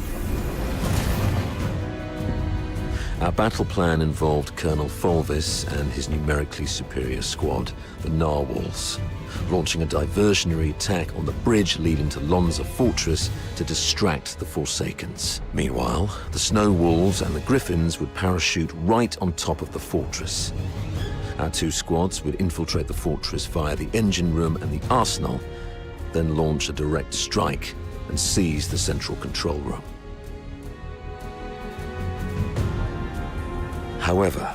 Our battle plan involved Colonel Fulvis and his numerically superior squad, the Narwhals, launching a diversionary attack on the bridge leading to Lonza Fortress to distract the Forsakens. Meanwhile, the Snow Wolves and the Griffins would parachute right on top of the fortress. Our two squads would infiltrate the fortress via the engine room and the arsenal, then launch a direct strike and seize the central control room. However,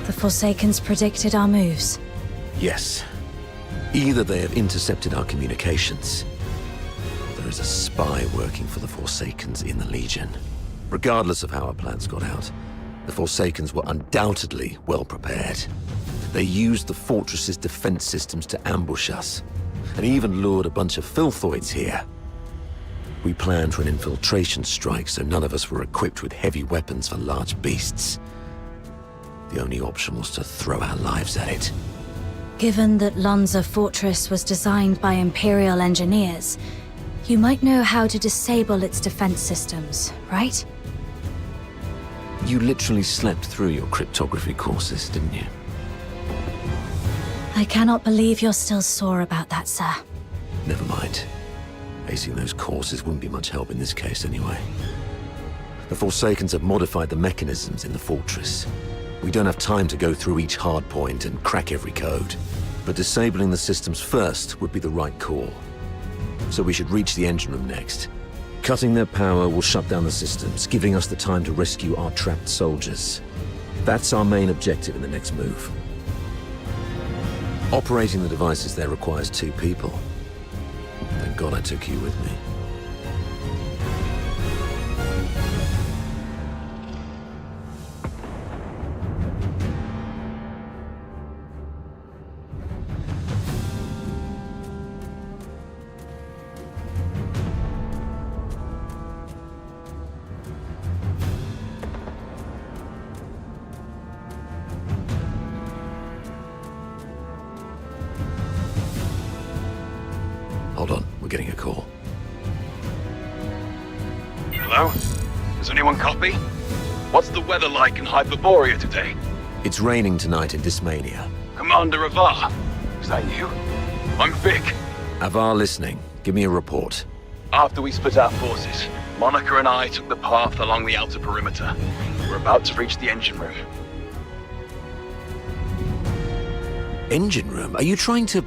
the Forsakens predicted our moves. yes, either they have intercepted our communications, or there is a spy working for the Forsakens in the Legion. Regardless of how our plans got out, the Forsakens were undoubtedly well prepared. They used the fortress's defense systems to ambush us, and even lured a bunch of filthoids here. We planned for an infiltration strike, so none of us were equipped with heavy weapons for large beasts. The only option was to throw our lives at it. Given that Lonza Fortress was designed by Imperial engineers, you might know how to disable its defense systems, right? You literally slept through your cryptography courses, didn't you? I cannot believe you're still sore about that, sir. Never mind. Acing those courses wouldn't be much help in this case anyway. The Forsakens have modified the mechanisms in the fortress. We don't have time to go through each hard point and crack every code. But disabling the systems first would be the right call. So we should reach the engine room next. Cutting their power will shut down the systems, giving us the time to rescue our trapped soldiers. That's our main objective in the next move. Operating the devices there requires 2 people. Thank God I took you with me. Hold on, we're getting a call. Hello? Does anyone copy? What's the weather like in Hyperborea today? It's raining tonight in Dismania. Commander Avar. Is that you? I'm Vic. Avar listening. Give me a report. After we split our forces, Monica and I took the path along the outer perimeter. We're about to reach the engine room. Engine room? Are you trying to...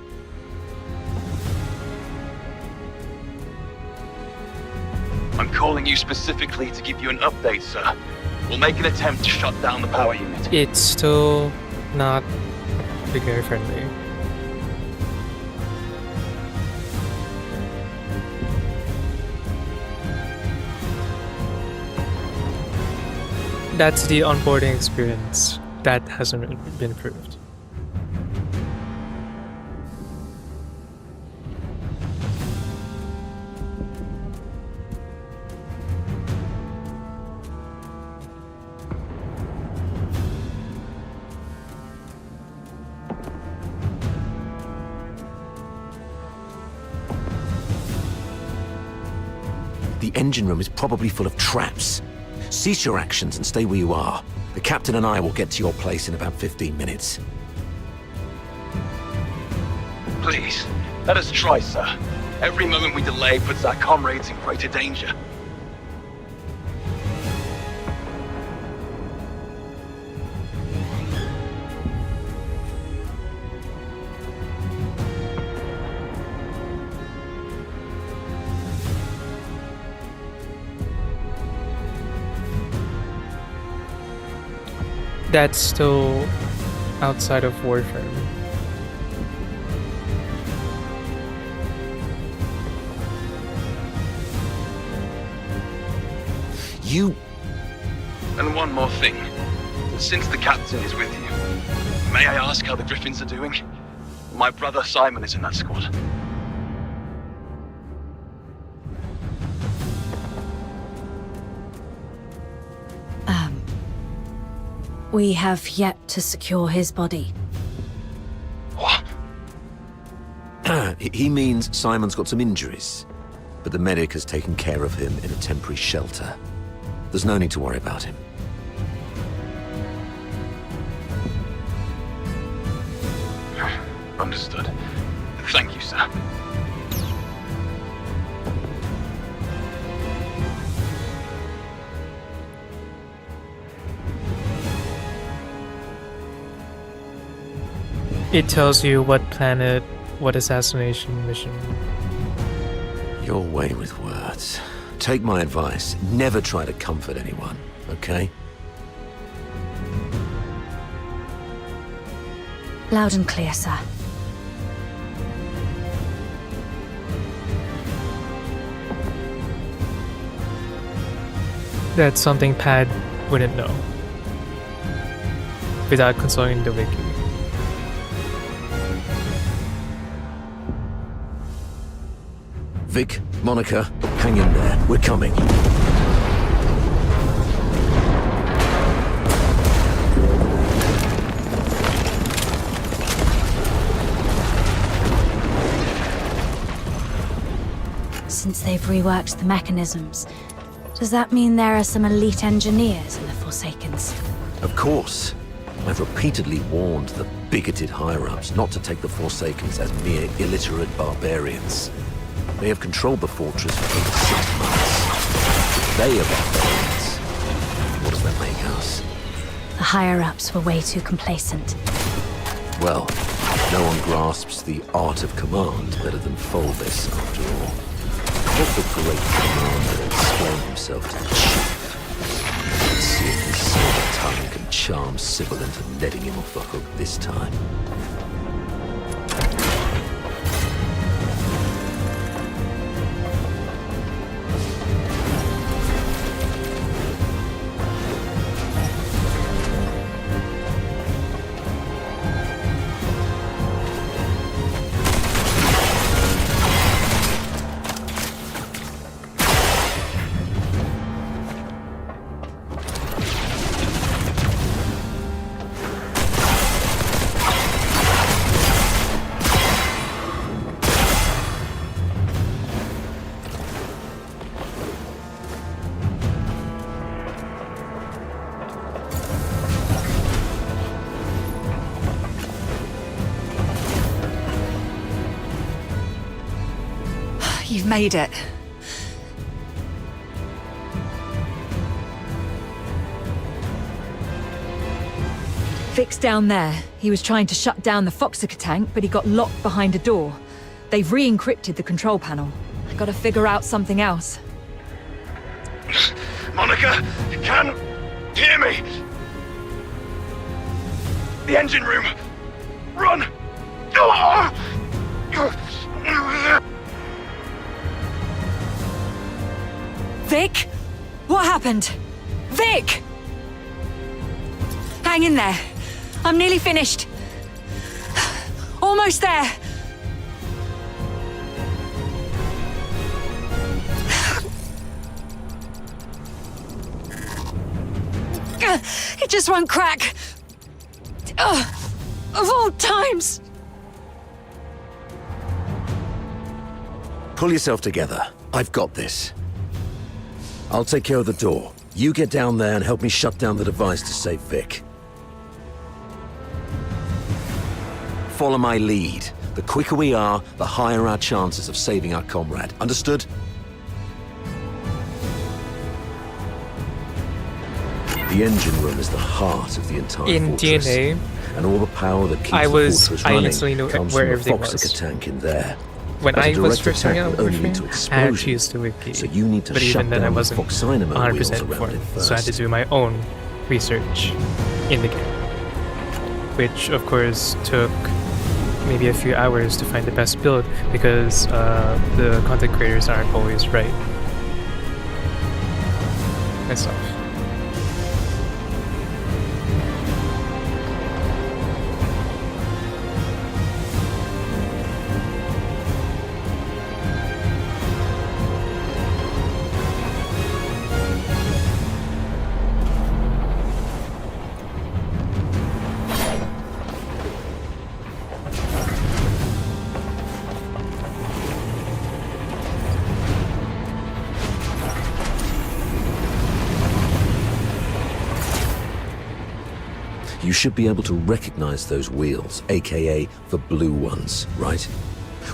calling you specifically to give you an update, sir. We'll make an attempt to shut down the power unit. It's still not beginner friendly. That's the onboarding experience that hasn't been improved. The engine room is probably full of traps. Cease your actions and stay where you are. The captain and I will get to your place in about 15 minutes. Please, let us try, sir. Every moment we delay puts our comrades in greater danger. That's still outside of Warframe. You... And one more thing. Since the captain is with you, may I ask how the Griffins are doing? My brother Simon is in that squad. We have yet to secure his body. What? He means Simon's got some injuries, but the medic has taken care of him in a temporary shelter. There's no need to worry about him. Understood. Thank you, sir. It tells you what planet, what assassination mission. Your way with words. Take my advice. Never try to comfort anyone, okay? Loud and clear, sir. That's something Pad wouldn't know without consulting the wiki. Vic, Monica, hang in there. We're coming. Since they've reworked the mechanisms, does that mean there are some elite engineers in the Forsakens? Of course. I've repeatedly warned the bigoted higher-ups not to take the Forsakens as mere illiterate barbarians. They have controlled the fortress for over 6 months. If they are barbarians, what does that make us? The higher-ups were way too complacent. Well, no one grasps the art of command better than Fulvis, after all. Let the great commander explain himself to the chief. Let's see if his silver tongue can charm Sybil into letting him off the hook this time. You've made it. Vic's down there. He was trying to shut down the Foxica tank, but he got locked behind a door. They've re-encrypted the control panel. I gotta figure out something else. Monica, you can hear me. The engine room. Run! Vic? What happened? Vic! Hang in there. I'm nearly finished. Almost there. It just won't crack. Of all times. Pull yourself together. I've got this. I'll take care of the door. You get down there and help me shut down the device to save Vic. Follow my lead. The quicker we are, the higher our chances of saving our comrade. Understood? The engine room is the heart of the entire In fortress. DNA, and all the power that keeps I the fortress running instantly knew comes where from a everything Foxica was. tank in there. When But a I was direct first finding attack out would only lead to everything, I had to explosion. use the wiki. So you need to but shut even then, I down the wasn't Foxynamo wheels 100% around informed, it so I had to first. do my own research in the game, which of course took maybe a few hours to find the best build because the content creators aren't always right and stuff. You should be able to recognize those wheels, aka the blue ones, right?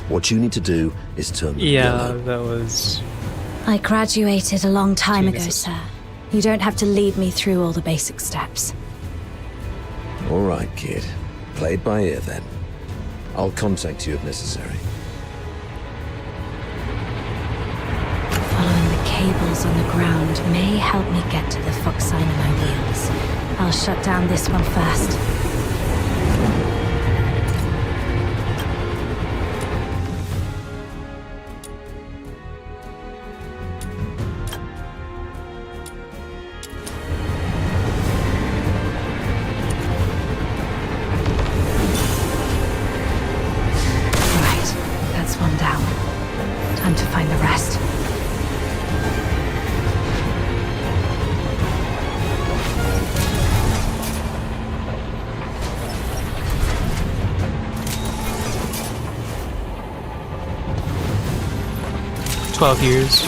What you need to do is turn them yellow. That was... I graduated a long time ago, Jesus. sir. You don't have to lead me through all the basic steps. All right, kid. Play it by ear then. I'll contact you if necessary. Following the cables on the ground may help me get to the Foxynamo wheels. I'll shut down this one first. Right, that's one down. Time to find the rest. "12 years.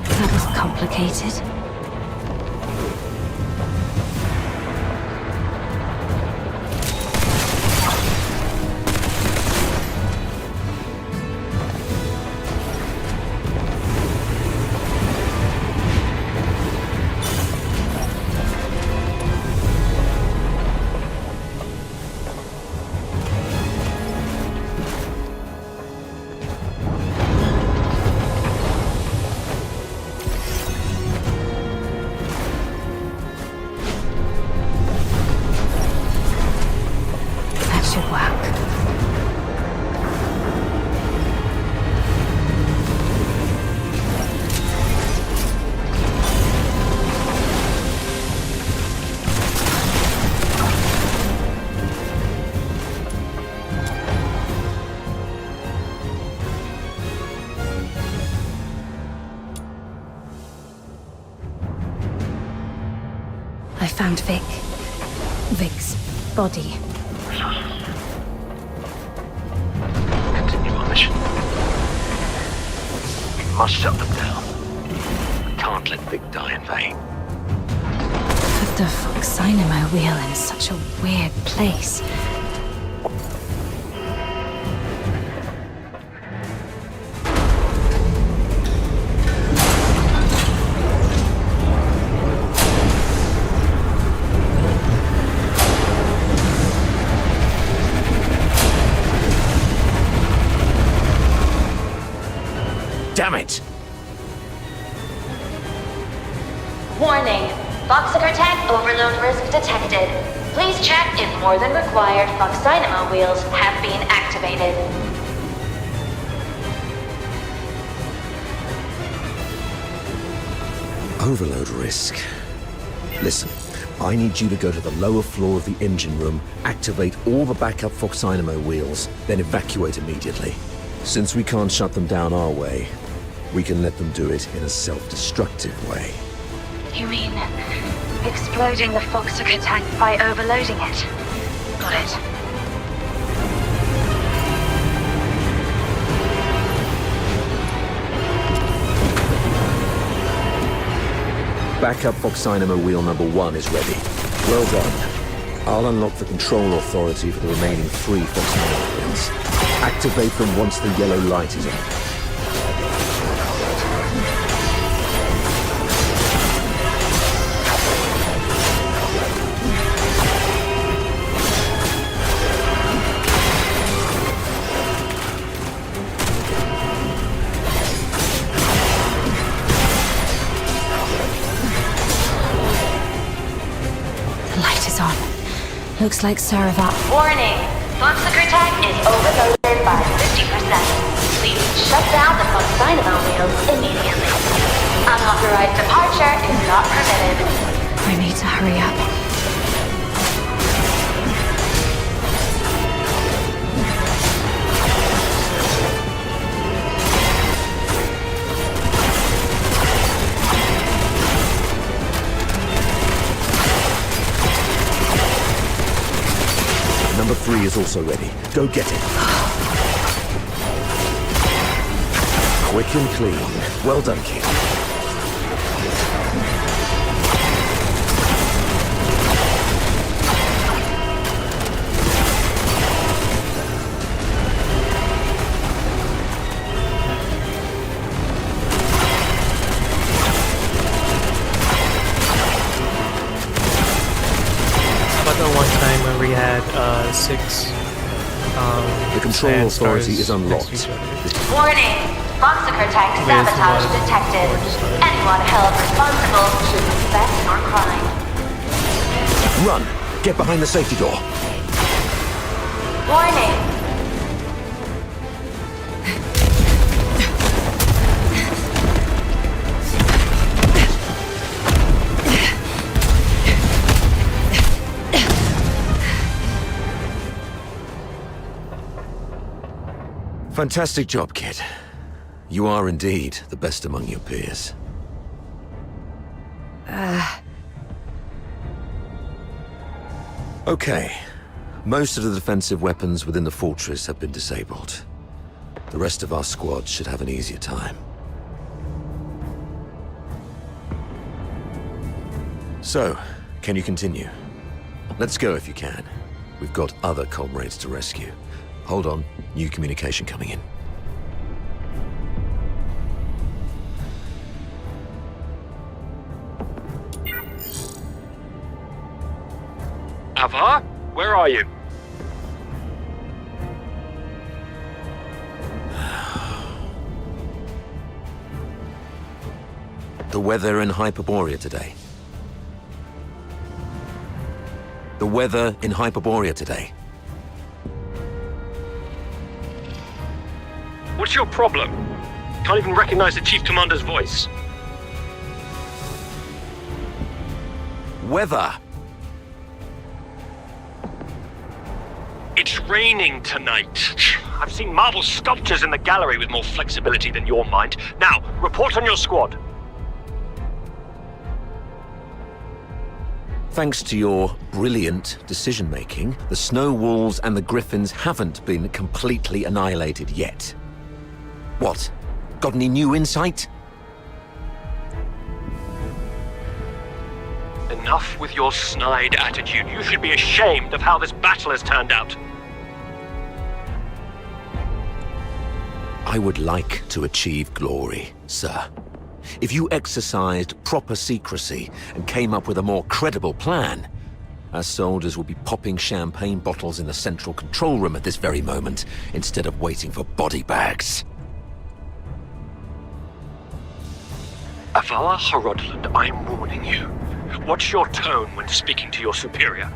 That was complicated. That should work. I found Vic. Vic's body. Continue our mission. We must shut them down. We can't let Vic die in vain. Put the Foxynamo wheel in such a weird place. Warning. Foxiger tech overload risk detected. Please check if more than required Fox Dynamo wheels have been activated. Overload risk. Listen, I need you to go to the lower floor of the engine room, activate all the backup Fox Dynamo wheels, then evacuate immediately. Since we can't shut them down our way, we can let them do it in a self-destructive way. You mean exploding the Foxiger tank by overloading it? Got it. Backup Fox Dynamo wheel number 1 is ready. Well done. I'll unlock the control authority for the remaining 3 Fox Dynamo wheels. Activate them once the yellow light is on. Looks like Saravat. Warning! Foxiger tech is overloaded by 50%. Please shut down the Fox Dynamo wheels immediately. Unauthorized departure is not permitted. I need to hurry up. Number 3 is also ready. Go get it. Quick and clean. Well done, kid. We had 6. The control authority is unlocked. Warning! Foxiger tank sabotage detected. Anyone held responsible should suspect or crime. Run! Get behind the safety door. Warning! Fantastic job, kid. You are indeed the best among your peers. Okay. Most of the defensive weapons within the fortress have been disabled. The rest of our squad should have an easier time. So, can you continue? Let's go if you can. We've got other comrades to rescue. Hold on, new communication coming in. Avar, where are you? The weather in Hyperborea today. The weather in Hyperborea today. What's your problem? Can't even recognize the Chief Commander's voice. Weather. It's raining tonight. I've seen marble sculptures in the gallery with more flexibility than your mind. Now, report on your squad. Thanks to your brilliant decision-making, the Snow Wolves and the Griffins haven't been completely annihilated yet. What? Got any new insight? Enough with your snide attitude. You should be ashamed of how this battle has turned out. I would like to achieve glory, sir. If you exercised proper secrecy and came up with a more credible plan, our soldiers would be popping champagne bottles in the central control room at this very moment, instead of waiting for body bags. Avala Harodland, I'm warning you. What's your tone when speaking to your superior?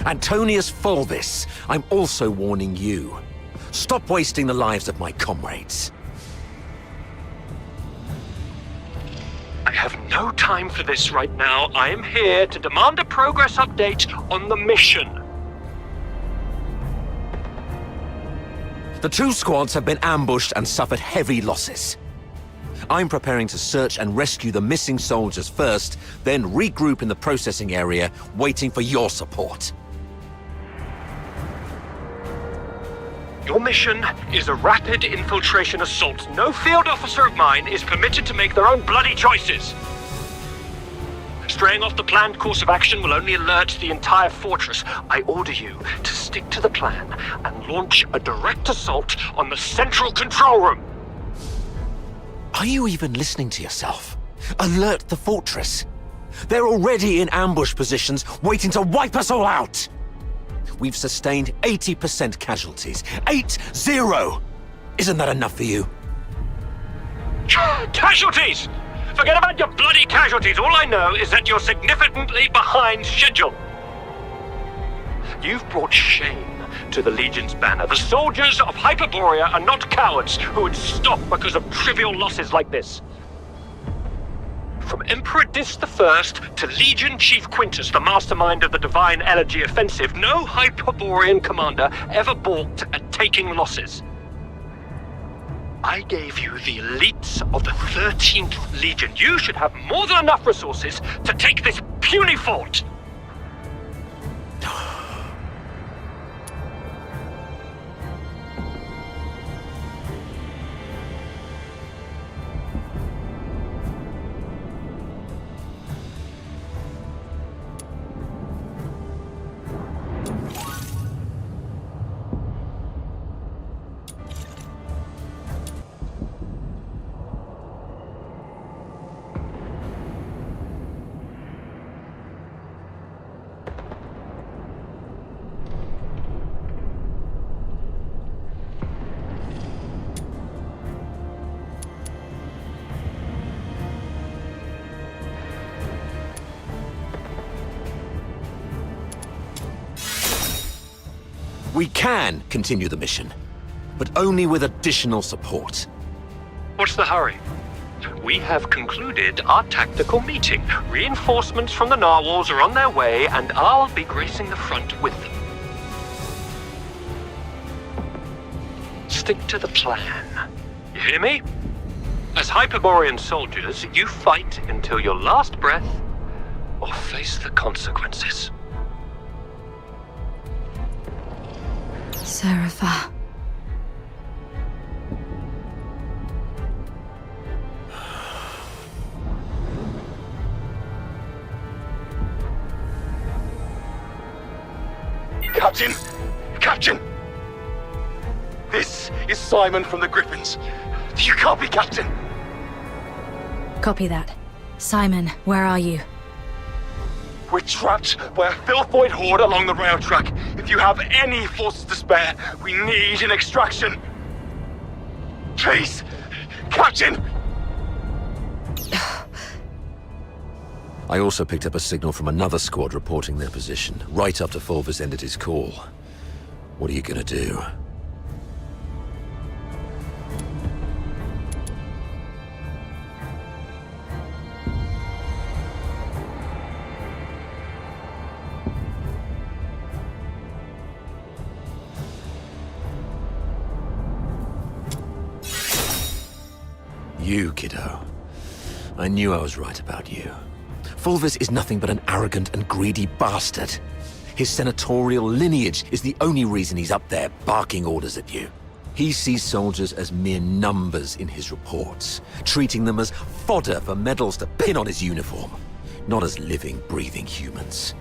Antonius Fulvis, I'm also warning you. Stop wasting the lives of my comrades. I have no time for this right now. I am here to demand a progress update on the mission. The 2 squads have been ambushed and suffered heavy losses. I'm preparing to search and rescue the missing soldiers first, then regroup in the processing area, waiting for your support. Your mission is a rapid infiltration assault. No field officer of mine is permitted to make their own bloody choices. Straying off the planned course of action will only alert the entire fortress. I order you to stick to the plan and launch a direct assault on the central control room. Are you even listening to yourself? Alert the fortress. They're already in ambush positions, waiting to wipe us all out. We've sustained 80% casualties. 8-0! Isn't that enough for you? Casualties! Forget about your bloody casualties. All I know is that you're significantly behind schedule. You've brought shame to the Legion's banner. The soldiers of Hyperborea are not cowards who would stop because of trivial losses like this. From Emperor Dis I to Legion Chief Quintus, the mastermind of the Divine Elegy Offensive, no Hyperborean commander ever balked at taking losses. I gave you the elites of the 13th Legion. You should have more than enough resources to take this puny fort. We can continue the mission, but only with additional support. What's the hurry? We have concluded our tactical meeting. Reinforcements from the narwhals are on their way, and I'll be gracing the front with them. Stick to the plan. You hear me? As Hyperborean soldiers, you fight until your last breath, or face the consequences. Serapha. Captain! Captain! This is Simon from the Griffins. Do you copy, Captain? Copy that. Simon, where are you? We're trapped by a filthoid horde along the rail track. If you have any forces to spare, we need an extraction. Please, Captain! I also picked up a signal from another squad reporting their position, right after Fulvis ended his call. What are you gonna do? You, kiddo. I knew I was right about you. Fulvis is nothing but an arrogant and greedy bastard. His senatorial lineage is the only reason he's up there barking orders at you. He sees soldiers as mere numbers in his reports, treating them as fodder for medals to pin on his uniform, not as living, breathing humans.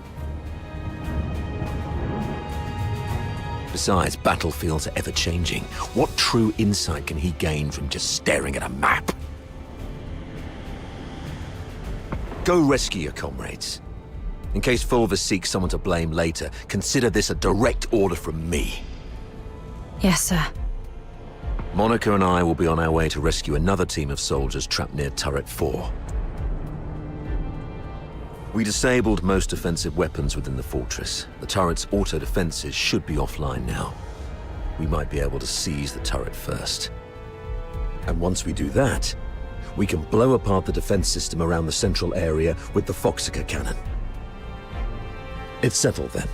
Besides, battlefields are ever-changing. What true insight can he gain from just staring at a map? Go rescue your comrades. In case Fulvis seeks someone to blame later, consider this a direct order from me. Yes, sir. Monica and I will be on our way to rescue another team of soldiers trapped near Turret 4. We disabled most offensive weapons within the fortress. The turret's auto-defenses should be offline now. We might be able to seize the turret first. And once we do that, we can blow apart the defense system around the central area with the Foxica cannon. It's settled then.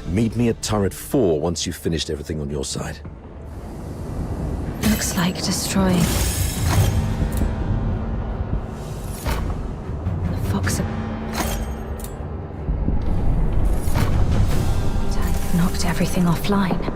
Meet me at Turret 4 once you've finished everything on your side. Looks like destroying the Fox. I've knocked everything offline.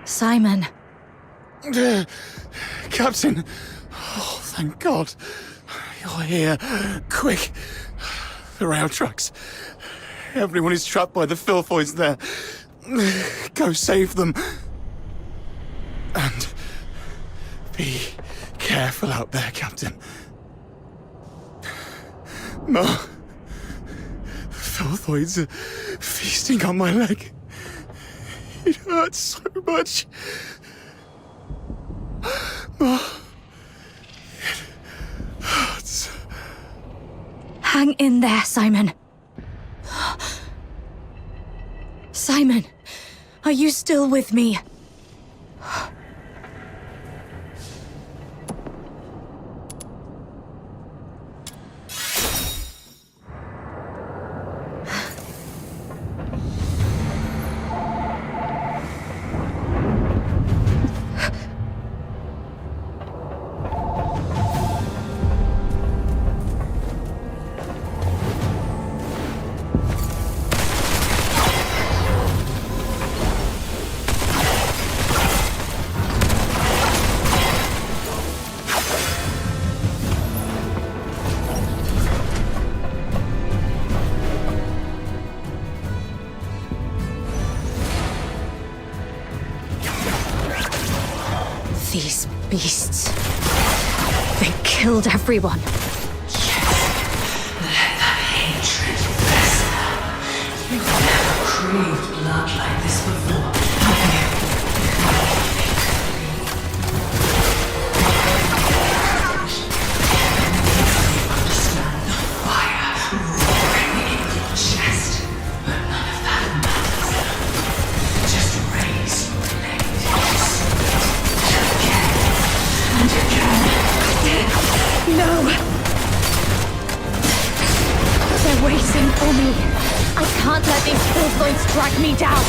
Simon. Captain! Oh, thank God. You're here. Quick. The rail trucks. Everyone is trapped by the filthoids there. Go save them. And be careful out there, Captain. No. Filthoids are feasting on my leg. It hurts so much. Oh, it hurts. Hang in there, Simon. Simon, are you still with me? These beasts. They killed everyone. Let that hatred fester. You've never craved blood like this before, have you? You understand the fire roaring in your chest, but none of that matters. Just raise your blade again and again. No! They're waiting for me. I can't let these filthoids drag me down.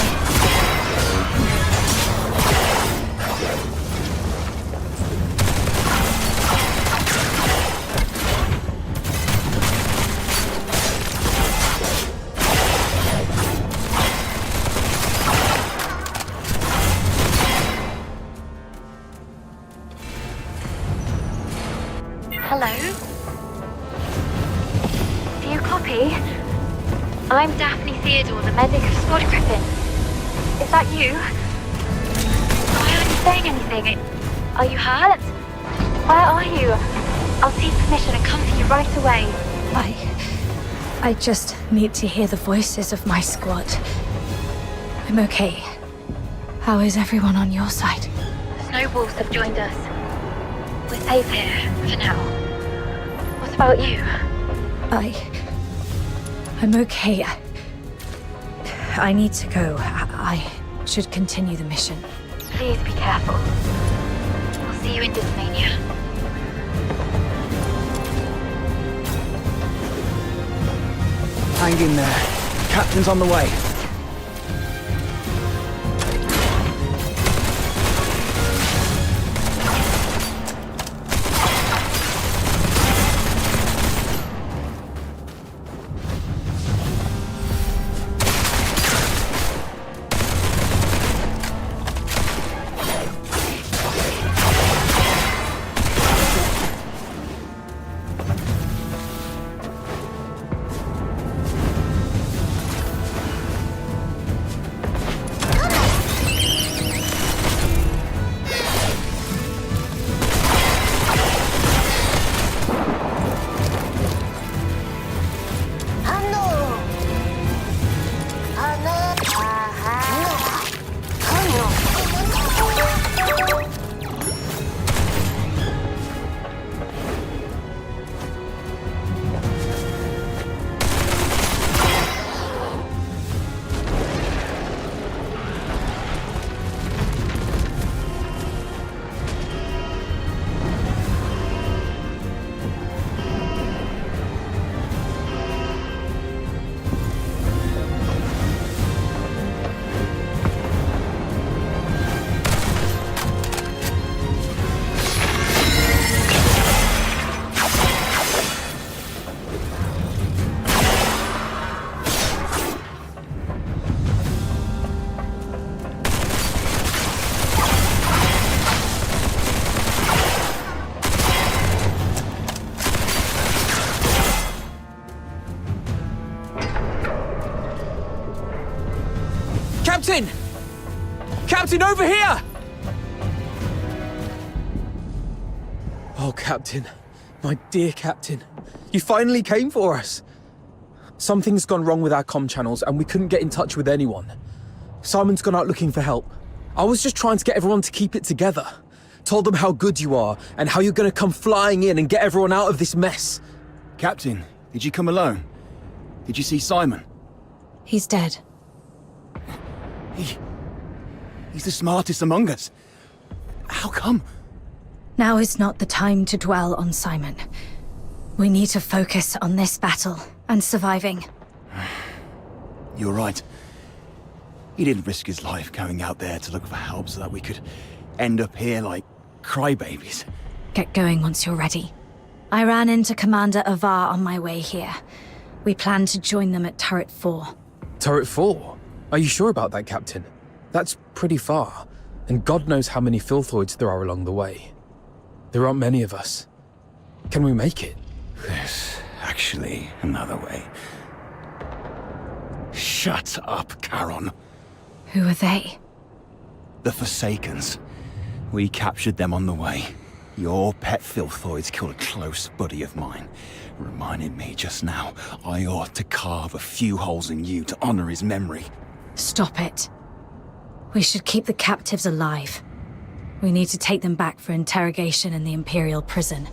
Hello? Do you copy? I'm Daphne Theodore, the medic of Squad Griffin. Is that you? Why aren't you saying anything? Are you hurt? Where are you? I'll seek permission and come to you right away. I just need to hear the voices of my squad. I'm okay. How is everyone on your side? Snowballs have joined us. We're safe here, for now. What about you? I'm okay. I need to go. I should continue the mission. Please be careful. I'll see you in Dismania. Hang in there. Captain's on the way. Captain! Captain, over here! Oh, Captain. My dear Captain. You finally came for us. Something's gone wrong with our comm channels and we couldn't get in touch with anyone. Simon's gone out looking for help. I was just trying to get everyone to keep it together. Told them how good you are and how you're going to come flying in and get everyone out of this mess. Captain, did you come alone? Did you see Simon? He's dead. He's the smartest among us. How come? Now is not the time to dwell on Simon. We need to focus on this battle and surviving. You're right. He didn't risk his life going out there to look for help so that we could end up here like crybabies. Get going once you're ready. I ran into Commander Avar on my way here. We plan to join them at Turret 4. Turret 4? Are you sure about that, Captain? That's pretty far, and God knows how many filthoids there are along the way. There aren't many of us. Can we make it? There's actually another way. Shut up, Charon. Who are they? The Forsakens. We captured them on the way. Your pet filthoids killed a close buddy of mine. Reminded me just now I ought to carve a few holes in you to honor his memory. Stop it. We should keep the captives alive. We need to take them back for interrogation in the Imperial prison.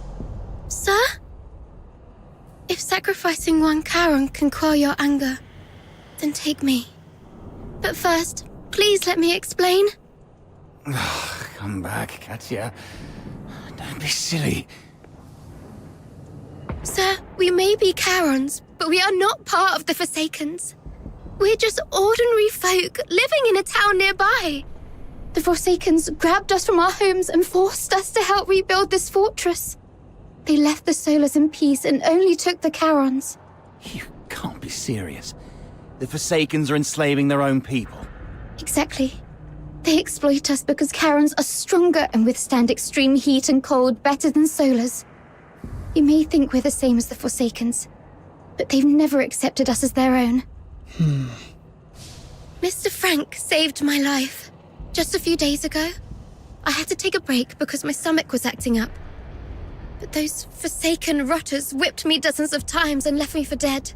Sir? If sacrificing one Charon can quell your anger, then take me. But first, please let me explain. Come back, Katya. Don't be silly. Sir, we may be Charons, but we are not part of the Forsakens. We're just ordinary folk living in a town nearby. The Forsakens grabbed us from our homes and forced us to help rebuild this fortress. They left the Solars in peace and only took the Charons. You can't be serious. The Forsakens are enslaving their own people. Exactly. They exploit us because Charons are stronger and withstand extreme heat and cold better than Solars. You may think we're the same as the Forsakens, but they've never accepted us as their own. Mr. Frank saved my life. Just a few days ago, I had to take a break because my stomach was acting up. But those Forsaken rotters whipped me dozens of times and left me for dead.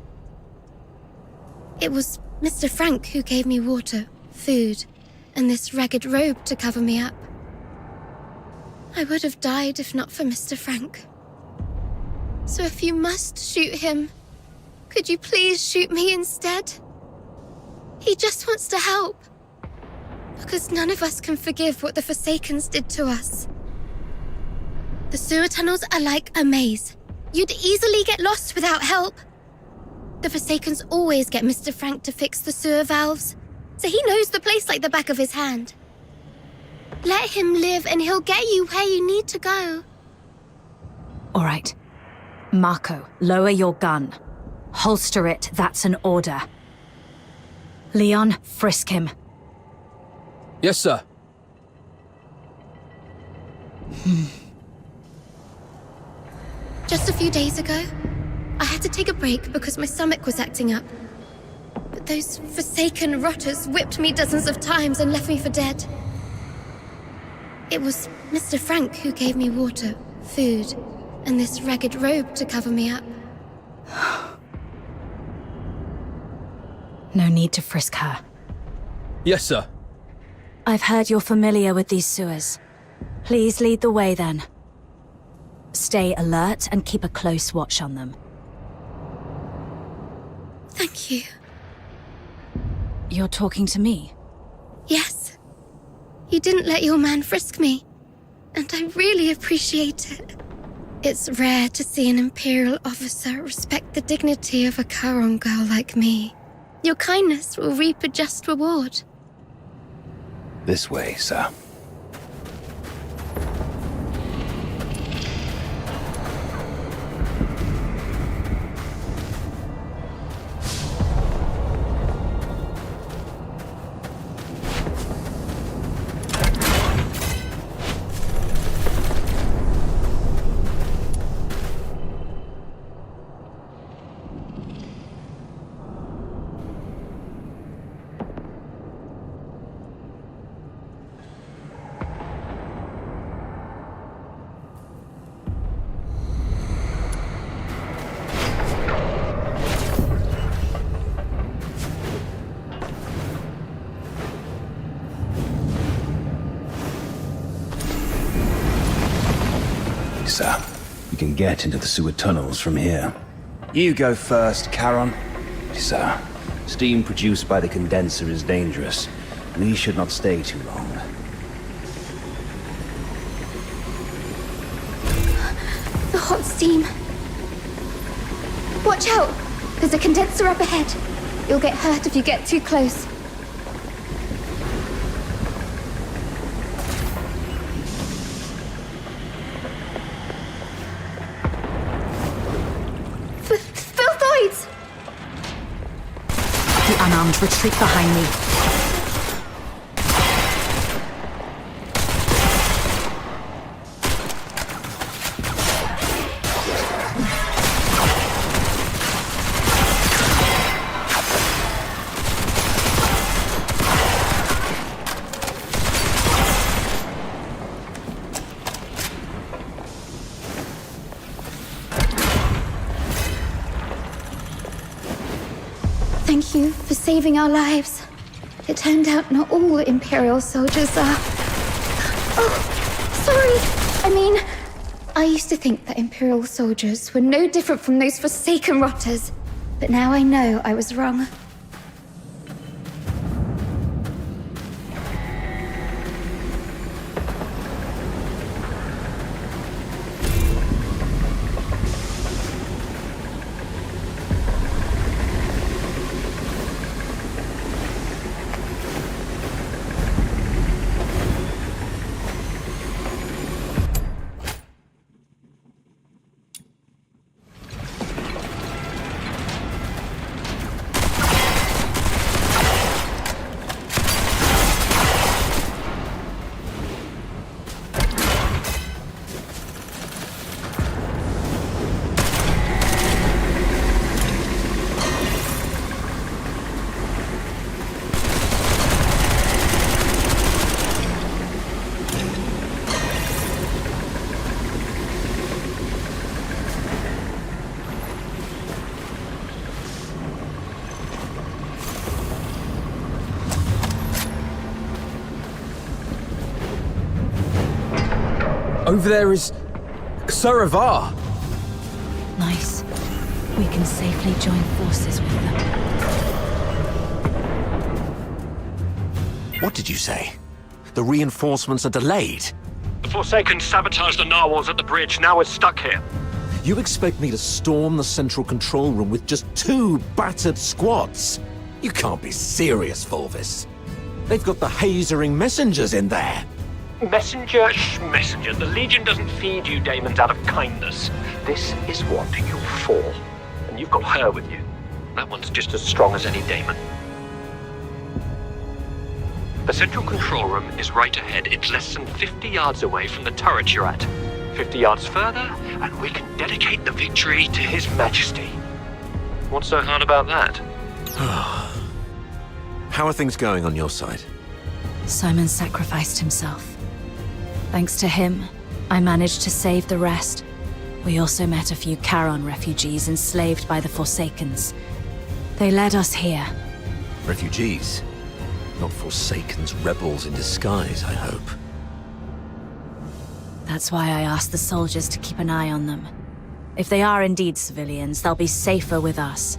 It was Mr. Frank who gave me water, food, and this ragged robe to cover me up. I would have died if not for Mr. Frank. So if you must shoot him, could you please shoot me instead? He just wants to help. Because none of us can forgive what the Forsakens did to us. The sewer tunnels are like a maze. You'd easily get lost without help. The Forsakens always get Mr. Frank to fix the sewer valves, so he knows the place like the back of his hand. Let him live and he'll get you where you need to go. All right. Marco, lower your gun. Holster it, that's an order. Leon, frisk him. Yes, sir. Just a few days ago, I had to take a break because my stomach was acting up. But those Forsaken rotters whipped me dozens of times and left me for dead. It was Mr. Frank who gave me water, food, and this ragged robe to cover me up. No need to frisk her. Yes, sir. I've heard you're familiar with these sewers. Please lead the way then. Stay alert and keep a close watch on them. Thank you. You're talking to me? Yes. You didn't let your man frisk me, and I really appreciate it. It's rare to see an Imperial officer respect the dignity of a Charon girl like me. Your kindness will reap a just reward. This way, sir. Sir, you can get into the sewer tunnels from here. You go first, Charon. Sir, steam produced by the condenser is dangerous. We should not stay too long. The hot steam. Watch out! There's a condenser up ahead. You'll get hurt if you get too close. Filthoids! The unarmed retreat behind me. Thank you for saving our lives. It turned out not all Imperial soldiers are... Oh, sorry. I mean, I used to think that Imperial soldiers were no different from those Forsaken rotters. But now I know I was wrong. Over there is... Saravar! Nice. We can safely join forces with them. What did you say? The reinforcements are delayed? The Forsaken sabotaged the narwhals at the bridge. Now we're stuck here. You expect me to storm the central control room with just 2 battered squads? You can't be serious, Fulvis. They've got the hazering messengers in there. Messenger, messenger. The Legion doesn't feed you demons out of kindness. This is what you're for. And you've got her with you. That one's just as strong as any daemon. The central control room is right ahead. It's less than 50 yards away from the turret you're at. 50 yards further, and we can dedicate the victory to His Majesty. What's so hard about that? How are things going on your side? Simon sacrificed himself. Thanks to him, I managed to save the rest. We also met a few Charon refugees enslaved by the Forsakens. They led us here. Refugees? Not Forsakens, rebels in disguise, I hope. That's why I asked the soldiers to keep an eye on them. If they are indeed civilians, they'll be safer with us.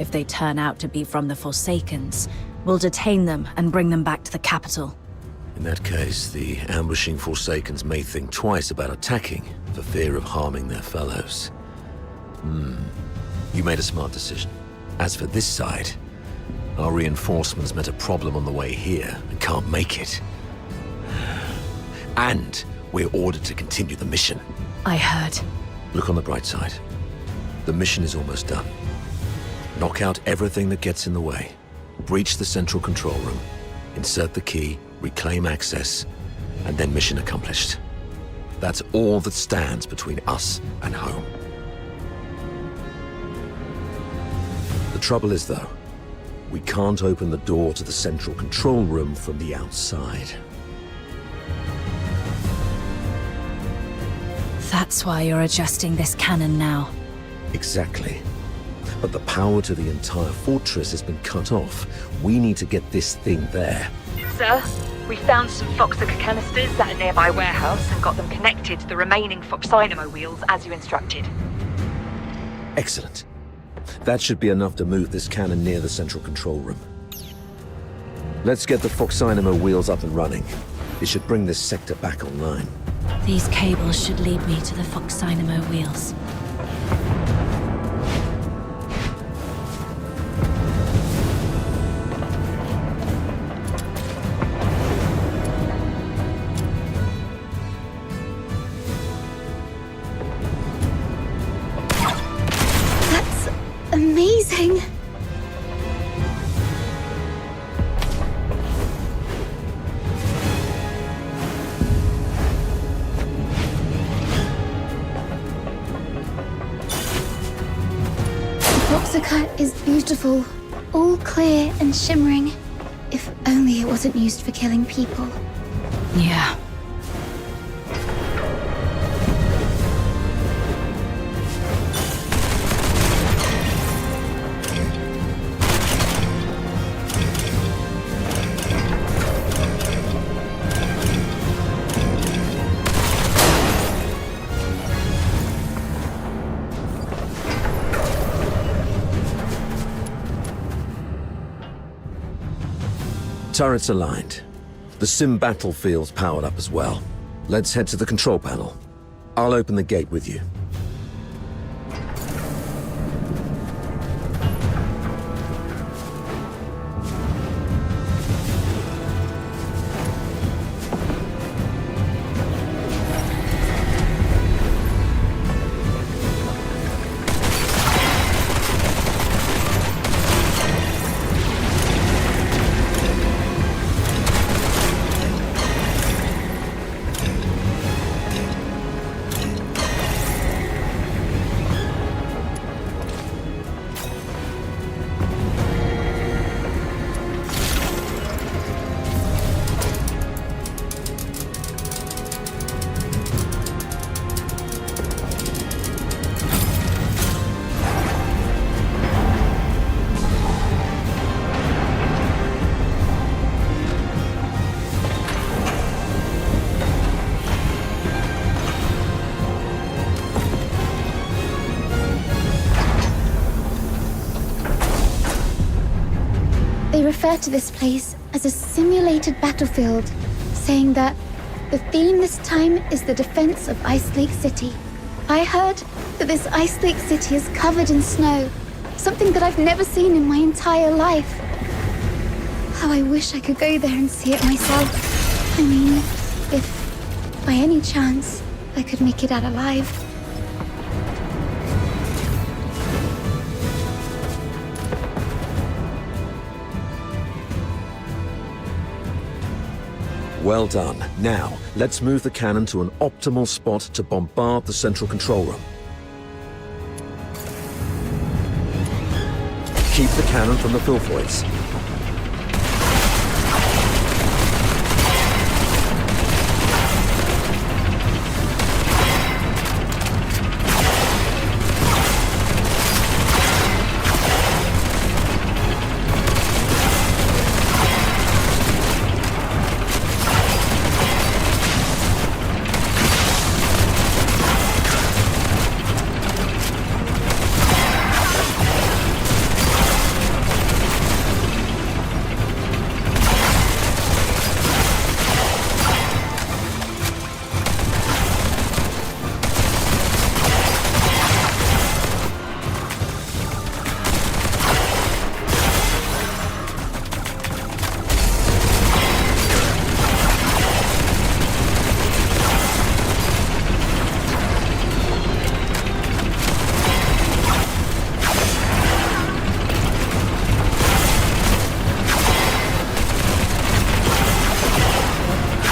If they turn out to be from the Forsakens, we'll detain them and bring them back to the capital. In that case, the ambushing Forsakens may think twice about attacking for fear of harming their fellows. You made a smart decision. As for this side, our reinforcements met a problem on the way here and can't make it. And we're ordered to continue the mission. I heard. Look on the bright side. The mission is almost done. Knock out everything that gets in the way. Breach the central control room. Insert the key, reclaim access, and then mission accomplished. That's all that stands between us and home. The trouble is, though, we can't open the door to the central control room from the outside. That's why you're adjusting this cannon now. Exactly. But the power to the entire fortress has been cut off. We need to get this thing there. Sir, we found some Foxica canisters at a nearby warehouse and got them connected to the remaining Foxynamo wheels as you instructed. Excellent. That should be enough to move this cannon near the central control room. Let's get the Foxynamo wheels up and running. It should bring this sector back online. These cables should lead me to the Foxynamo wheels. That's amazing. Foxica is beautiful, all clear and shimmering. If only it wasn't used for killing people. Yeah. Turrets aligned. The sim battlefield's powered up as well. Let's head to the control panel. I'll open the gate with you. They refer to this place as a simulated battlefield, saying that the theme this time is the defense of Ice Lake City. I heard that this Ice Lake city is covered in snow, something that I've never seen in my entire life. How I wish I could go there and see it myself. I mean, if by any chance I could make it out alive. Well done. Now, let's move the cannon to an optimal spot to bombard the central control room. Keep the cannon from the Filthoids.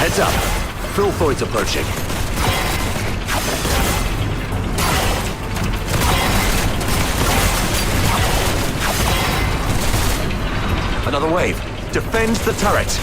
Heads up. Filthoids approaching. Another wave. Defend the turret.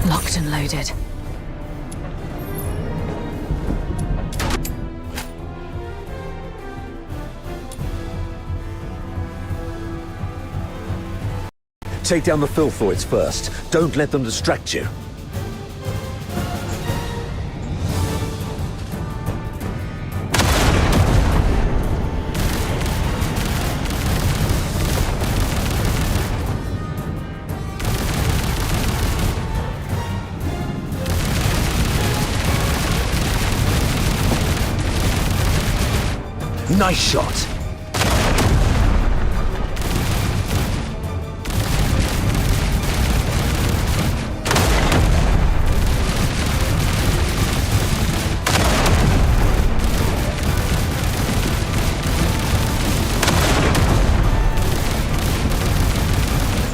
Locked and loaded. Take down the Filthoids first. Don't let them distract you. Nice shot.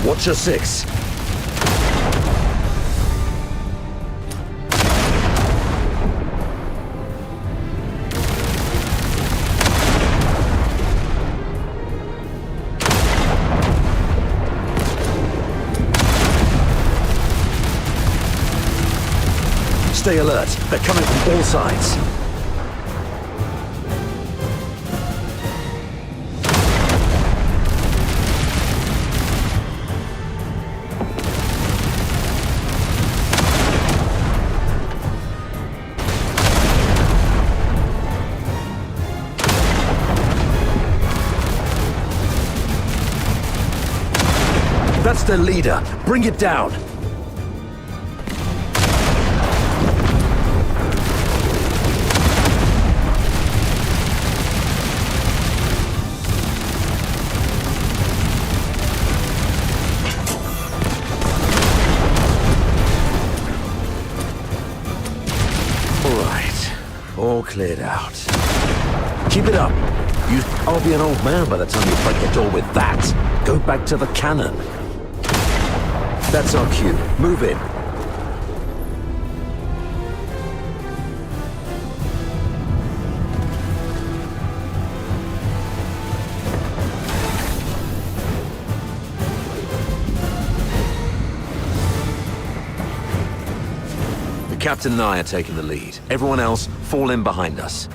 Watch your six. Stay alert. They're coming from all sides. That's their leader. Bring it down. All cleared out. Keep it up. I'll be an old man by the time you break the door with that. Go back to the cannon. That's our cue. Move in. Captain and I are taking the lead. Everyone else, fall in behind us.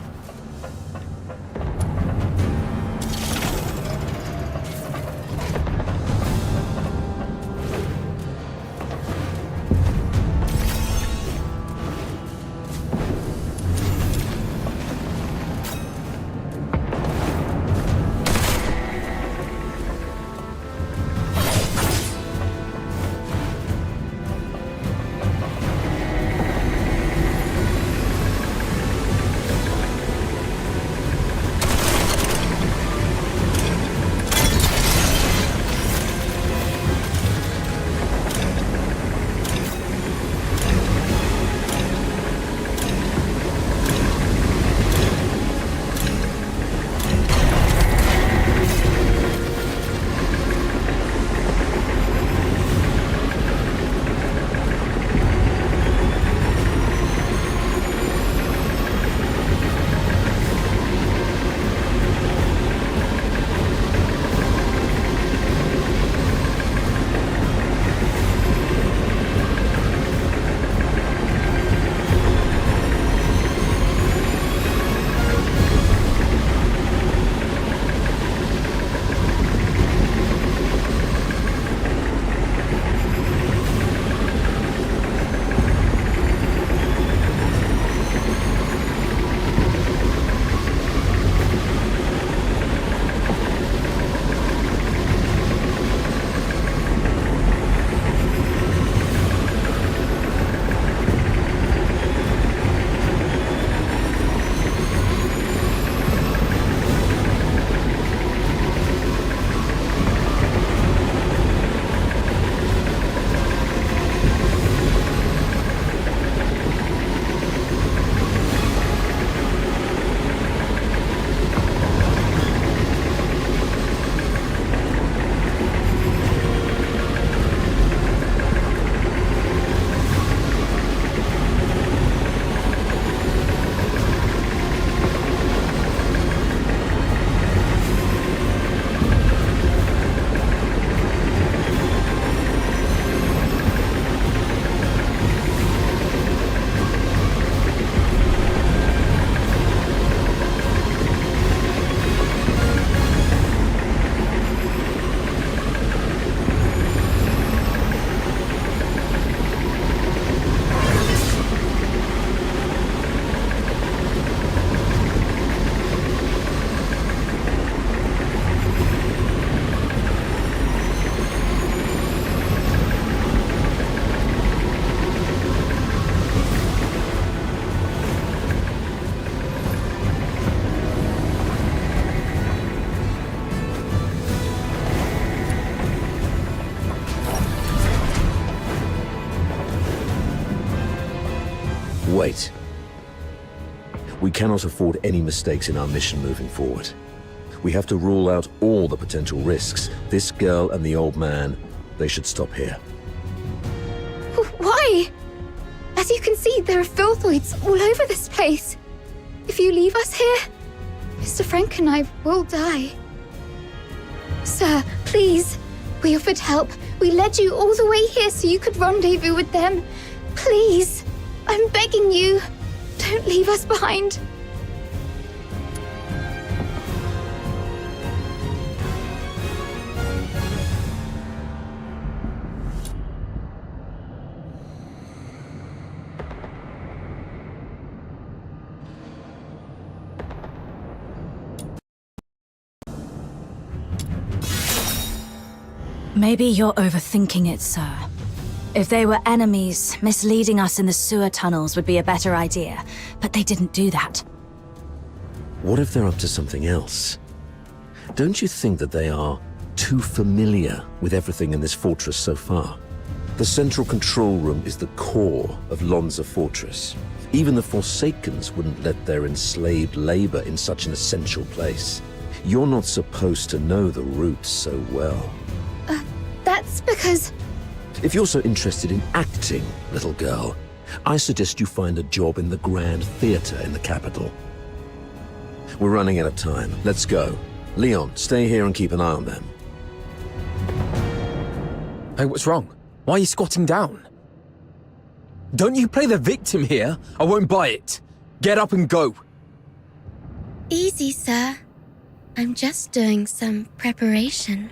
Wait. We cannot afford any mistakes in our mission moving forward. We have to rule out all the potential risks. This girl and the old man, they should stop here. Why? As you can see, there are filthoids all over this place. If you leave us here, Mr. Frank and I will die. Sir, please. We offered help. We led you all the way here so you could rendezvous with them. Please. I'm begging you. Don't leave us behind. Maybe you're overthinking it, sir. If they were enemies, misleading us in the sewer tunnels would be a better idea. But they didn't do that. What if they're up to something else? Don't you think that they are too familiar with everything in this fortress so far? The central control room is the core of Lonza Fortress. Even the Forsakens wouldn't let their enslaved labor in such an essential place. You're not supposed to know the routes so well. That's because... If you're so interested in acting, little girl, I suggest you find a job in the Grand Theatre in the capital. We're running out of time. Let's go. Leon, stay here and keep an eye on them. Hey, what's wrong? Why are you squatting down? Don't you play the victim here. I won't buy it. Get up and go. Easy, sir. I'm just doing some preparation.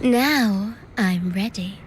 Now I'm ready.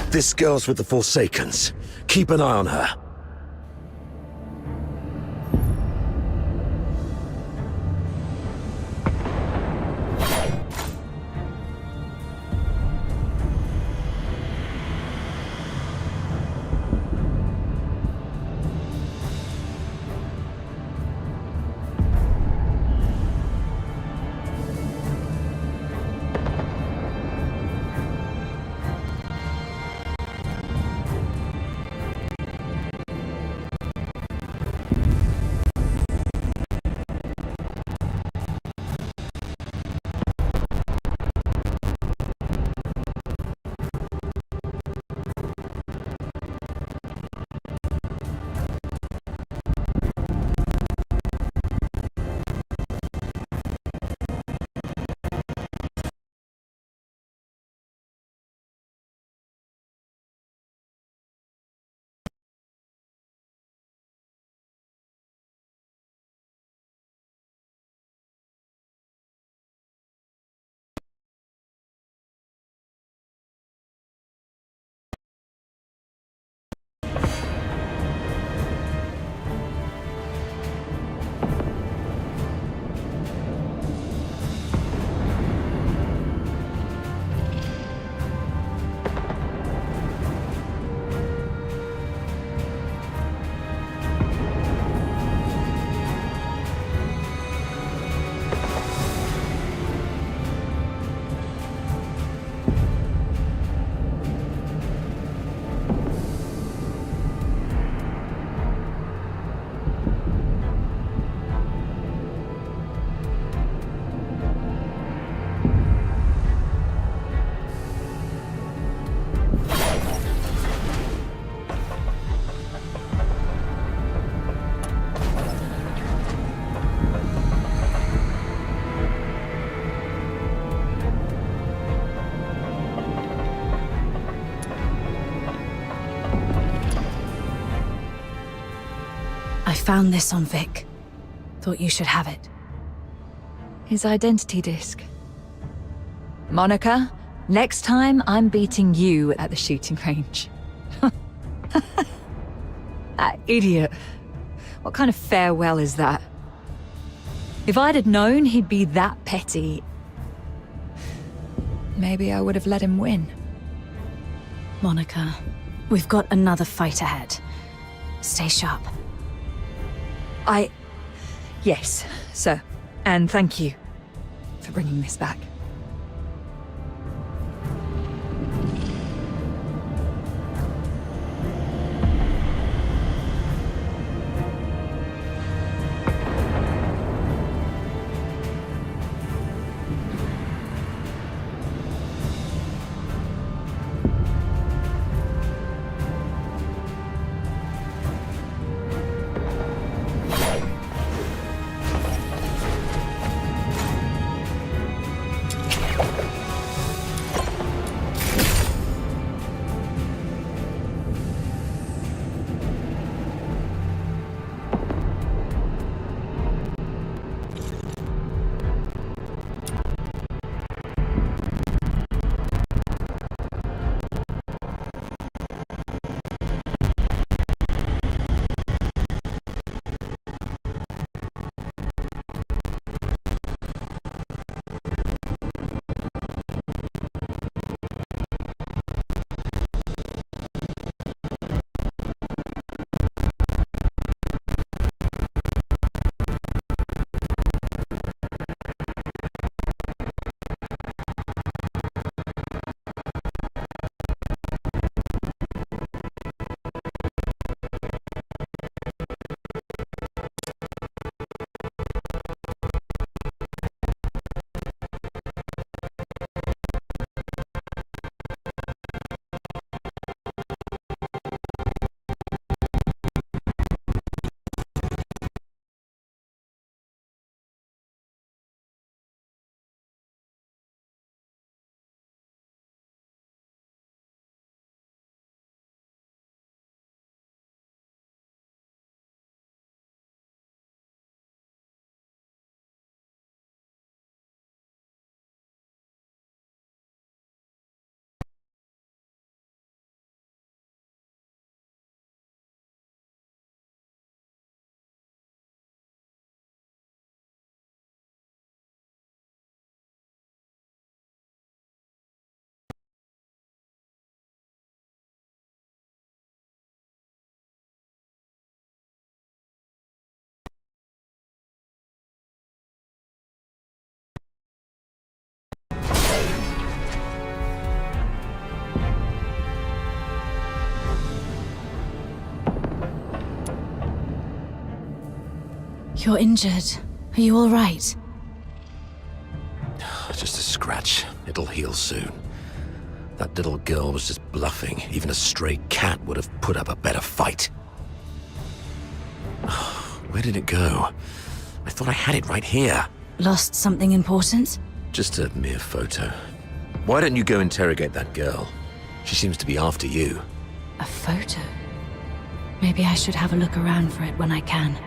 This girl's with the Forsakens. Keep an eye on her. I found this on Vic. Thought you should have it. His identity disc. Monica, next time I'm beating you at the shooting range. That idiot. What kind of farewell is that? If I'd have known he'd be that petty, maybe I would have let him win. Monica, we've got another fight ahead. Stay sharp. Yes, sir. And thank you for bringing this back. You're injured. Are you all right? Just a scratch. It'll heal soon. That little girl was just bluffing. Even a stray cat would have put up a better fight. Where did it go? I thought I had it right here. Lost something important? Just a mere photo. Why don't you go interrogate that girl? She seems to be after you. A photo? Maybe I should have a look around for it when I can.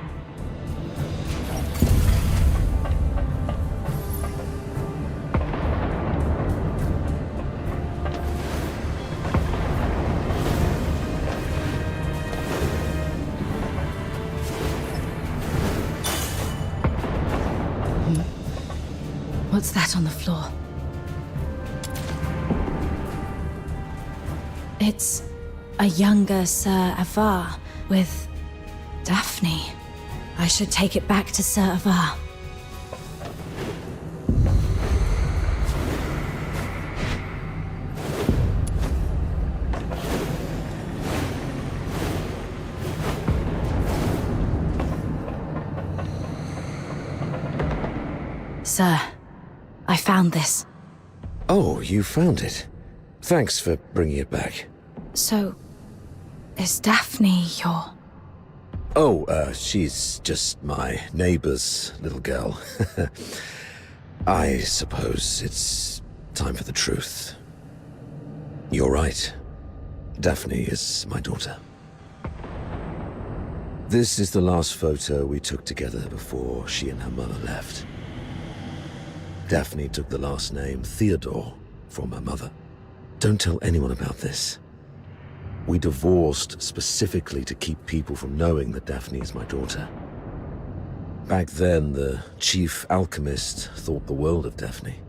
What's that on the floor? It's a younger Sir Avar with Daphne. I should take it back to Sir Avar. Sir, I found this. Oh, you found it. Thanks for bringing it back. So, is Daphne your... Oh, she's just my neighbor's little girl. I suppose it's time for the truth. You're right. Daphne is my daughter. This is the last photo we took together before she and her mother left. Daphne took the last name Theodore from her mother. Don't tell anyone about this. We divorced specifically to keep people from knowing that Daphne is my daughter. Back then, the chief alchemist thought the world of Daphne.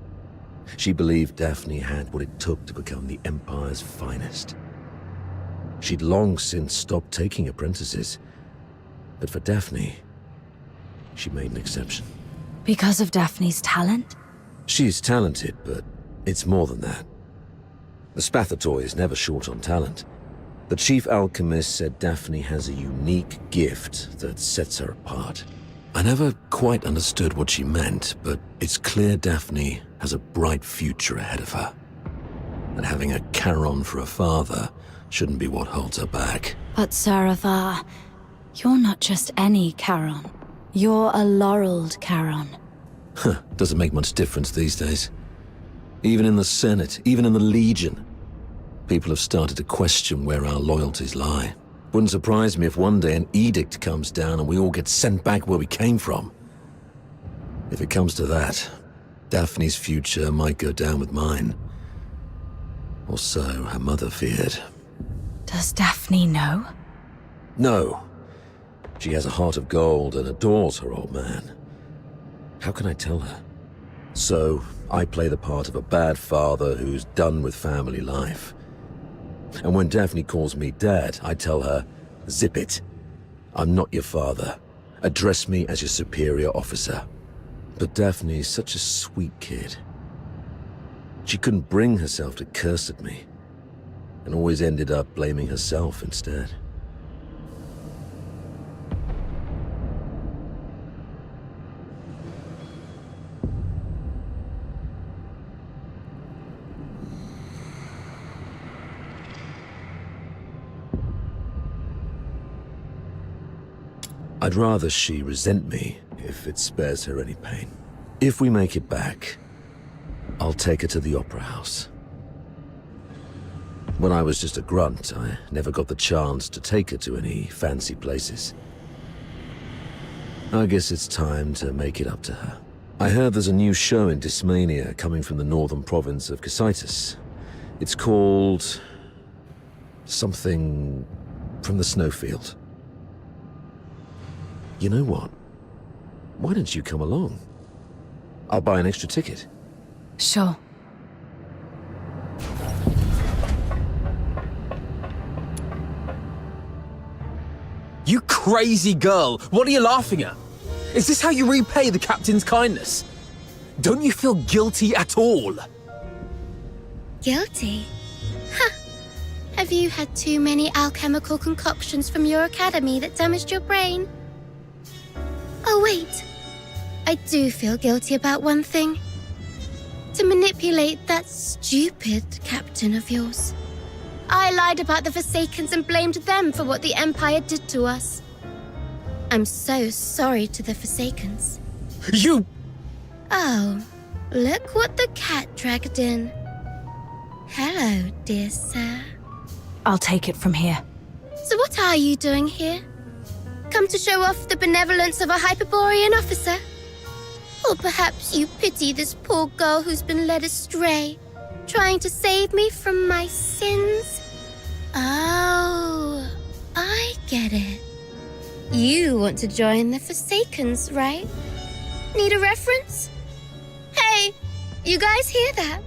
She believed Daphne had what it took to become the Empire's finest. She'd long since stopped taking apprentices, but for Daphne, she made an exception. Because of Daphne's talent? She's talented, but it's more than that. The Spathator is never short on talent. The chief alchemist said Daphne has a unique gift that sets her apart. I never quite understood what she meant, but it's clear Daphne has a bright future ahead of her. And having a Charon for a father shouldn't be what holds her back. But Sir Avar, you're not just any Charon. You're a laureled Charon. Huh, doesn't make much difference these days. Even in the Senate, even in the Legion, people have started to question where our loyalties lie. Wouldn't surprise me if one day an edict comes down and we all get sent back where we came from. If it comes to that, Daphne's future might go down with mine. Or so her mother feared. Does Daphne know? No. She has a heart of gold and adores her old man. How can I tell her? So, I play the part of a bad father who's done with family life. And when Daphne calls me Dad, I tell her, zip it. I'm not your father. Address me as your superior officer. But Daphne's such a sweet kid. She couldn't bring herself to curse at me, and always ended up blaming herself instead. I'd rather she resent me if it spares her any pain. If we make it back, I'll take her to the Opera House. When I was just a grunt, I never got the chance to take her to any fancy places. I guess it's time to make it up to her. I heard there's a new show in Dysmania coming from the northern province of Cocytus. It's called... something from the snowfield. You know what? Why don't you come along? I'll buy an extra ticket. Sure. You crazy girl! What are you laughing at? Is this how you repay the captain's kindness? Don't you feel guilty at all? Guilty? Huh. Have you had too many alchemical concoctions from your academy that damaged your brain? Oh Wait. I do feel guilty about one thing. To manipulate that stupid captain of yours. I lied about the Forsakens and blamed them for what the Empire did to us. I'm so sorry to the Forsakens. You... Oh, look what the cat dragged in. Hello, dear sir. I'll take it from here. So what are you doing here? Come to show off the benevolence of a Hyperborean officer? Or perhaps you pity this poor girl who's been led astray, trying to save me from my sins? Oh, I get it. You want to join the Forsakens, right? Need a reference? Hey, you guys hear that?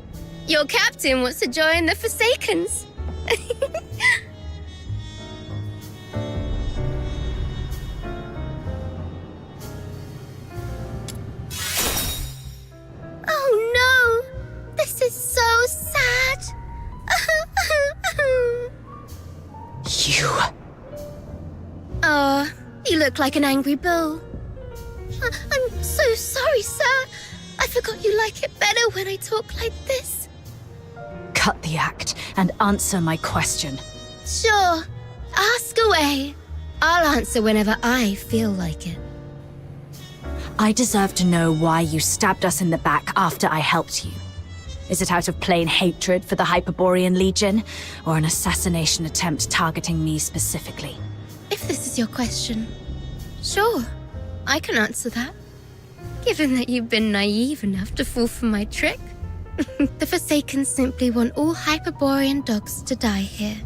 Your captain wants to join the Forsakens. Oh no! This is so sad! You... Oh, you look like an angry bull. I'm so sorry, sir. I forgot you like it better when I talk like this. Cut the act and answer my question. Sure, ask away. I'll answer whenever I feel like it. I deserve to know why you stabbed us in the back after I helped you. Is it out of plain hatred for the Hyperborean Legion, or an assassination attempt targeting me specifically? If this is your question, sure, I can answer that. Given that you've been naive enough to fall for my trick. The Forsaken simply want all Hyperborean dogs to die here,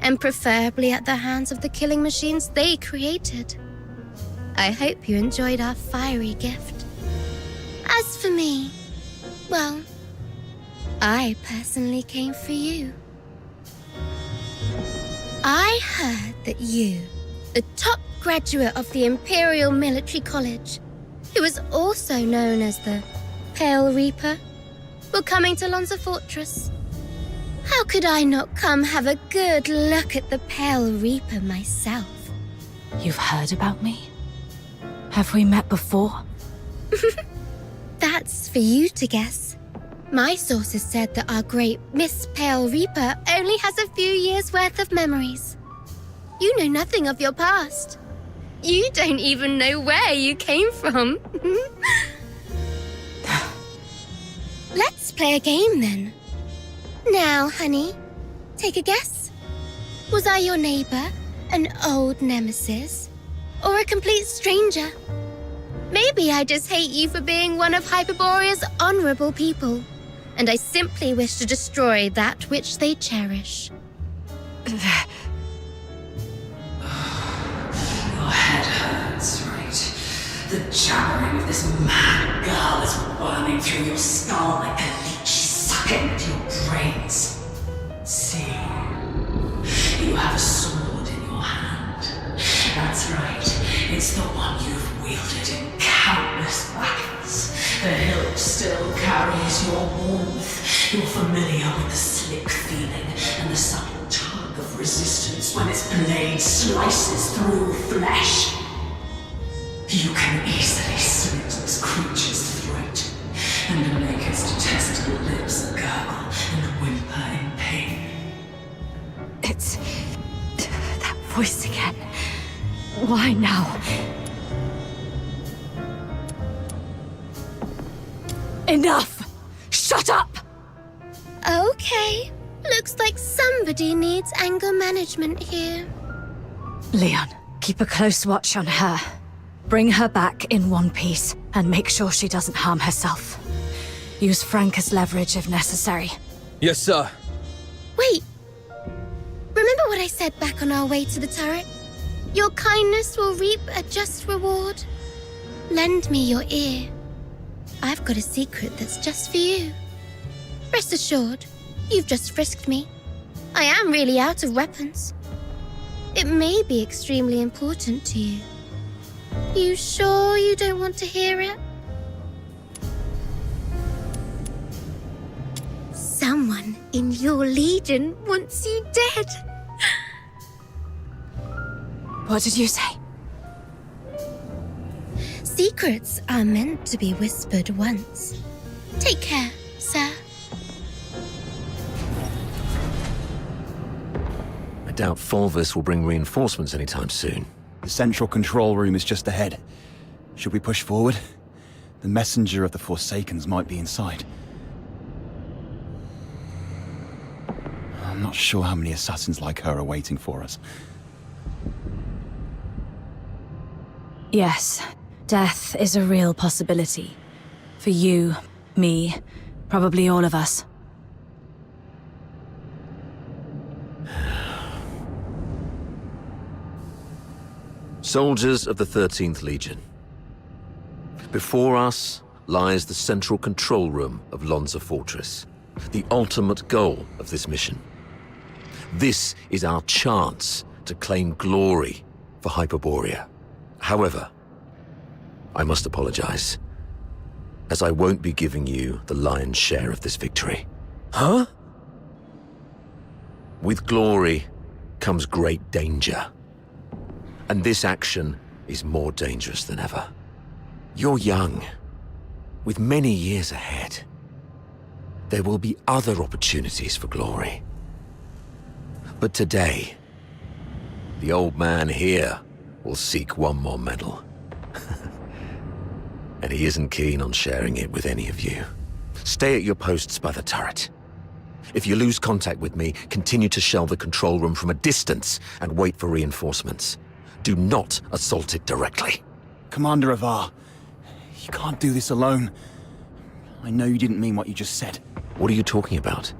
and preferably at the hands of the killing machines they created. I hope you enjoyed our fiery gift. As for me, well, I personally came for you. I heard that you, a top graduate of the Imperial Military College, who was also known as the Pale Reaper, were coming to Lonza Fortress. How could I not come have a good look at the Pale Reaper myself? You've heard about me? Have we met before? That's for you to guess. My sources said that our great Miss Pale Reaper only has a few years' worth of memories. You know nothing of your past. You don't even know where you came from. Let's play a game then. Now, honey, take a guess. Was I your neighbor, an old nemesis, or a complete stranger? Maybe I just hate you for being one of Hyperborea's honorable people, and I simply wish to destroy that which they cherish. Your head hurts, right? The jabbering of this mad girl is burning through your skull like a leech sucking at your brains. See, you have a sword in your hand. That's right, it's the one you've wielded in countless battles. The hilt still carries your warmth. You're familiar with the slick feeling and the subtle tug of resistance when its blade slices through flesh. You can easily slit this creature's throat and make its detestable lips gurgle and whimper in pain. It's... that voice again. Why now? Enough! Shut up! Okay, looks like somebody needs anger management here. Leon, keep a close watch on her. Bring her back in one piece and make sure she doesn't harm herself. Use Frank as leverage if necessary. Yes, sir. Wait. Remember what I said back on our way to the turret? Your kindness will reap a just reward. Lend me your ear. I've got a secret that's just for you. Rest assured, you've just frisked me. I am really out of weapons. It may be extremely important to you. You sure you don't want to hear it? Someone in your legion wants you dead. What did you say? Secrets are meant to be whispered once. Take care, sir. I doubt Fulvis will bring reinforcements anytime soon. The central control room is just ahead. Should we push forward? The messenger of the Forsakens might be inside. I'm not sure how many assassins like her are waiting for us. Yes, death is a real possibility. For you, me, probably all of us. Soldiers of the 13th Legion. Before us lies the central control room of Lonza Fortress, the ultimate goal of this mission. This is our chance to claim glory for Hyperborea. However, I must apologize, as I won't be giving you the lion's share of this victory. Huh? With glory comes great danger. And this action is more dangerous than ever. You're young, with many years ahead. There will be other opportunities for glory. But today, the old man here will seek one more medal. And he isn't keen on sharing it with any of you. Stay at your posts by the turret. If you lose contact with me, continue to shell the control room from a distance and wait for reinforcements. Do not assault it directly. Commander Avar, you can't do this alone. I know you didn't mean what you just said. What are you talking about?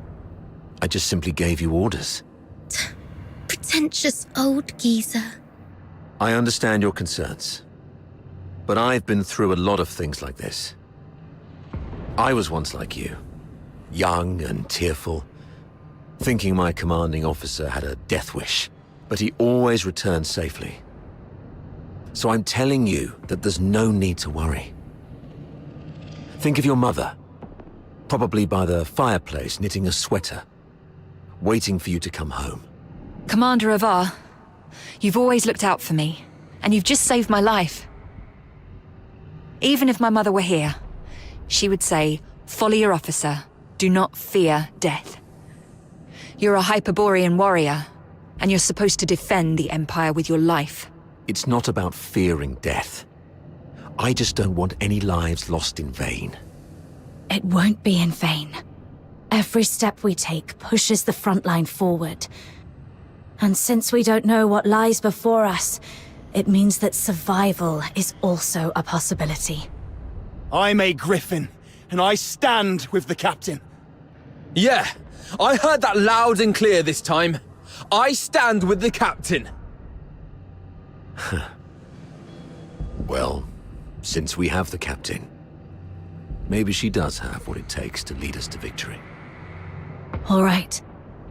I just simply gave you orders. Pretentious old geezer. I understand your concerns, but I've been through a lot of things like this. I was once like you, young and tearful, thinking my commanding officer had a death wish, but he always returned safely. So I'm telling you that there's no need to worry. Think of your mother, probably by the fireplace knitting a sweater, waiting for you to come home. Commander Avar, you've always looked out for me, and you've just saved my life. Even if my mother were here, she would say, follow your officer, do not fear death. You're a Hyperborean warrior, and you're supposed to defend the Empire with your life. It's not about fearing death. I just don't want any lives lost in vain. It won't be in vain. Every step we take pushes the front line forward. And since we don't know what lies before us, it means that survival is also a possibility. I'm a Griffin, and I stand with the captain. Yeah, I heard that loud and clear this time. I stand with the captain. Well, since we have the captain, maybe she does have what it takes to lead us to victory. All right.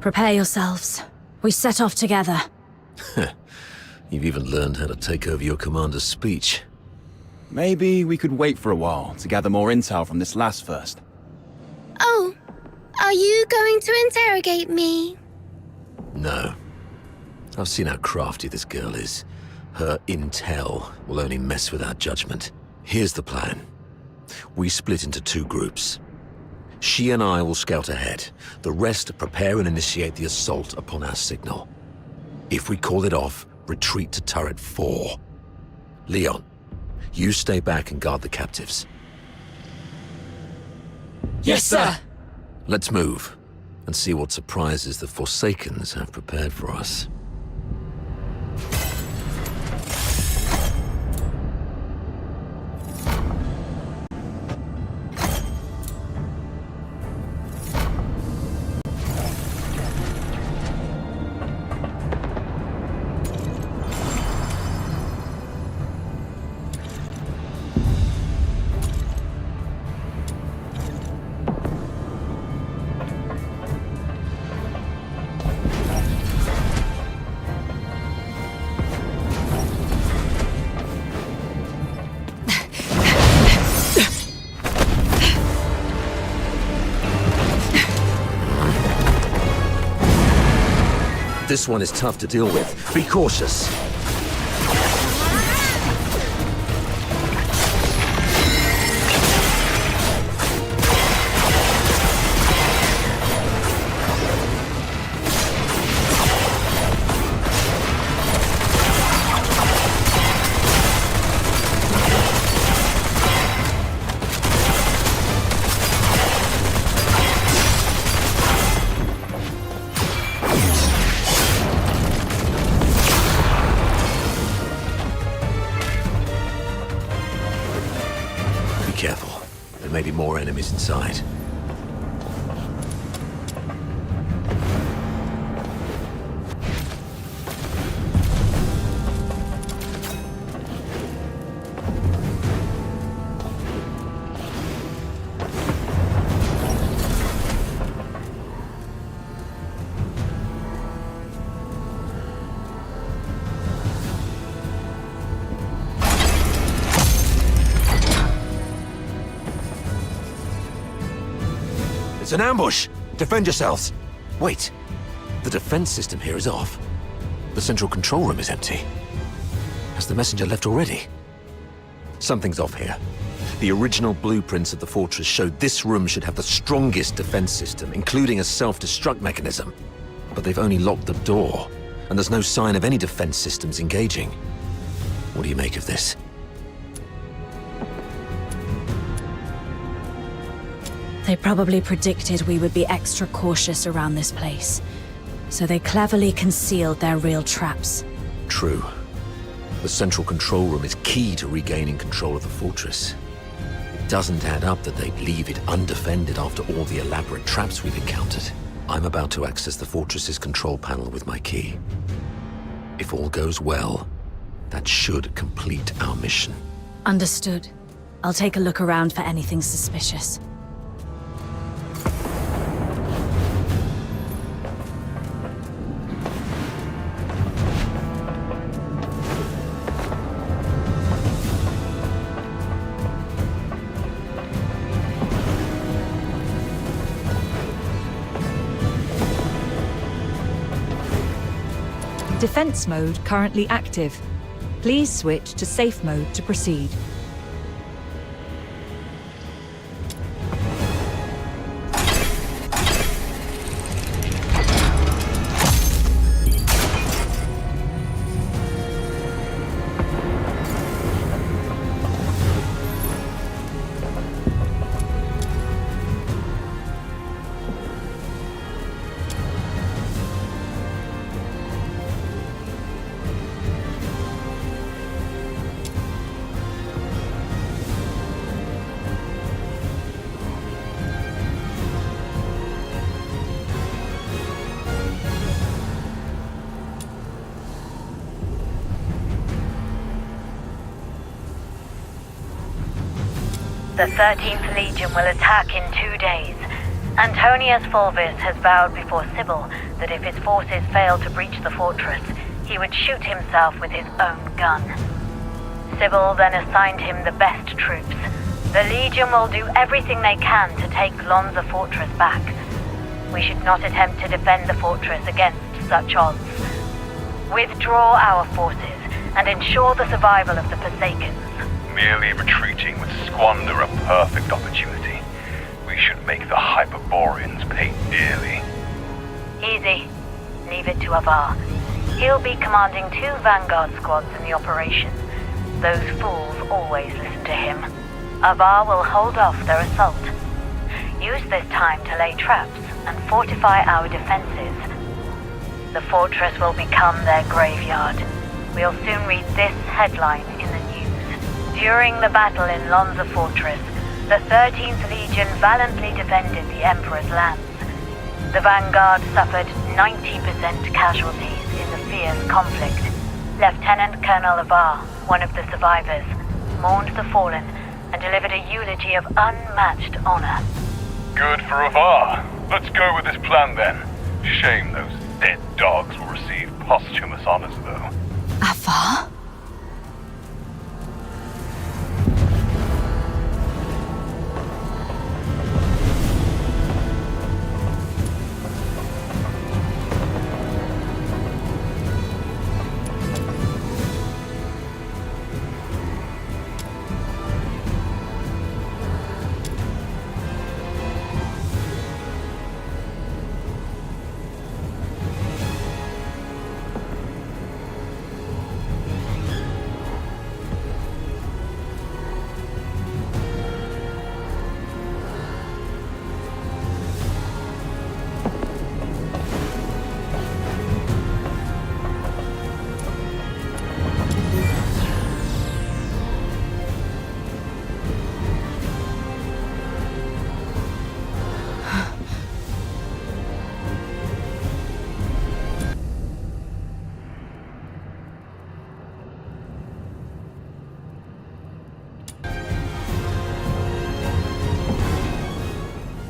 Prepare yourselves. We set off together. You've even learned how to take over your commander's speech. Maybe we could wait for a while to gather more intel from this last first. Oh, are you going to interrogate me? No. I've seen how crafty this girl is. Her intel will only mess with our judgment. Here's the plan. We split into two groups. She and I will scout ahead. The rest prepare and initiate the assault upon our signal. If we call it off, retreat to turret 4. Leon, you stay back and guard the captives. Yes, sir! Let's move and see what surprises the Forsakens have prepared for us. This one is tough to deal with. Be cautious. more enemies inside. It's an ambush! Defend yourselves! Wait, the defense system here is off. The central control room is empty. Has the messenger left already? Something's off here. The original blueprints of the fortress showed this room should have the strongest defense system, including a self-destruct mechanism. But they've only locked the door, and there's no sign of any defense systems engaging. What do you make of this? They probably predicted we would be extra cautious around this place, so they cleverly concealed their real traps. True. The central control room is key to regaining control of the fortress. It doesn't add up that they'd leave it undefended after all the elaborate traps we've encountered. I'm about to access the fortress's control panel with my key. If all goes well, that should complete our mission. Understood. I'll take a look around for anything suspicious. Defense mode currently active. Please switch to safe mode to proceed. The 13th Legion will attack in 2 days. Antonius Fulvis has vowed before Sybil that if his forces fail to breach the fortress, he would shoot himself with his own gun. Sybil then assigned him the best troops. The Legion will do everything they can to take Lonza Fortress back. We should not attempt to defend the fortress against such odds. Withdraw our forces and ensure the survival of the Forsakens. Merely retreating would squander a perfect opportunity. We should make the Hyperboreans pay dearly. Easy. Leave it to Avar. He'll be commanding 2 Vanguard squads in the operation. Those fools always listen to him. Avar will hold off their assault. Use this time to lay traps and fortify our defenses. The fortress will become their graveyard. We'll soon read this headline in the news. During the battle in Lonza Fortress, the 13th Legion valiantly defended the Emperor's lands. The Vanguard suffered 90% casualties in the fierce conflict. Lieutenant Colonel Avar, one of the survivors, mourned the fallen and delivered a eulogy of unmatched honor. Good for Avar. Let's go with this plan then. Shame those dead dogs will receive posthumous honors though. Avar?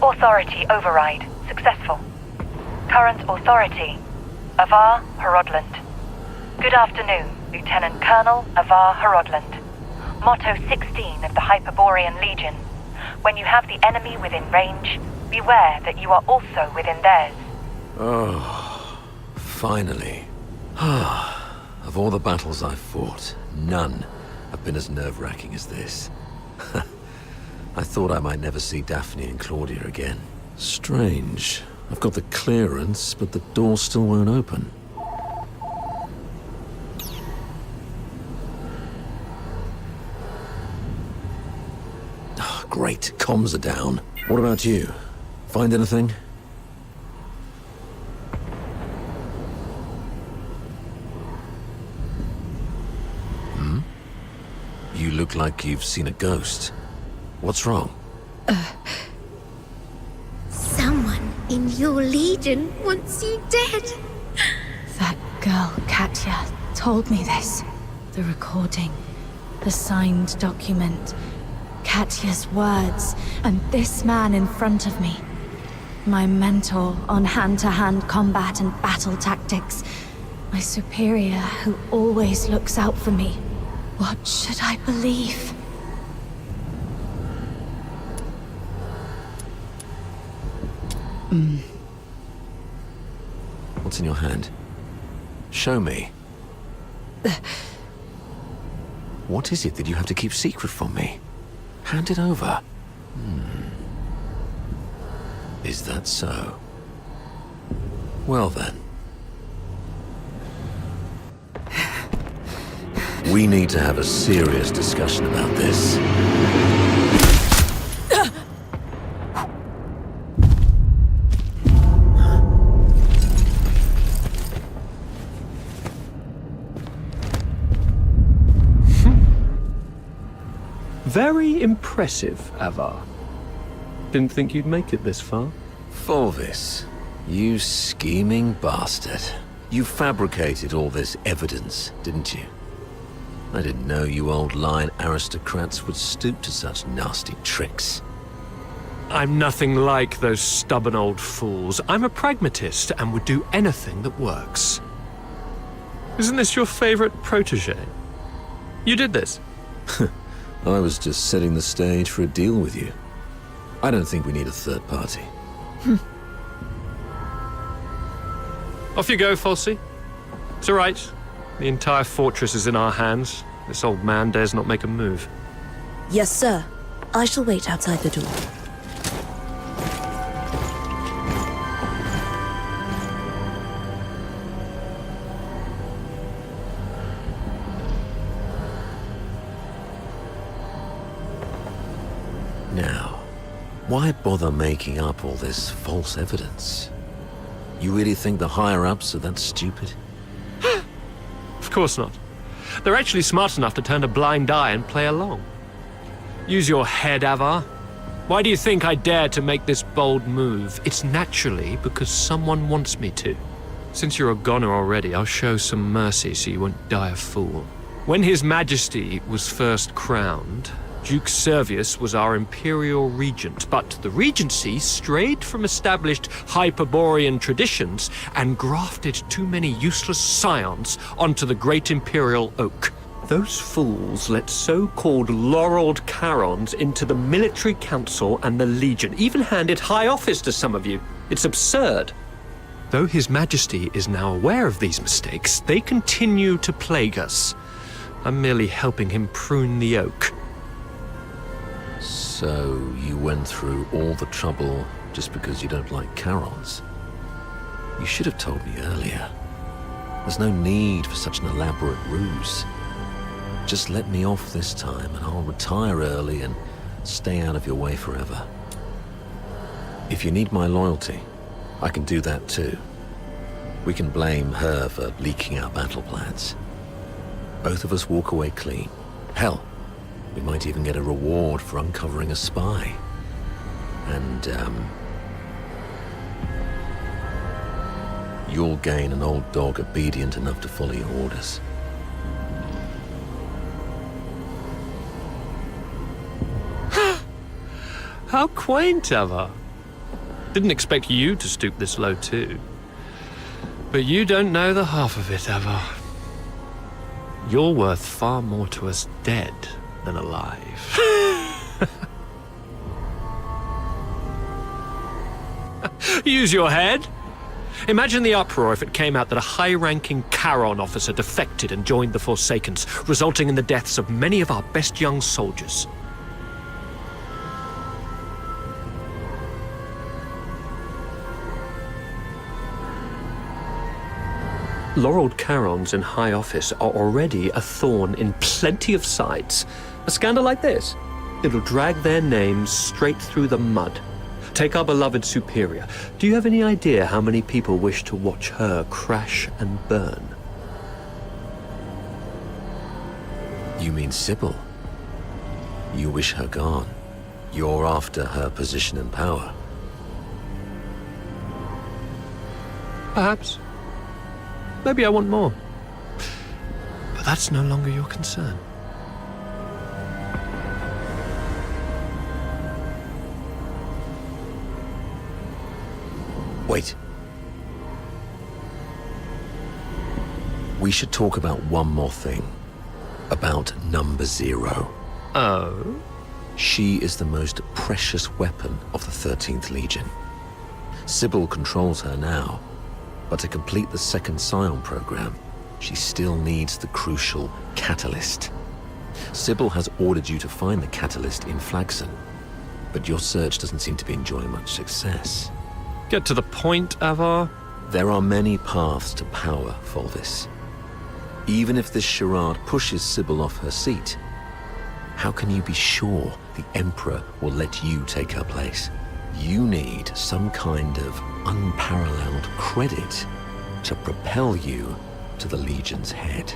Authority override. Successful. Current authority. Avar Harodland. Good afternoon, Lieutenant Colonel Avar Harodland. Motto 16 of the Hyperborean Legion. When you have the enemy within range, beware that you are also within theirs. Oh, finally. Of all the battles I've fought, none have been as nerve-wracking as this. I thought I might never see Daphne and Claudia again. Strange. I've got the clearance, but the door still won't open. Great, comms are down. What about you? Find anything? You look like you've seen a ghost. What's wrong? Someone in your legion wants you dead. That girl, Katya, told me this. The recording. The signed document. Katya's words. And this man in front of me. My mentor on hand-to-hand combat and battle tactics. My superior who always looks out for me. What should I believe? What's in your hand? Show me. What is it that you have to keep secret from me? Hand it over. Is that so? Well then. We need to have a serious discussion about this. Very impressive, Avar. Didn't think you'd make it this far. Fulvis, you scheming bastard. You fabricated all this evidence, didn't you? I didn't know you old lion aristocrats would stoop to such nasty tricks. I'm nothing like those stubborn old fools. I'm a pragmatist and would do anything that works. Isn't this your favorite protege? You did this. I was just setting the stage for a deal with you. I don't think we need a third party. Off you go, Falsey. It's all right. The entire fortress is in our hands. This old man dares not make a move. Yes, sir. I shall wait outside the door. Now, why bother making up all this false evidence? You really think the higher-ups are that stupid? Of course not. They're actually smart enough to turn a blind eye and play along. Use your head, Avar. Why do you think I dare to make this bold move? It's naturally because someone wants me to. Since you're a goner already, I'll show some mercy so you won't die a fool. When His Majesty was first crowned, Duke Servius was our imperial regent, but the regency strayed from established Hyperborean traditions and grafted too many useless scions onto the great imperial oak. Those fools let so-called laureled Charons into the military council and the legion, even handed high office to some of you. It's absurd. Though His Majesty is now aware of these mistakes, they continue to plague us. I'm merely helping him prune the oak. So, you went through all the trouble just because you don't like Charons? You should have told me earlier. There's no need for such an elaborate ruse. Just let me off this time and I'll retire early and stay out of your way forever. If you need my loyalty, I can do that too. We can blame her for leaking our battle plans. Both of us walk away clean. Hell, we might even get a reward for uncovering a spy. And, you'll gain an old dog obedient enough to follow your orders. How quaint, Avar. Didn't expect you to stoop this low too. But you don't know the half of it, Ava. You're worth far more to us dead than alive. Use your head. Imagine the uproar if it came out that a high-ranking Charon officer defected and joined the Forsakens, resulting in the deaths of many of our best young soldiers. Laureled Charons in high office are already a thorn in plenty of sides. A scandal like this, it'll drag their names straight through the mud. Take our beloved Superior. Do you have any idea how many people wish to watch her crash and burn? You mean Sybil? You wish her gone. You're after her position and power. Perhaps. Maybe I want more. But that's no longer your concern. Wait. We should talk about one more thing. About Number 0. Oh? She is the most precious weapon of the 13th Legion. Sybil controls her now, but to complete the second Scion program, she still needs the crucial catalyst. Sybil has ordered you to find the catalyst in Flagson, but your search doesn't seem to be enjoying much success. Get to the point, Avar. There are many paths to power, Fulvis. Even if this charade pushes Sybil off her seat, how can you be sure the Emperor will let you take her place? You need some kind of unparalleled credit to propel you to the Legion's head.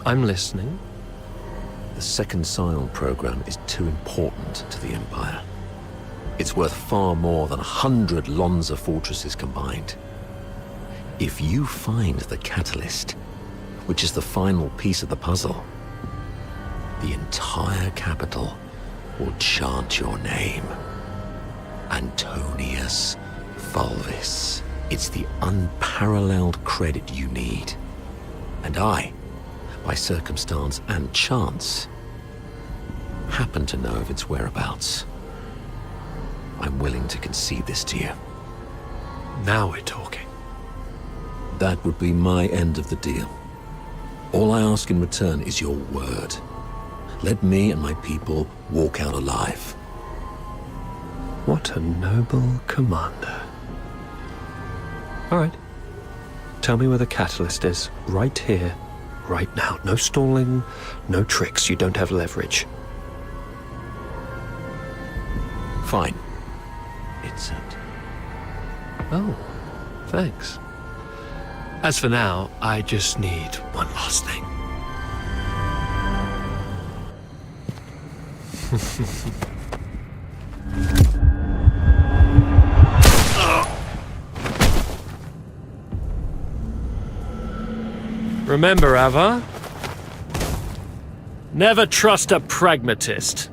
I'm listening. The second Scion program is too important to the Empire. It's worth far more than 100 Lonza fortresses combined. If you find the catalyst, which is the final piece of the puzzle, the entire capital will chant your name. Antonius Fulvis. It's the unparalleled credit you need. And I, by circumstance and chance, happen to know of its whereabouts. I'm willing to concede this to you. Now we're talking. That would be my end of the deal. All I ask in return is your word. Let me and my people walk out alive. What a noble commander. All right. Tell me where the catalyst is. Right here, right now. No stalling, no tricks. You don't have leverage. Fine. It's it. Oh, thanks. As for now, I just need one last thing. Remember, Ava, never trust a pragmatist.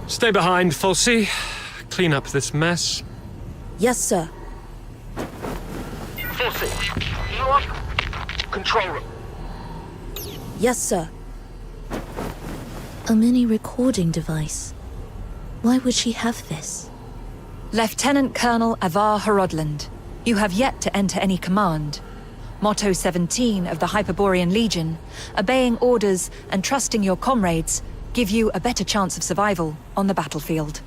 Stay behind, Fulci. Clean up this mess. Yes, sir. Fulci, you are control room. Yes, sir. A mini recording device. Why would she have this? Lieutenant Colonel Avar Horodland, you have yet to enter any command. Motto 17 of the Hyperborean Legion, obeying orders and trusting your comrades give you a better chance of survival on the battlefield.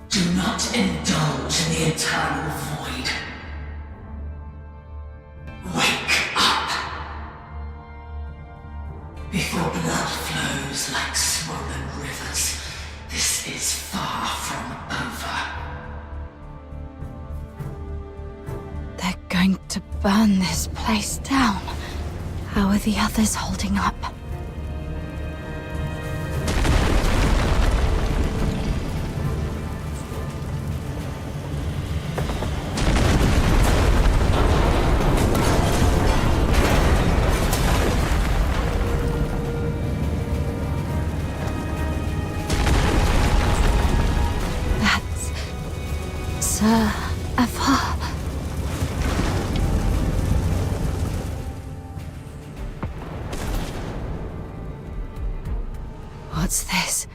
Do not indulge in the eternal void. Wake up! Before blood flows like swollen rivers, this is far from over. They're going to burn this place down. How are the others holding up? Sir Avar. What's this?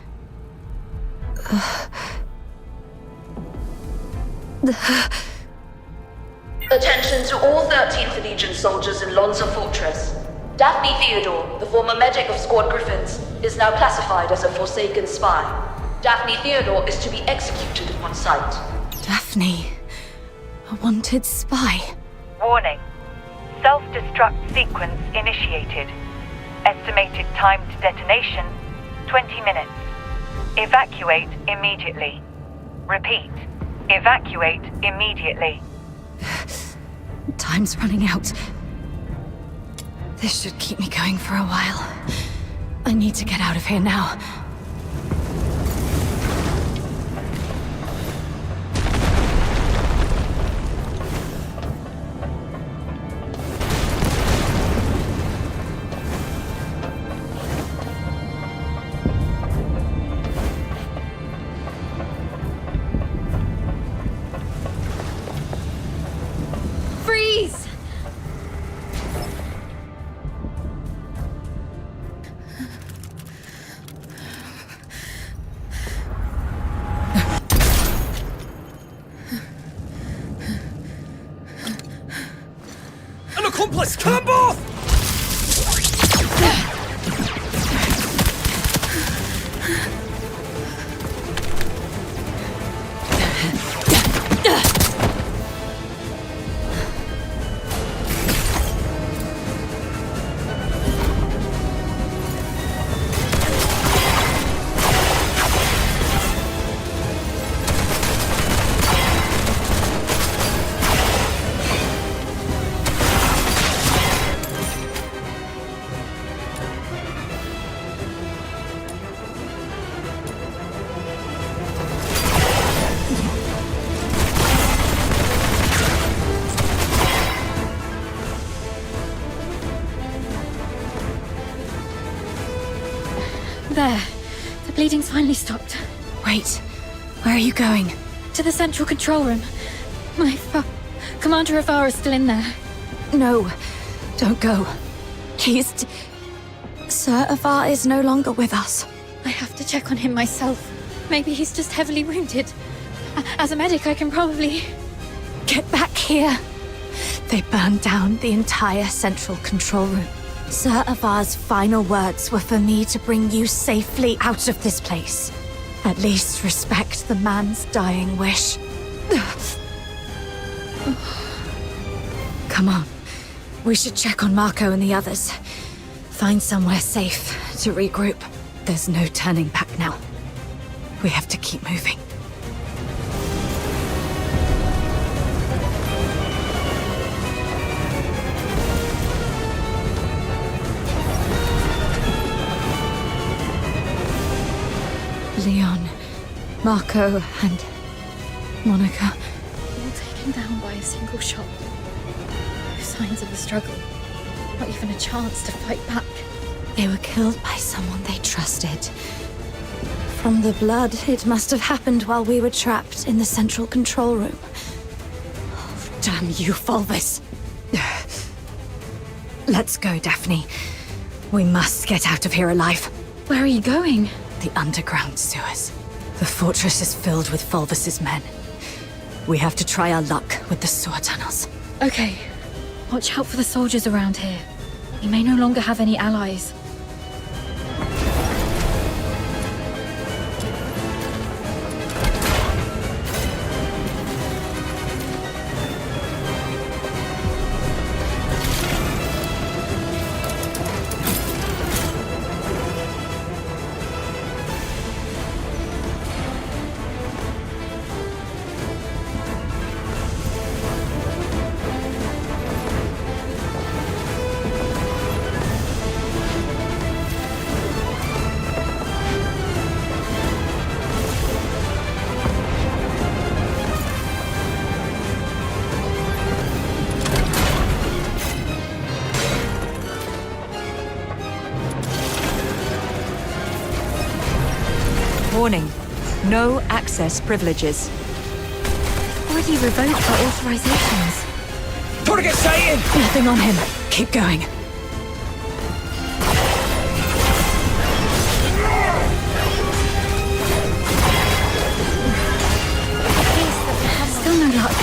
Attention to all 13th Legion soldiers in Lonza Fortress. Daphne Theodore, the former medic of Squad Griffins, is now classified as a Forsaken spy. Daphne Theodore is to be executed on sight. Daphne, a wanted spy. Warning. Self-destruct sequence initiated. Estimated time to detonation, 20 minutes. Evacuate immediately. Repeat. Evacuate immediately. Time's running out. This should keep me going for a while. I need to get out of here now. Freeze! An accomplice! Come off! There. The bleeding's finally stopped. Wait, where are you going? To the central control room. My Commander Avar is still in there. No, don't go. Sir Avar is no longer with us. I have to check on him myself. Maybe he's just heavily wounded. As a medic, I can probably... Get back here. They burned down the entire central control room. Sir Avar's final words were for me to bring you safely out of this place. At least respect the man's dying wish. Come on. We should check on Marco and the others. Find somewhere safe to regroup. There's no turning back now. We have to keep moving. Leon, Marco, and Monica. All taken down by a single shot. No signs of a struggle. Not even a chance to fight back. They were killed by someone they trusted. From the blood, it must have happened while we were trapped in the central control room. Oh, damn you, Fulvus. Let's go, Daphne. We must get out of here alive. Where are you going? The underground sewers. The fortress is filled with Fulvus's men. We have to try our luck with the sewer tunnels. Okay. Watch out for the soldiers around here. We may no longer have any allies. Warning. No access privileges. Already revoked our authorizations. Target sighted! Nothing on him. Keep going. Still no luck.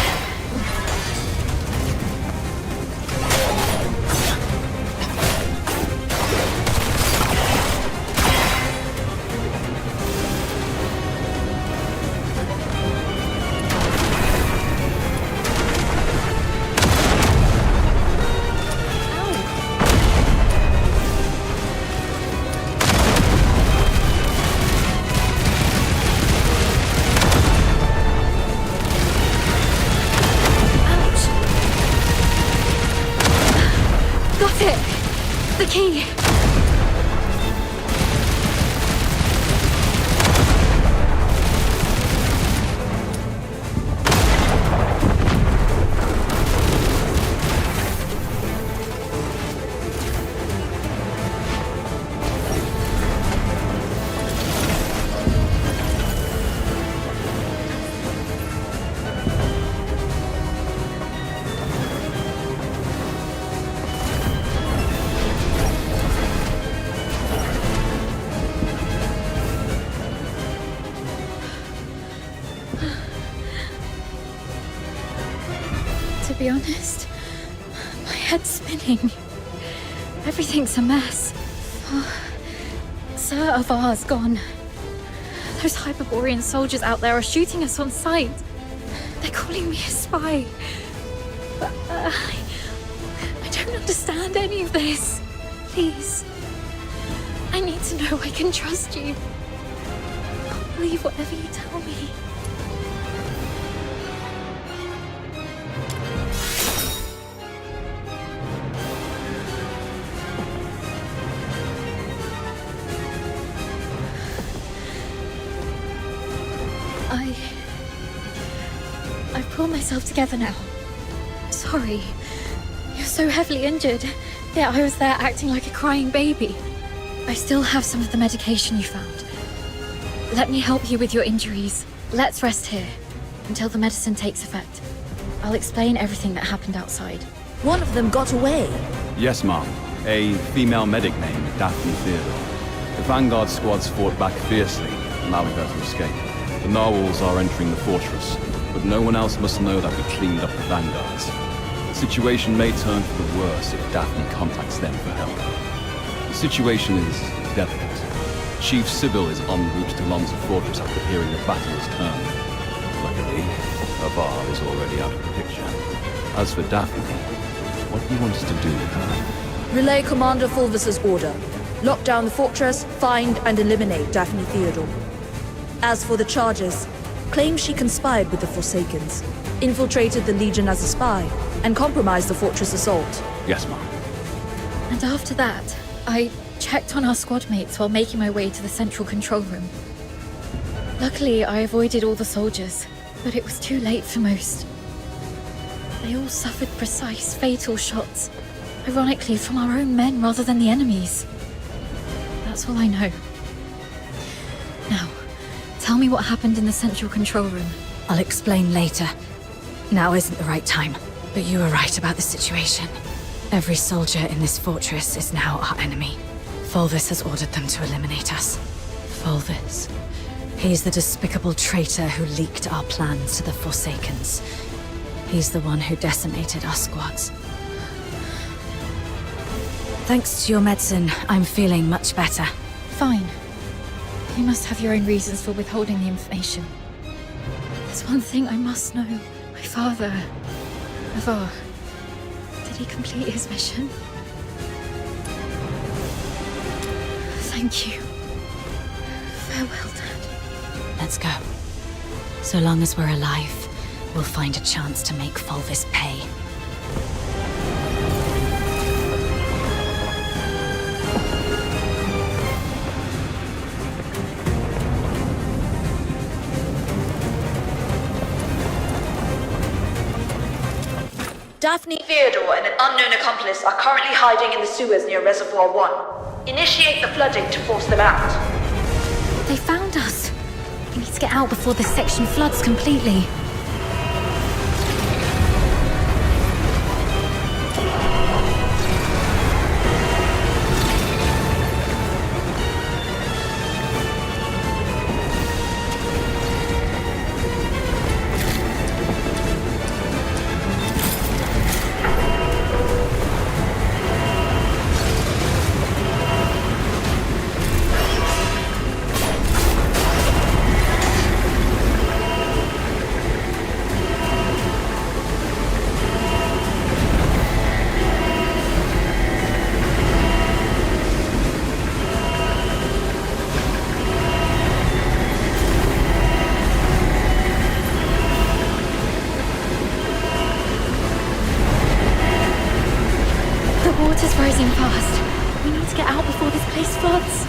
Got it! The key! To be honest, my head's spinning. Everything's a mess. Oh, Sir Avar's gone. Those Hyperborean soldiers out there are shooting us on sight. They're calling me a spy. But I don't understand any of this. Please. I need to know I can trust you. I'll believe whatever you tell me. I've pulled myself together now. Sorry. You're so heavily injured. Yet I was there acting like a crying baby. I still have some of the medication you found. Let me help you with your injuries. Let's rest here until the medicine takes effect. I'll explain everything that happened outside. One of them got away. Yes, ma'am. A female medic named Daphne Theodore. The Vanguard squads fought back fiercely, allowing her to escape. The narwhals are entering the fortress, but no one else must know that we cleaned up the Vanguards. The situation may turn for the worse if Daphne contacts them for help. The situation is delicate. Chief Sybil is en route to Lonza Fortress after hearing the battle is turned. Luckily, Avar is already out of the picture. As for Daphne, what do you want us to do with her? Relay Commander Fulvis's order. Lock down the fortress, find and eliminate Daphne Theodore. As for the charges, claim she conspired with the Forsakens, infiltrated the Legion as a spy, and compromised the fortress assault. Yes, ma'am. And after that, I checked on our squad mates while making my way to the central control room. Luckily, I avoided all the soldiers, but it was too late for most. They all suffered precise, fatal shots, ironically from our own men rather than the enemy's. That's all I know. Now, tell me what happened in the central control room. I'll explain later. Now isn't the right time. But you were right about the situation. Every soldier in this fortress is now our enemy. Fulvis has ordered them to eliminate us. Fulvis. He's the despicable traitor who leaked our plans to the Forsakens. He's the one who decimated our squads. Thanks to your medicine, I'm feeling much better. Fine. You must have your own reasons for withholding the information. There's one thing I must know. My father, Avar, did he complete his mission? Thank you. Farewell, Dad. Let's go. So long as we're alive, we'll find a chance to make Fulvis pay. Daphne Theodore and an unknown accomplice are currently hiding in the sewers near Reservoir 1. Initiate the flooding to force them out. They found us. We need to get out before this section floods completely. The water's rising fast. We need to get out before this place floods.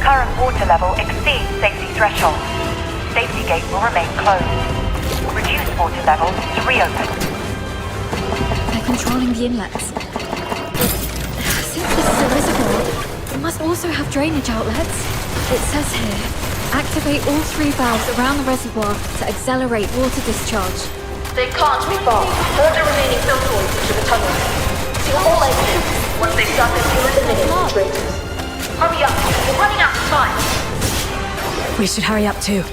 Current water level exceeds safety threshold. Safety gate will remain closed. Reduce water levels to reopen. They're controlling the inlets. Since this is a reservoir, it must also have drainage outlets. It says here, activate all 3 valves around the reservoir to accelerate water discharge. They can't be far. Hold the remaining filters into the tunnel. Seal all exits once they start to eliminate these raiders. Hurry up, we're running out of time. We should hurry up too.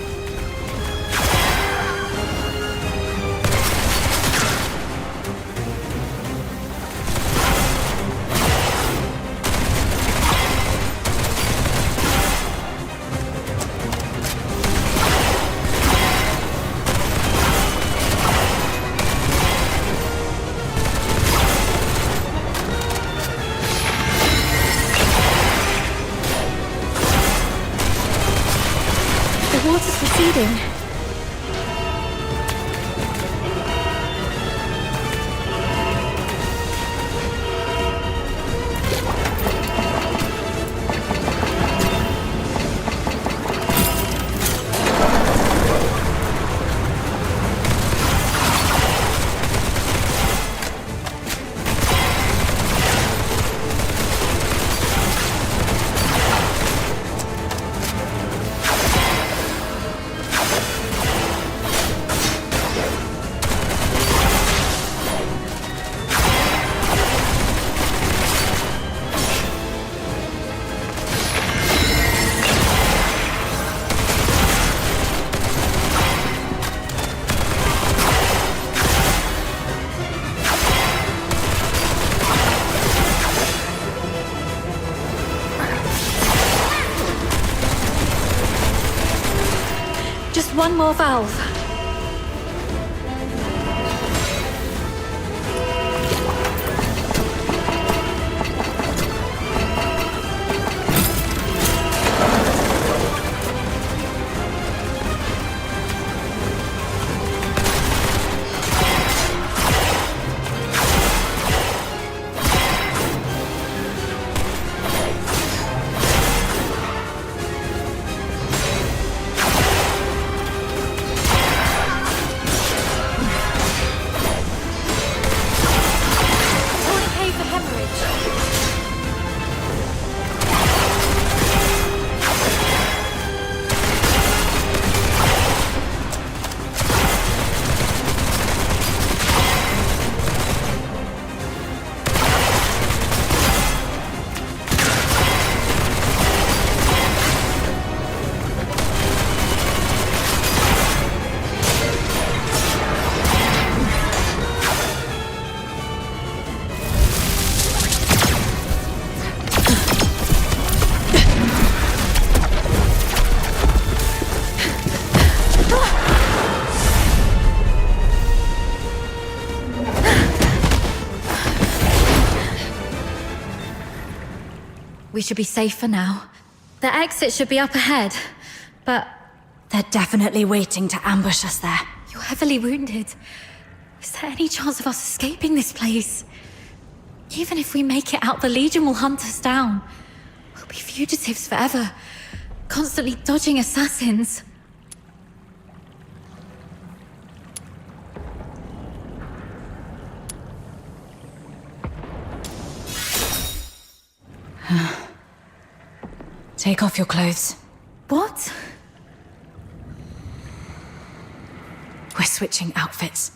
The water's receding. Just one more valve. We should be safe for now. The exit should be up ahead, but they're definitely waiting to ambush us there. You're heavily wounded. Is there any chance of us escaping this place? Even if we make it out, the Legion will hunt us down. be fugitives forever, constantly dodging assassins. Take off your clothes. What? We're switching outfits.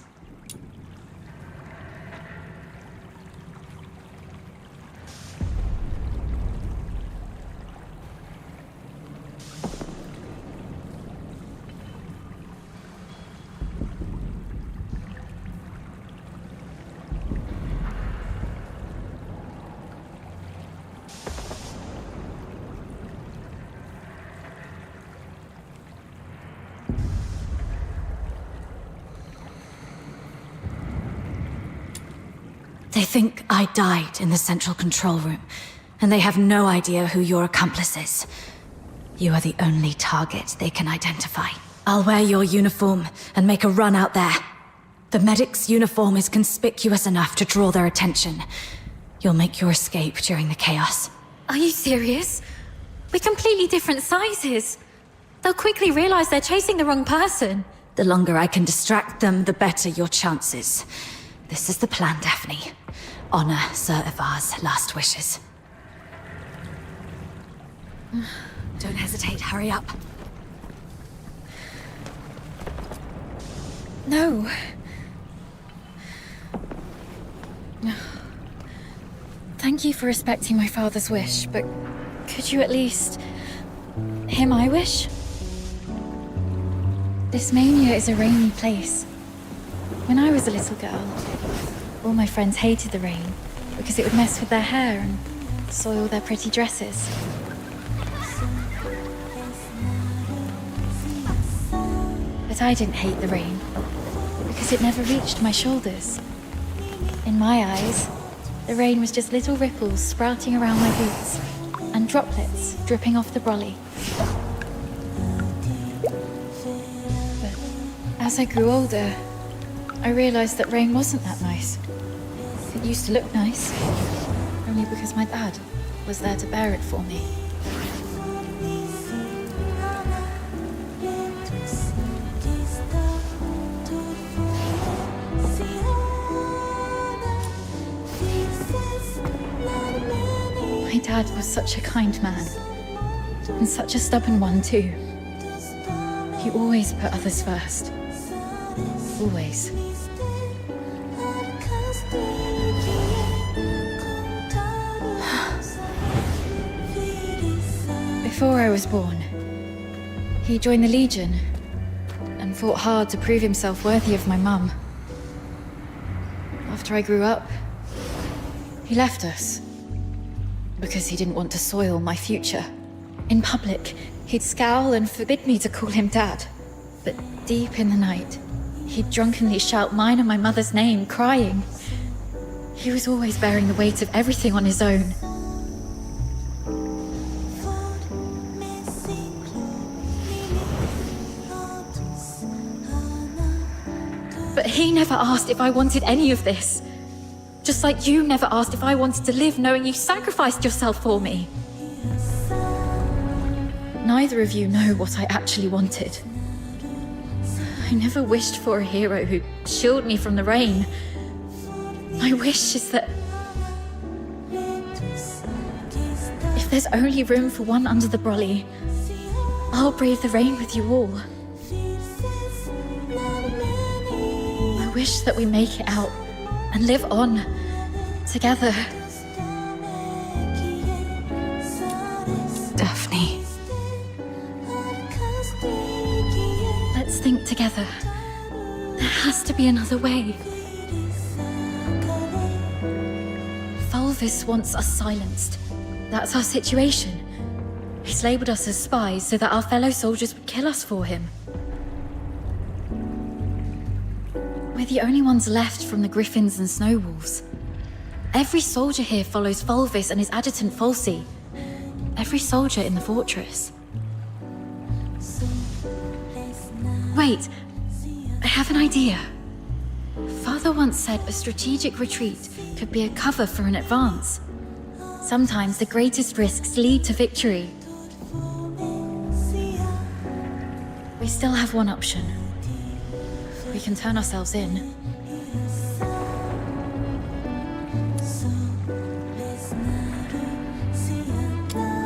They think I died in the central control room, and they have no idea who your accomplice is. You are the only target they can identify. I'll wear your uniform and make a run out there. The medic's uniform is conspicuous enough to draw their attention. You'll make your escape during the chaos. Are you serious? We're completely different sizes. They'll quickly realize they're chasing the wrong person. The longer I can distract them, the better your chances. This is the plan, Daphne. Honor Sir Ivar's last wishes. Don't hesitate, hurry up. No. Thank you for respecting my father's wish, but could you at least hear my wish? This mania is a rainy place. When I was a little girl, all my friends hated the rain because it would mess with their hair and soil their pretty dresses. But I didn't hate the rain because it never reached my shoulders. In my eyes, the rain was just little ripples sprouting around my boots and droplets dripping off the brolly. But as I grew older, I realized that rain wasn't that nice. It used to look nice, only because my dad was there to bear it for me. My dad was such a kind man, and such a stubborn one too. He always put others first. Always. Before I was born, he joined the Legion and fought hard to prove himself worthy of my mum. After I grew up, he left us because he didn't want to soil my future. In public, he'd scowl and forbid me to call him Dad. But deep in the night, he'd drunkenly shout mine and my mother's name, crying. He was always bearing the weight of everything on his own. But he never asked if I wanted any of this. Just like you never asked if I wanted to live knowing you sacrificed yourself for me. Neither of you know what I actually wanted. I never wished for a hero who'd shield me from the rain. My wish is that if there's only room for one under the brolly, I'll brave the rain with you all. I wish that we make it out and live on together. Daphne. Let's think together. There has to be another way. Fulvis wants us silenced. That's our situation. He's labeled us as spies so that our fellow soldiers would kill us for him. We're the only ones left from the Griffins and Snowwolves. Every soldier here follows Fulvis and his adjutant Falsey. Every soldier in the fortress. Wait, I have an idea. Father once said a strategic retreat could be a cover for an advance. Sometimes the greatest risks lead to victory. We still have one option. We can turn ourselves in.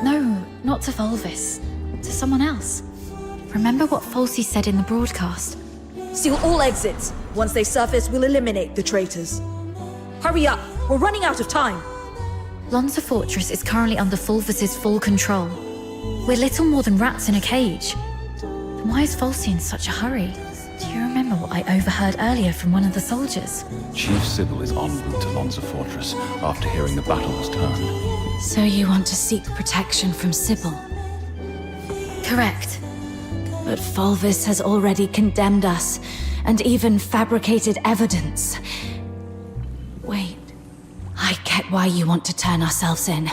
No, not to Volvis. To someone else. Remember what Falsey said in the broadcast? Seal all exits. Once they surface, we'll eliminate the traitors. Hurry up! We're running out of time! Lonza Fortress is currently under Fulvis's full control. We're little more than rats in a cage. Then why is Falsey in such a hurry? Do you remember what I overheard earlier from one of the soldiers? Chief Sybil is en route to Lonza Fortress after hearing the battle was turned. So you want to seek protection from Sybil? Correct. But Fulvis has already condemned us, and even fabricated evidence. Wait, I get why you want to turn ourselves in.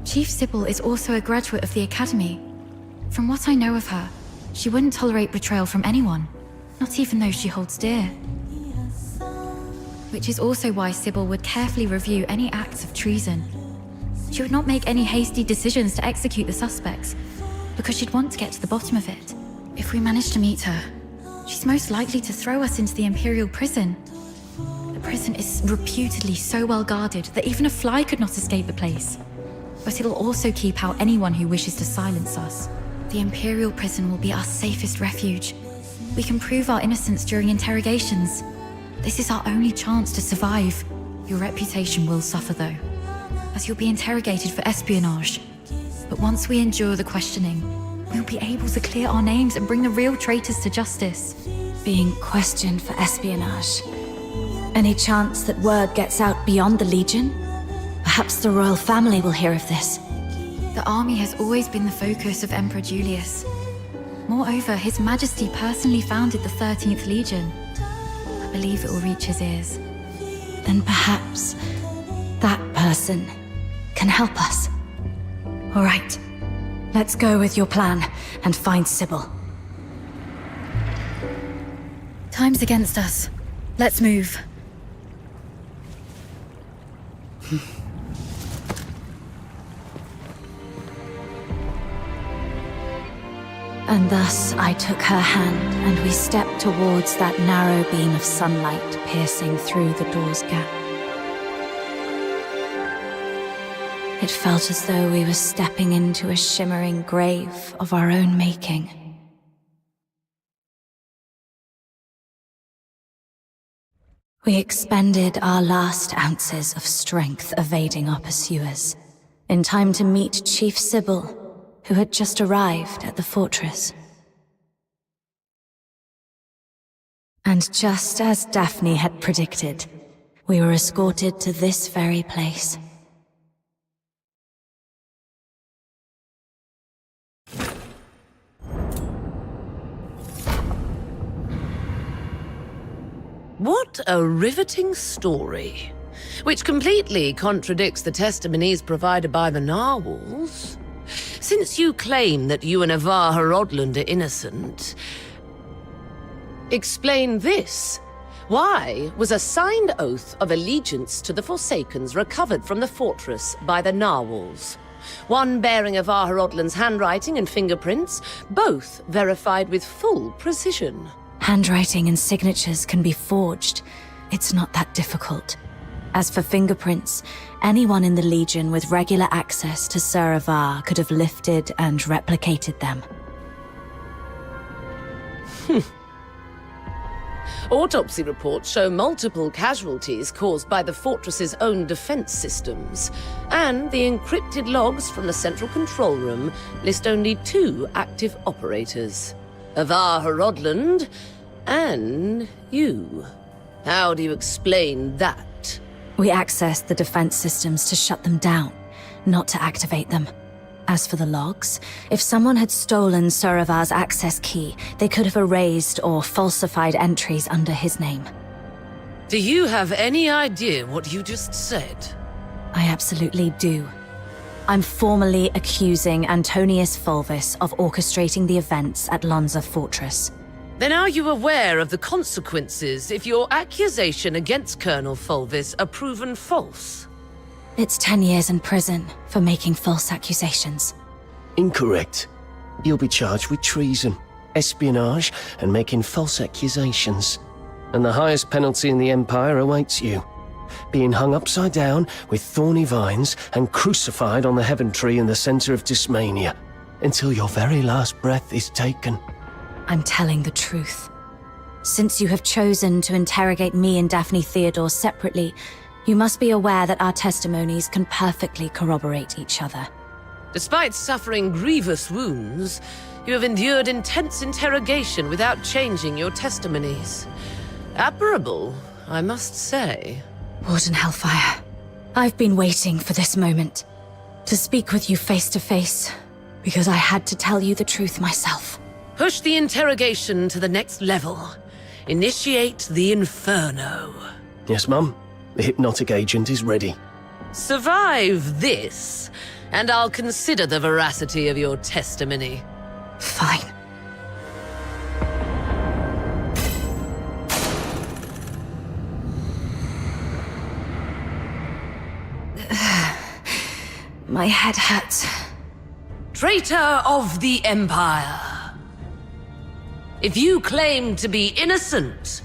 Chief Sybil is also a graduate of the Academy. From what I know of her, she wouldn't tolerate betrayal from anyone, not even those she holds dear. Which is also why Sybil would carefully review any acts of treason. She would not make any hasty decisions to execute the suspects, because she'd want to get to the bottom of it. If we manage to meet her, she's most likely to throw us into the Imperial prison. The prison is reputedly so well guarded that even a fly could not escape the place. But it'll also keep out anyone who wishes to silence us. The Imperial prison will be our safest refuge. We can prove our innocence during interrogations. This is our only chance to survive. Your reputation will suffer though, as you'll be interrogated for espionage. But once we endure the questioning, we'll be able to clear our names and bring the real traitors to justice. Being questioned for espionage. Any chance that word gets out beyond the Legion? Perhaps the royal family will hear of this. The army has always been the focus of Emperor Julius. Moreover, His Majesty personally founded the 13th Legion. I believe it will reach his ears. Then perhaps that person can help us. All right, let's go with your plan and find Sybil. Time's against us. Let's move. And thus I took her hand, and we stepped towards that narrow beam of sunlight piercing through the door's gap. It felt as though we were stepping into a shimmering grave of our own making. We expended our last ounces of strength evading our pursuers, in time to meet Chief Sybil, who had just arrived at the fortress. And just as Daphne had predicted, we were escorted to this very place. What a riveting story, which completely contradicts the testimonies provided by the narwhals. Since you claim that you and Avar Horodland are innocent, explain this. Why was a signed oath of allegiance to the Forsakens recovered from the fortress by the narwhals? One bearing Avar Horodland's handwriting and fingerprints, both verified with full precision. Handwriting and signatures can be forged. It's not that difficult. As for fingerprints, anyone in the Legion with regular access to Sir Avar could have lifted and replicated them. Autopsy reports show multiple casualties caused by the fortress's own defense systems, and the encrypted logs from the central control room list only 2 active operators. Avar Horodland and you. How do you explain that? We accessed the defense systems to shut them down, not to activate them. As for the logs, if someone had stolen Sir Avar's access key, they could have erased or falsified entries under his name. Do you have any idea what you just said? I absolutely do. I'm formally accusing Antonius Fulvis of orchestrating the events at Lonza Fortress. Then are you aware of the consequences if your accusation against Colonel Fulvis are proven false? It's 10 years in prison for making false accusations. Incorrect. You'll be charged with treason, espionage, and making false accusations. And the highest penalty in the Empire awaits you. Being hung upside down with thorny vines and crucified on the heaven tree in the center of Dismania, until your very last breath is taken. I'm telling the truth. Since you have chosen to interrogate me and Daphne Theodore separately, you must be aware that our testimonies can perfectly corroborate each other. Despite suffering grievous wounds, you have endured intense interrogation without changing your testimonies. Admirable, I must say. Warden Hellfire, I've been waiting for this moment. To speak with you face to face, because I had to tell you the truth myself. Push the interrogation to the next level. Initiate the Inferno. Yes, Mum. The hypnotic agent is ready. Survive this, and I'll consider the veracity of your testimony. Fine. My head hurts. Traitor of the Empire. If you claim to be innocent,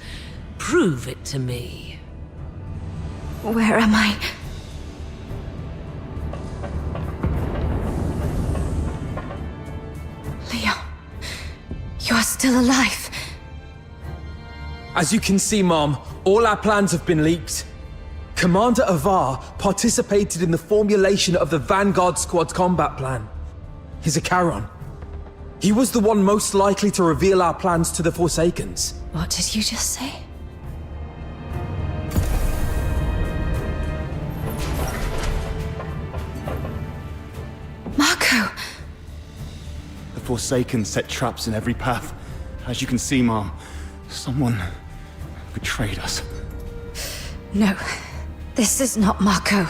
prove it to me. Where am I? Leon, you're still alive. As you can see, Mom, all our plans have been leaked. Commander Avar participated in the formulation of the Vanguard Squad's combat plan. He's a Charon. He was the one most likely to reveal our plans to the Forsakens. What did you just say? Marco! The Forsaken set traps in every path. As you can see, Mom, someone betrayed us. No, this is not Marco.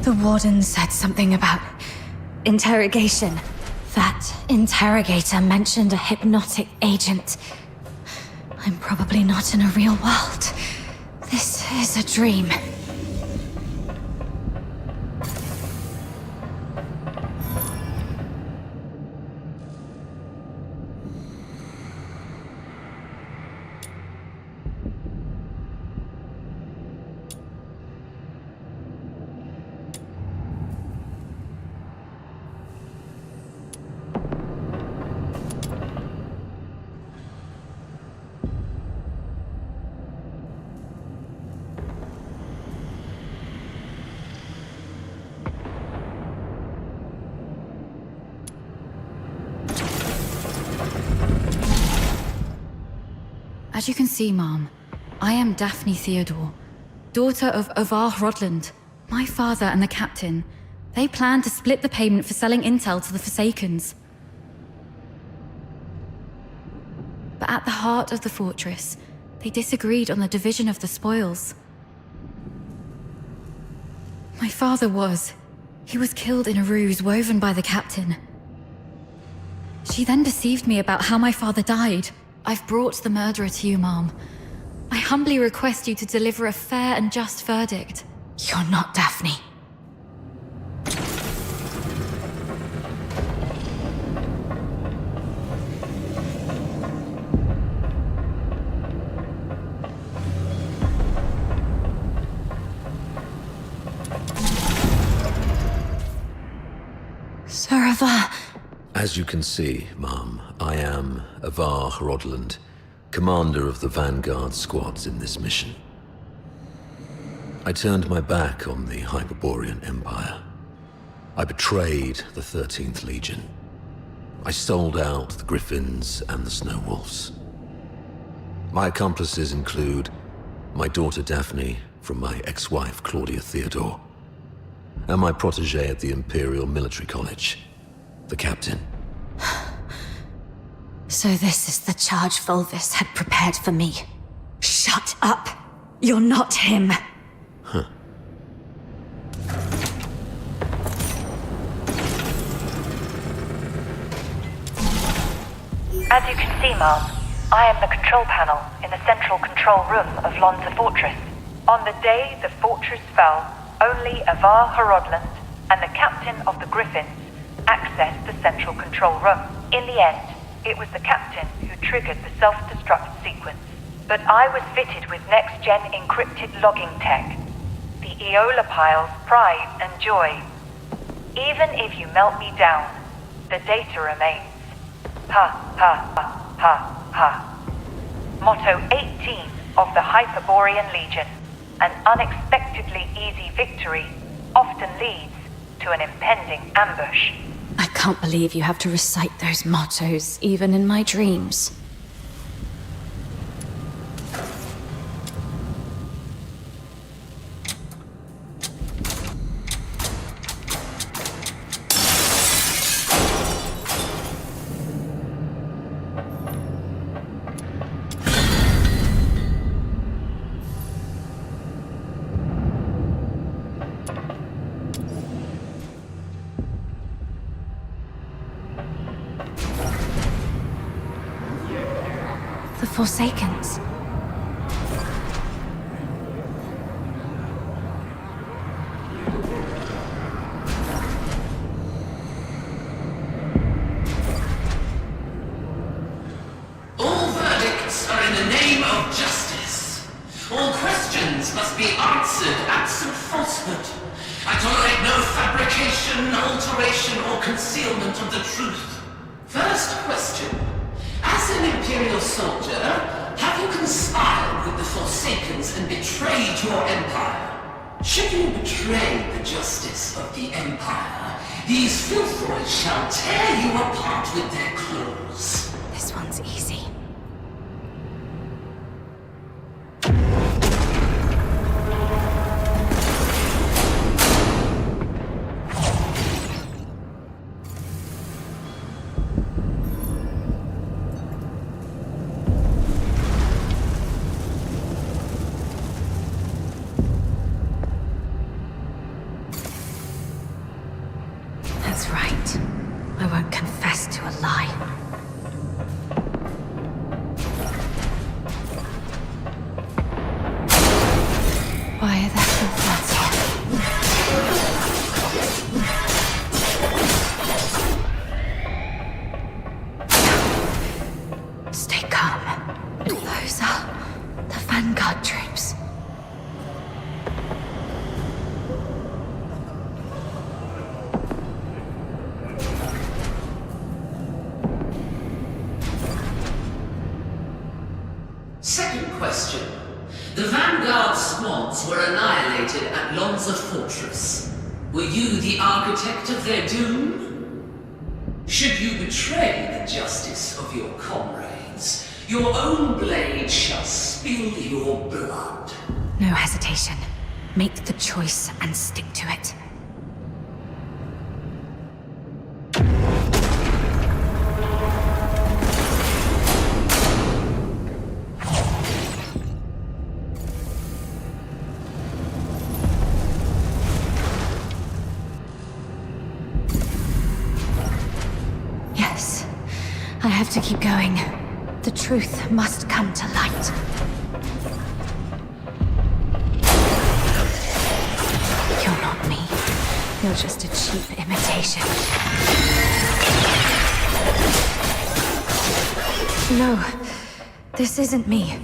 The warden said something about interrogation. That interrogator mentioned a hypnotic agent. I'm probably not in a real world. This is a dream. As you can see, Mom, I am Daphne Theodore, daughter of Avar Hrodland. My father and the captain, they planned to split the payment for selling intel to the Forsakens. But at the heart of the fortress, they disagreed on the division of the spoils. My father he was killed in a ruse woven by the captain. She then deceived me about how my father died. I've brought the murderer to you, Mom. I humbly request you to deliver a fair and just verdict. You're not Daphne. Sir Avar. As you can see, Mom, I am Avar Hrodland, commander of the Vanguard squads in this mission. I turned my back on the Hyperborean Empire. I betrayed the 13th Legion. I sold out the Griffins and the Snow Wolves. My accomplices include my daughter Daphne from my ex-wife Claudia Theodore, and my protege at the Imperial Military College, the captain. So this is the charge Volvis had prepared for me. Shut up! You're not him! Huh. As you can see, Mom, I am the control panel in the central control room of Lonza Fortress. On the day the fortress fell, only Avar Horodland and the captain of the Griffins accessed the central control room. In the end, it was the captain who triggered the self-destruct sequence. But I was fitted with next-gen encrypted logging tech. The Eola Pile's pride and joy. Even if you melt me down, the data remains. Ha, ha, ha, ha, ha. Motto 18 of the Hyperborean Legion. An unexpectedly easy victory often leads to an impending ambush. I can't believe you have to recite those mottos, even in my dreams. The Forsakens. All verdicts are in the name of justice. All questions must be answered absent falsehood. I tolerate no fabrication, alteration, or concealment of the truth. First question. As an Imperial soldier, have you conspired with the Forsakens and betrayed your empire? Should you betray the justice of the empire, these filthoids shall tear you apart with their claws. This one's easy. That's right. I won't confess to a lie. Why are there filters here? Stay calm. Those are the Vanguard troops. Second question. The Vanguard squads were annihilated at Lonza Fortress. Were you the architect of their doom? Should you betray the justice of your comrades, your own blade shall spill your blood. No hesitation. Make the choice and stick to it. Yes, I have to keep going. The truth must come to light. You're not me. You're just a cheap imitation. No, this isn't me.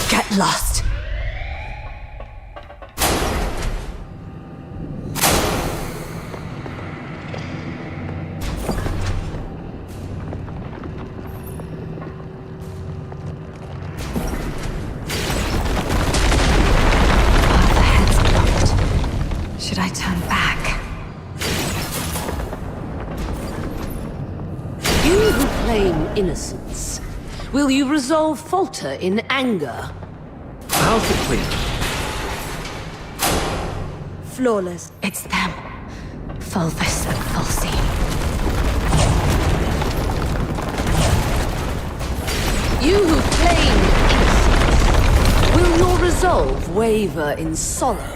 Get lost. Should I turn back? You who claim innocence, will you resolve falter in anger? perfectly. Flawless. It's them. Fulvus and Fulci. You who claim innocence, will your resolve waver in sorrow?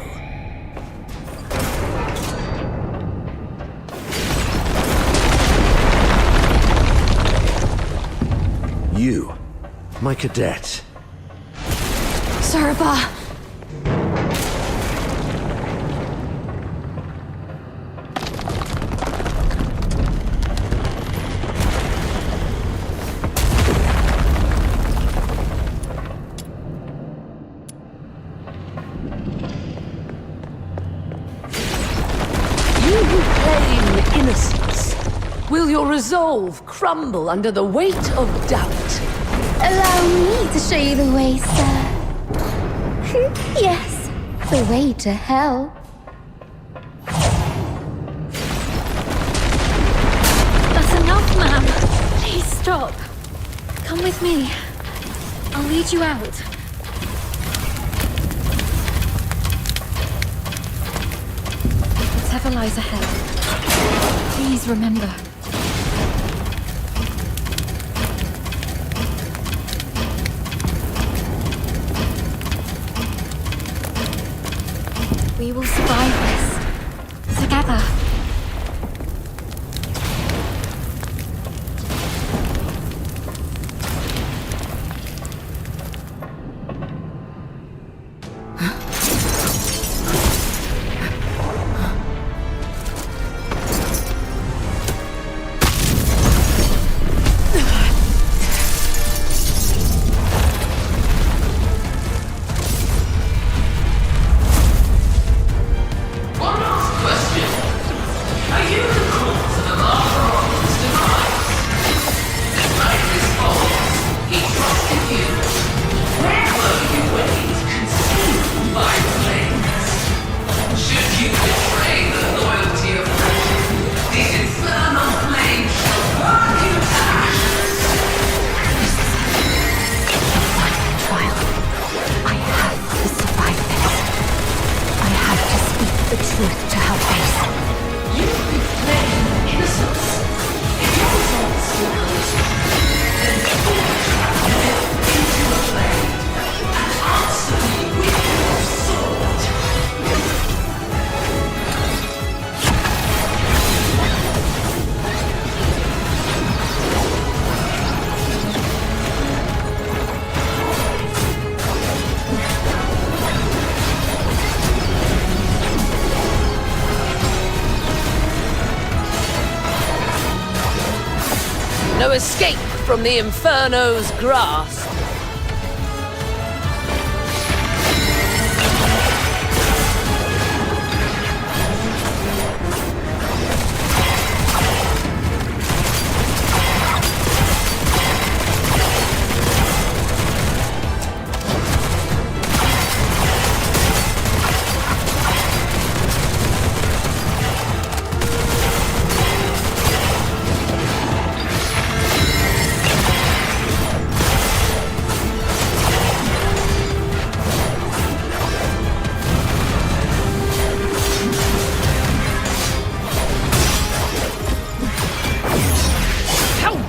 You, my cadet. Serva! You who claim innocence, will your resolve crumble under the weight of doubt? Allow me to show you the way, sir. Yes, the way to hell. That's enough, ma'am. Please stop. Come with me. I'll lead you out. Whatever lies ahead, please remember. We will survive this. Together. No escape from the Inferno's grasp.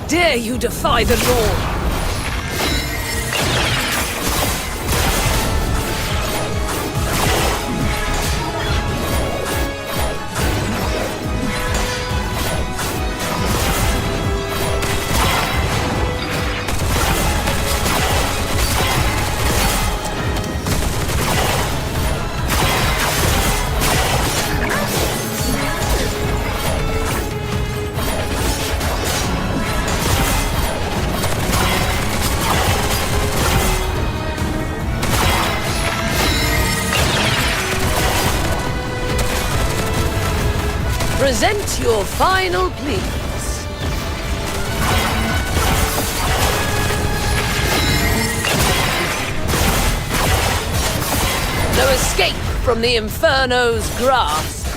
Dare you defy the law? Present your final pleas. No escape from the Inferno's grasp.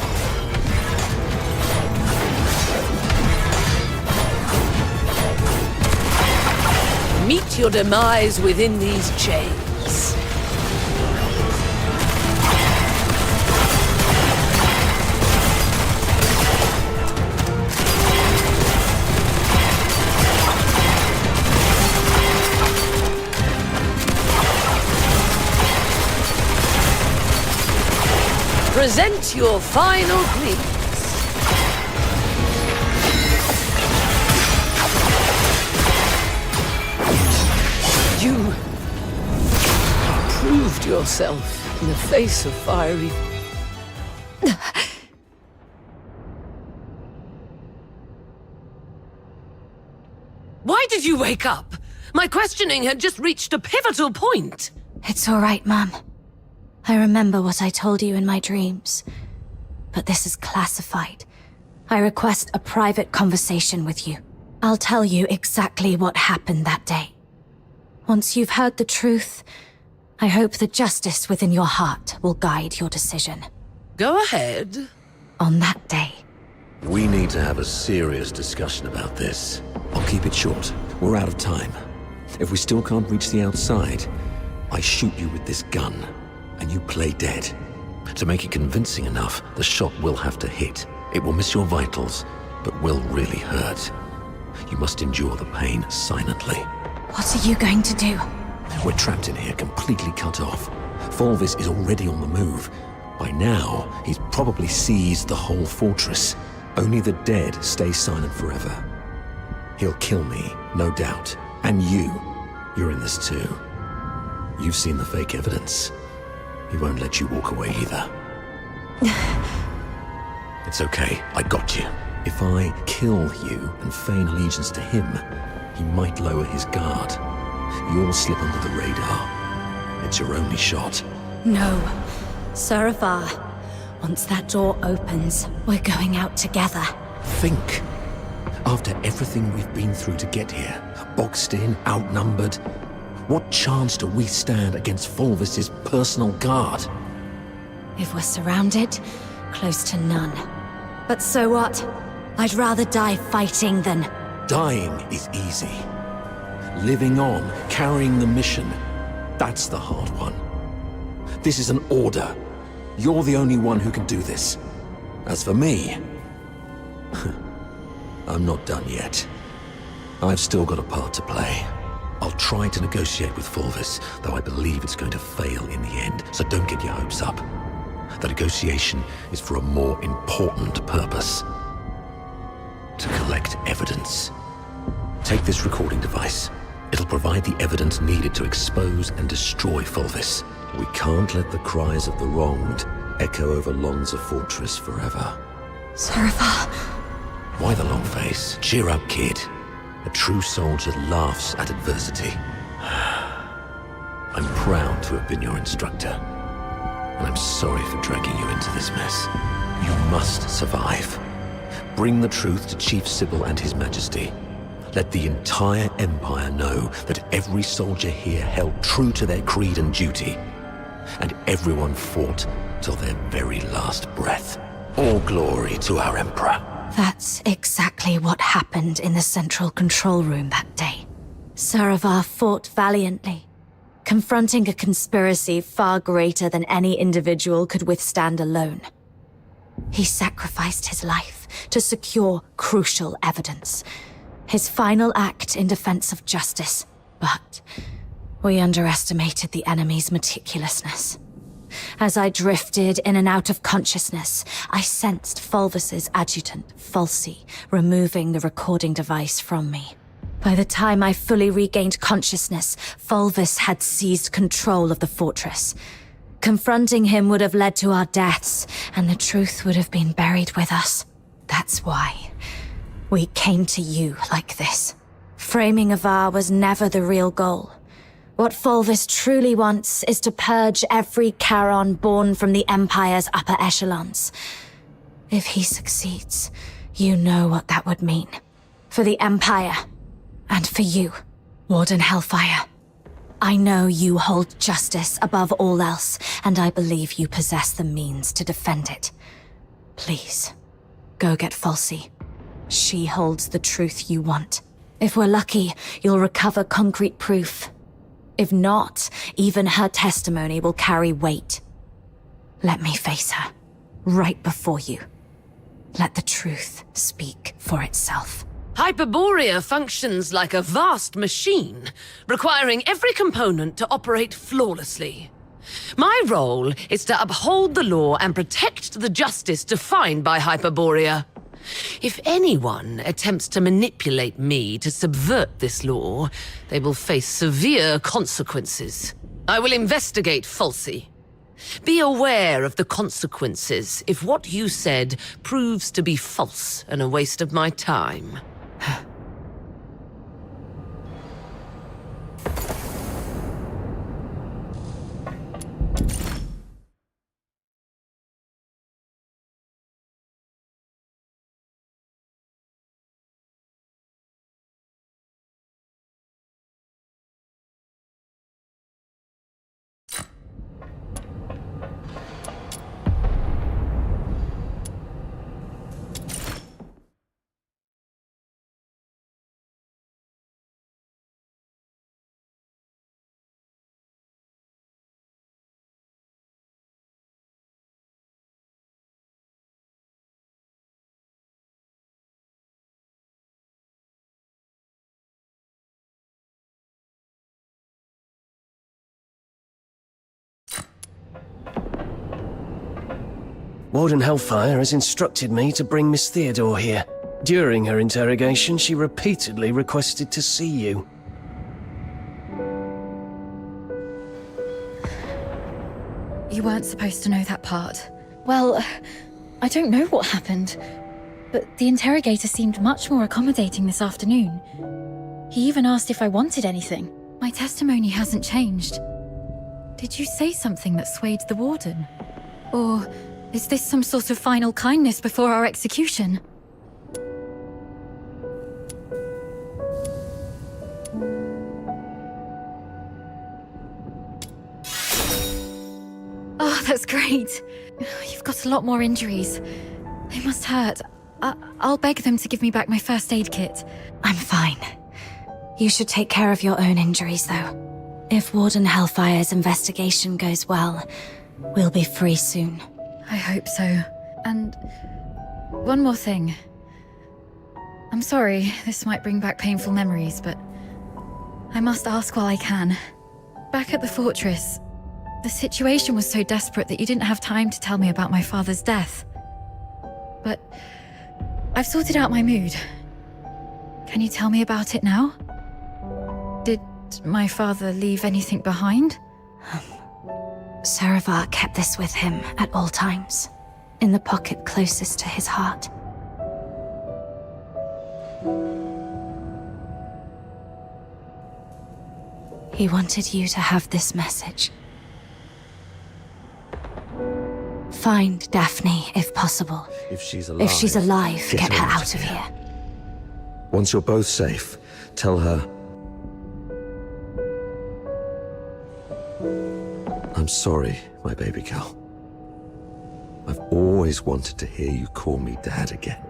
Meet your demise within these chains. Present your final pleas. You proved yourself in the face of fiery. Why did you wake up? My questioning had just reached a pivotal point. It's all right, Mum. I remember what I told you in my dreams. But this is classified. I request a private conversation with you. I'll tell you exactly what happened that day. Once you've heard the truth, I hope the justice within your heart will guide your decision. Go ahead. On that day. We need to have a serious discussion about this. I'll keep it short. We're out of time. If we still can't reach the outside, I shoot you with this gun, and you play dead. To make it convincing enough, the shot will have to hit. It will miss your vitals, but will really hurt. You must endure the pain silently. What are you going to do? We're trapped in here, completely cut off. Fulvis is already on the move. By now, he's probably seized the whole fortress. Only the dead stay silent forever. He'll kill me, no doubt. And you're in this too. You've seen the fake evidence. He won't let you walk away either. It's okay, I got you. If I kill you and feign allegiance to him, he might lower his guard. You'll slip under the radar. It's your only shot. No. Saravar. Once that door opens, we're going out together. Think. After everything we've been through to get here, boxed in, outnumbered, what chance do we stand against Fulvis's personal guard? If we're surrounded, close to none. But so what? I'd rather die fighting than... Dying is easy. Living on, carrying the mission, that's the hard one. This is an order. You're the only one who can do this. As for me, I'm not done yet. I've still got a part to play. I'll try to negotiate with Fulvis, though I believe it's going to fail in the end, so don't get your hopes up. The negotiation is for a more important purpose. To collect evidence. Take this recording device. It'll provide the evidence needed to expose and destroy Fulvis. We can't let the cries of the wronged echo over Lonza Fortress forever. Saravar. Why the long face? Cheer up, kid. A true soldier laughs at adversity. I'm proud to have been your instructor. And I'm sorry for dragging you into this mess. You must survive. Bring the truth to Chief Sybil and His Majesty. Let the entire Empire know that every soldier here held true to their creed and duty. And everyone fought till their very last breath. All glory to our Emperor. That's exactly what happened in the central control room that day. Saravar fought valiantly, confronting a conspiracy far greater than any individual could withstand alone. He sacrificed his life to secure crucial evidence, his final act in defense of justice. But we underestimated the enemy's meticulousness. As I drifted in and out of consciousness, I sensed Fulvis's adjutant, Falsey, removing the recording device from me. By the time I fully regained consciousness, Fulvis had seized control of the fortress. Confronting him would have led to our deaths, and the truth would have been buried with us. That's why we came to you like this. Framing Avar was never the real goal. What Fulvis truly wants is to purge every Charon born from the Empire's upper echelons. If he succeeds, you know what that would mean. For the Empire, and for you, Warden Hellfire. I know you hold justice above all else, and I believe you possess the means to defend it. Please, go get Falsey. She holds the truth you want. If we're lucky, you'll recover concrete proof. If not, even her testimony will carry weight. Let me face her, right before you. Let the truth speak for itself. Hyperborea functions like a vast machine, requiring every component to operate flawlessly. My role is to uphold the law and protect the justice defined by Hyperborea. If anyone attempts to manipulate me to subvert this law, they will face severe consequences. I will investigate falsy. Be aware of the consequences if what you said proves to be false and a waste of my time. Warden Hellfire has instructed me to bring Miss Theodore here. During her interrogation, she repeatedly requested to see you. You weren't supposed to know that part. Well, I don't know what happened, but the interrogator seemed much more accommodating this afternoon. He even asked if I wanted anything. My testimony hasn't changed. Did you say something that swayed the warden? Or is this some sort of final kindness before our execution? Oh, that's great. You've got a lot more injuries. They must hurt. I'll beg them to give me back my first aid kit. I'm fine. You should take care of your own injuries, though. If Warden Hellfire's investigation goes well, we'll be free soon. I hope so. And one more thing. I'm sorry, this might bring back painful memories, but I must ask while I can. Back at the fortress, the situation was so desperate that you didn't have time to tell me about my father's death. But I've sorted out my mood. Can you tell me about it now? Did my father leave anything behind? Saravar kept this with him at all times, in the pocket closest to his heart. He wanted you to have this message. Find Daphne, if possible. If she's alive, get her out of here. Once you're both safe, tell her... I'm sorry, my baby girl. I've always wanted to hear you call me Dad again.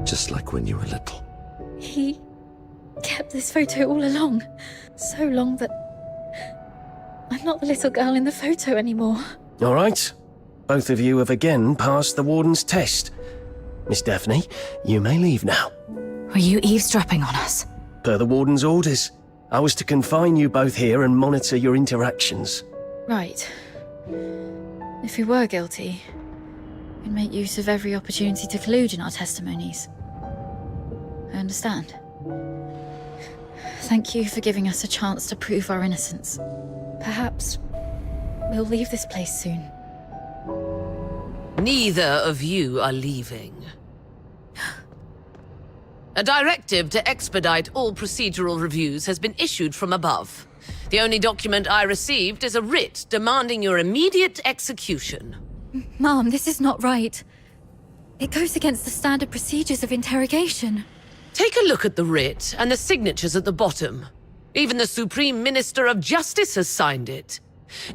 Just like when you were little. He kept this photo all along. So long that I'm not the little girl in the photo anymore. All right. Both of you have again passed the Warden's test. Miss Daphne, you may leave now. Were you eavesdropping on us? Per the Warden's orders, I was to confine you both here and monitor your interactions. Right. If we were guilty, we'd make use of every opportunity to collude in our testimonies. I understand. Thank you for giving us a chance to prove our innocence. Perhaps we'll leave this place soon. Neither of you are leaving. A directive to expedite all procedural reviews has been issued from above. The only document I received is a writ demanding your immediate execution. Mom, this is not right. It goes against the standard procedures of interrogation. Take a look at the writ and the signatures at the bottom. Even the Supreme Minister of Justice has signed it.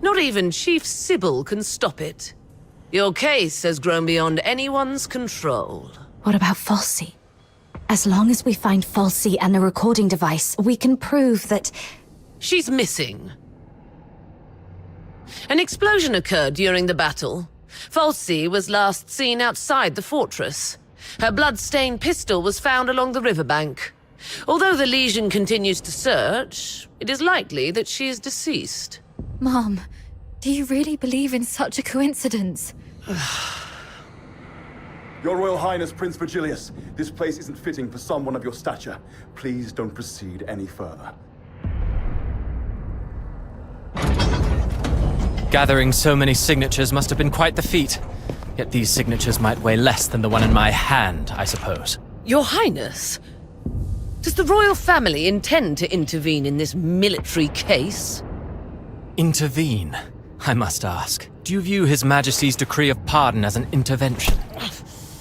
Not even Chief Sybil can stop it. Your case has grown beyond anyone's control. What about Falsey? As long as we find Falsey and the recording device, we can prove that... She's missing. An explosion occurred during the battle. Falsey was last seen outside the fortress. Her blood-stained pistol was found along the riverbank. Although the Legion continues to search, it is likely that she is deceased. Mom, do you really believe in such a coincidence? Your Royal Highness, Prince Virgilius, this place isn't fitting for someone of your stature. Please don't proceed any further. Gathering so many signatures must have been quite the feat. Yet these signatures might weigh less than the one in my hand, I suppose. Your Highness, does the royal family intend to intervene in this military case? Intervene, I must ask. Do you view His Majesty's decree of pardon as an intervention?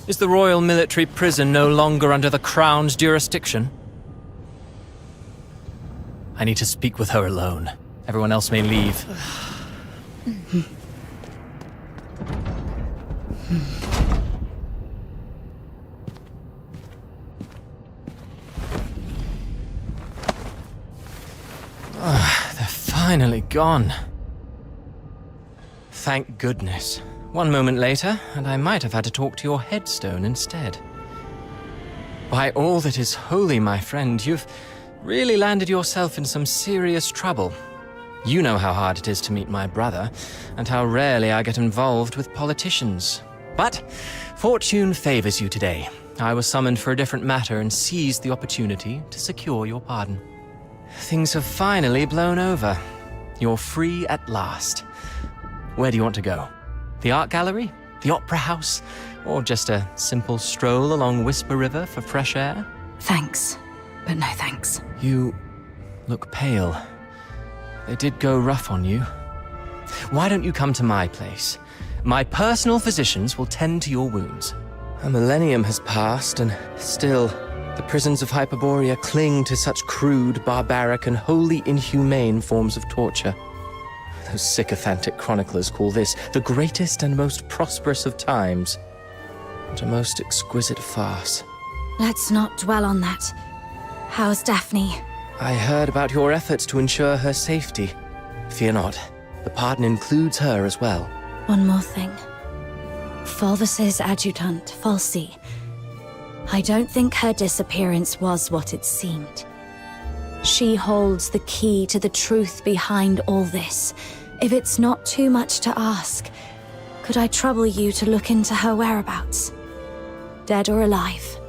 Is the royal military prison no longer under the Crown's jurisdiction? I need to speak with her alone. Everyone else may leave. They're finally gone. Thank goodness. One moment later, and I might have had to talk to your headstone instead. By all that is holy, my friend, you've really landed yourself in some serious trouble. You know how hard it is to meet my brother, and how rarely I get involved with politicians. But fortune favors you today. I was summoned for a different matter and seized the opportunity to secure your pardon. Things have finally blown over. You're free at last. Where do you want to go? The art gallery? The opera house? Or just a simple stroll along Whisper River for fresh air? Thanks, but no thanks. You look pale. They did go rough on you. Why don't you come to my place? My personal physicians will tend to your wounds. A millennium has passed, and still, the prisons of Hyperborea cling to such crude, barbaric, and wholly inhumane forms of torture. Those sycophantic chroniclers call this the greatest and most prosperous of times. What a most exquisite farce. Let's not dwell on that. How's Daphne? I heard about your efforts to ensure her safety. Fear not, the pardon includes her as well. One more thing. Fulvis's adjutant, Falsi. I don't think her disappearance was what it seemed. She holds the key to the truth behind all this. If it's not too much to ask, could I trouble you to look into her whereabouts? Dead or alive?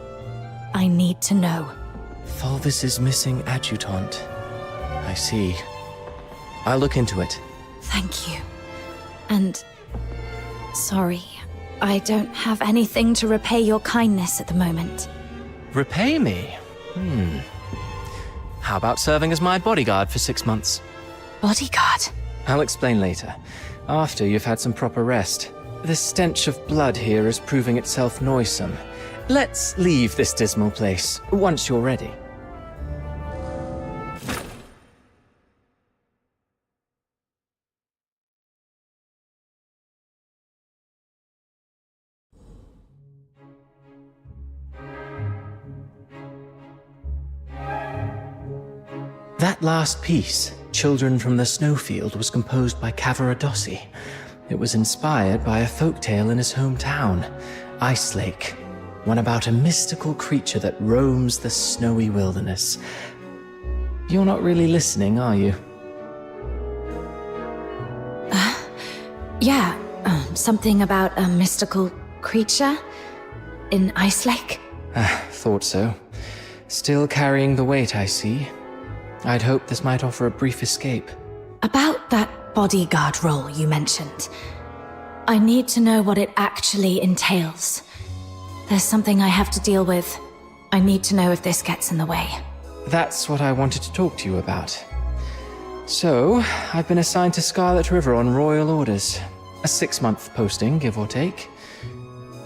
I need to know. Fulvis's missing adjutant. I see. I'll look into it. Thank you. And... sorry, I don't have anything to repay your kindness at the moment. Repay me? How about serving as my bodyguard for 6 months? Bodyguard? I'll explain later, after you've had some proper rest. The stench of blood here is proving itself noisome. Let's leave this dismal place, once you're ready. That last piece, Children from the Snowfield, was composed by Cavaradossi. It was inspired by a folktale in his hometown, Ice Lake, one about a mystical creature that roams the snowy wilderness. You're not really listening, are you? Yeah, something about a mystical creature in Ice Lake? Thought so. Still carrying the weight, I see. I'd hoped this might offer a brief escape. About that bodyguard role you mentioned. I need to know what it actually entails. There's something I have to deal with. I need to know if this gets in the way. That's what I wanted to talk to you about. So, I've been assigned to Scarlet River on royal orders. A 6-month posting, give or take.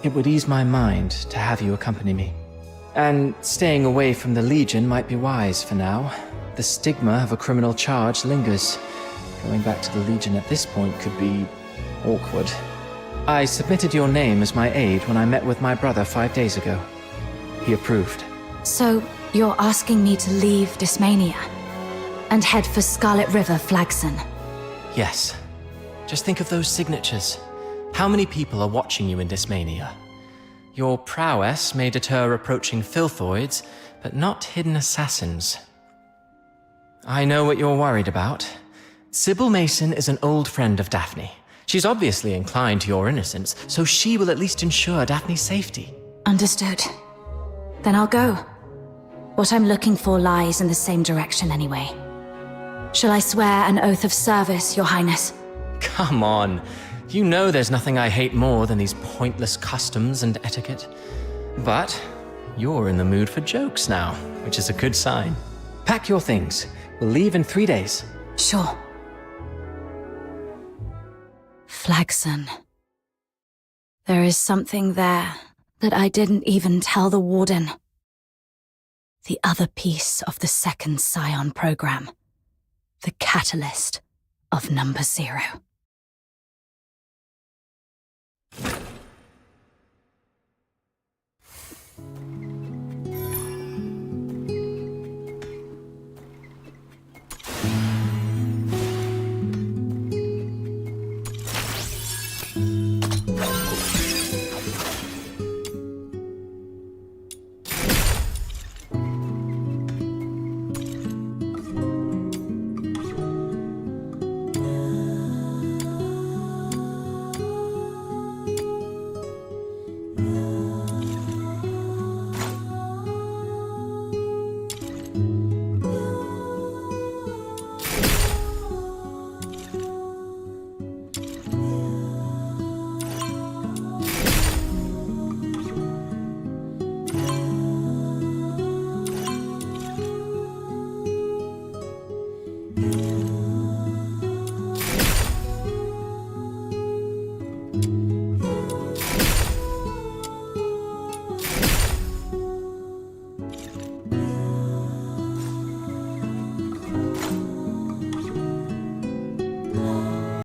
It would ease my mind to have you accompany me. And staying away from the Legion might be wise for now. The stigma of a criminal charge lingers. Going back to the Legion at this point could be awkward. I submitted your name as my aide when I met with my brother 5 days ago. He approved. So, you're asking me to leave Dysmania and head for Scarlet River, Flagson? Yes. Just think of those signatures. How many people are watching you in Dysmania? Your prowess may deter approaching filthoids, but not hidden assassins. I know what you're worried about. Sybil Mason is an old friend of Daphne. She's obviously inclined to your innocence, so she will at least ensure Daphne's safety. Understood. Then I'll go. What I'm looking for lies in the same direction anyway. Shall I swear an oath of service, Your Highness? Come on. You know there's nothing I hate more than these pointless customs and etiquette. But you're in the mood for jokes now, which is a good sign. Pack your things. We'll leave in 3 days. Sure. Flagson. There is something there that I didn't even tell the Warden. The other piece of the second Scion program. The catalyst of Number 0.